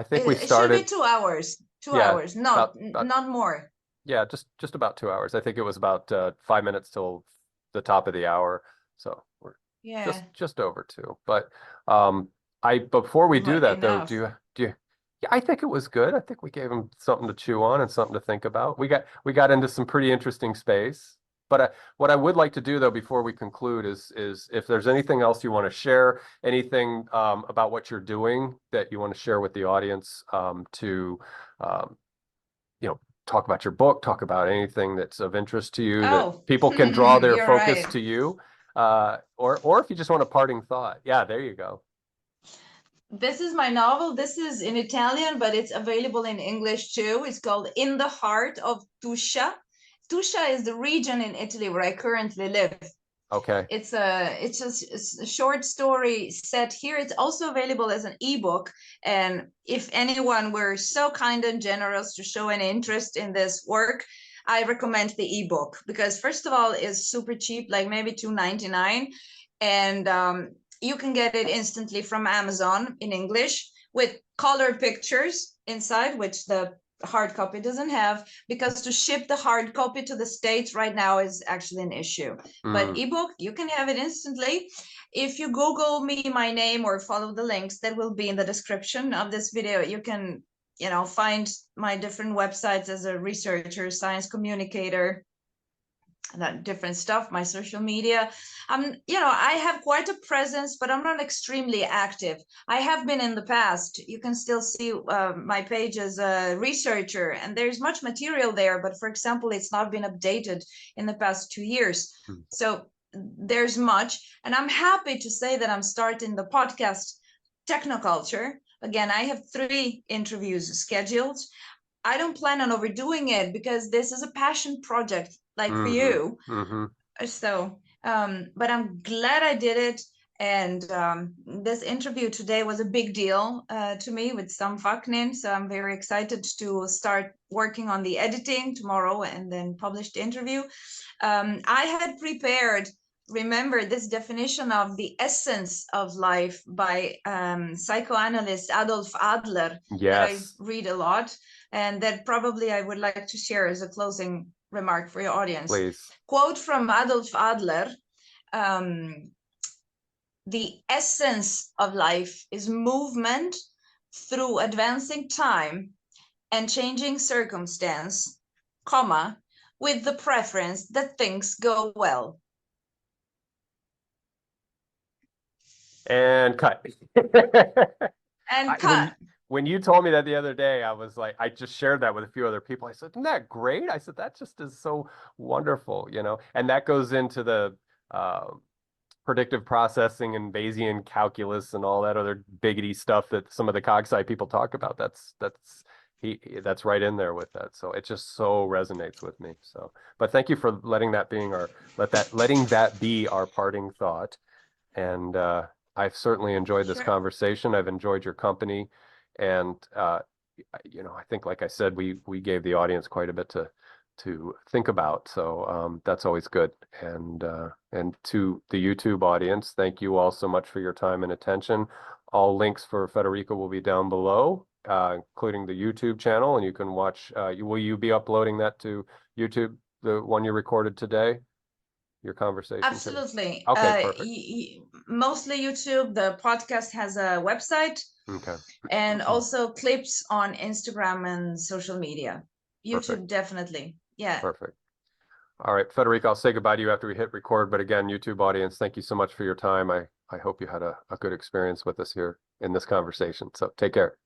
think we started. It should be 2 hours. 2 hours. No, not more. Yeah, just about 2 hours. I think it was about 5 minutes till the top of the hour. So we're Yeah, just over two. But I before we do that though, enough. do you yeah, I think it was good. I think we gave him something to chew on and something to think about. We got into some pretty interesting space. But what I would like to do though before we conclude is if there's anything else you want to share, anything about what you're doing that you want to share with the audience to um, talk about your book, talk about anything that's of interest to you that Oh, people can draw their you're focus right. to you. Or if you just want a parting thought. Yeah, there you go. This is my novel. This is in Italian, but it's available in English too. It's called In the Heart of Tuscia. Tuscia is the region in Italy where I currently live. Okay. It's a short story set here. It's also available as an ebook. And if anyone were so kind and generous to show an interest in this work, I recommend the ebook because first of all, it's super cheap, like maybe $2.99, and you can get it instantly from Amazon in English with color pictures inside, which the hard copy doesn't have, because to ship the hard copy to the States right now is actually an issue. But Mm. ebook, you can have it instantly. If you Google me, my name, or follow the links that will be in the description of this video, you can, find my different websites as a researcher, science communicator, that different stuff, my social media. I have quite a presence, but I'm not extremely active. I have been in the past. You can still see my page as a researcher, and there's much material there, but for example, it's not been updated in the past 2 years. Mm. So there's much, and I'm happy to say that I'm starting the podcast Technoculture. Again, I have 3 interviews scheduled. I don't plan on overdoing it because this is a passion project, like for Mm-hmm. you. Mm-hmm. So, but I'm glad I did it. And this interview today was a big deal to me with Sam Vaknin. So I'm very excited to start working on the editing tomorrow and then publish the interview. I had prepared, remember, this definition of the essence of life by psychoanalyst Adolf Adler that I Yes, read a lot, and that probably I would like to share as a closing remark for your audience. please. Quote from Adolf Adler: um, the essence of life is movement through advancing time and changing circumstance, comma, with the preference that things go well. And cut. And When cut. when you told me that the other day, I was like, I just shared that with a few other people. I said, "Isn't that great?" I said, "That just is so wonderful," And that goes into the uh, predictive processing and Bayesian calculus and all that other biggity stuff that some of the cog sci people talk about. That's right in there with that. So it just so resonates with me. So, but thank you for letting that be our parting thought. And I've certainly enjoyed this Sure. conversation. I've enjoyed your company, and I think, like I said, we gave the audience quite a bit to think about. So that's always good. And to the YouTube audience, thank you all so much for your time and attention. All links for Federica will be down below, including the YouTube channel, and you can watch. Will you be uploading that to YouTube, the one you recorded today, your conversation today? Absolutely. Okay, perfect. Mostly YouTube. The podcast has a website Okay. and also clips on Instagram and social media. Perfect. YouTube, definitely. Yeah. Perfect. All right, Federica, I'll say goodbye to you after we hit record. But again, YouTube audience, thank you so much for your time. I hope you had a good experience with us here in this conversation. So take care.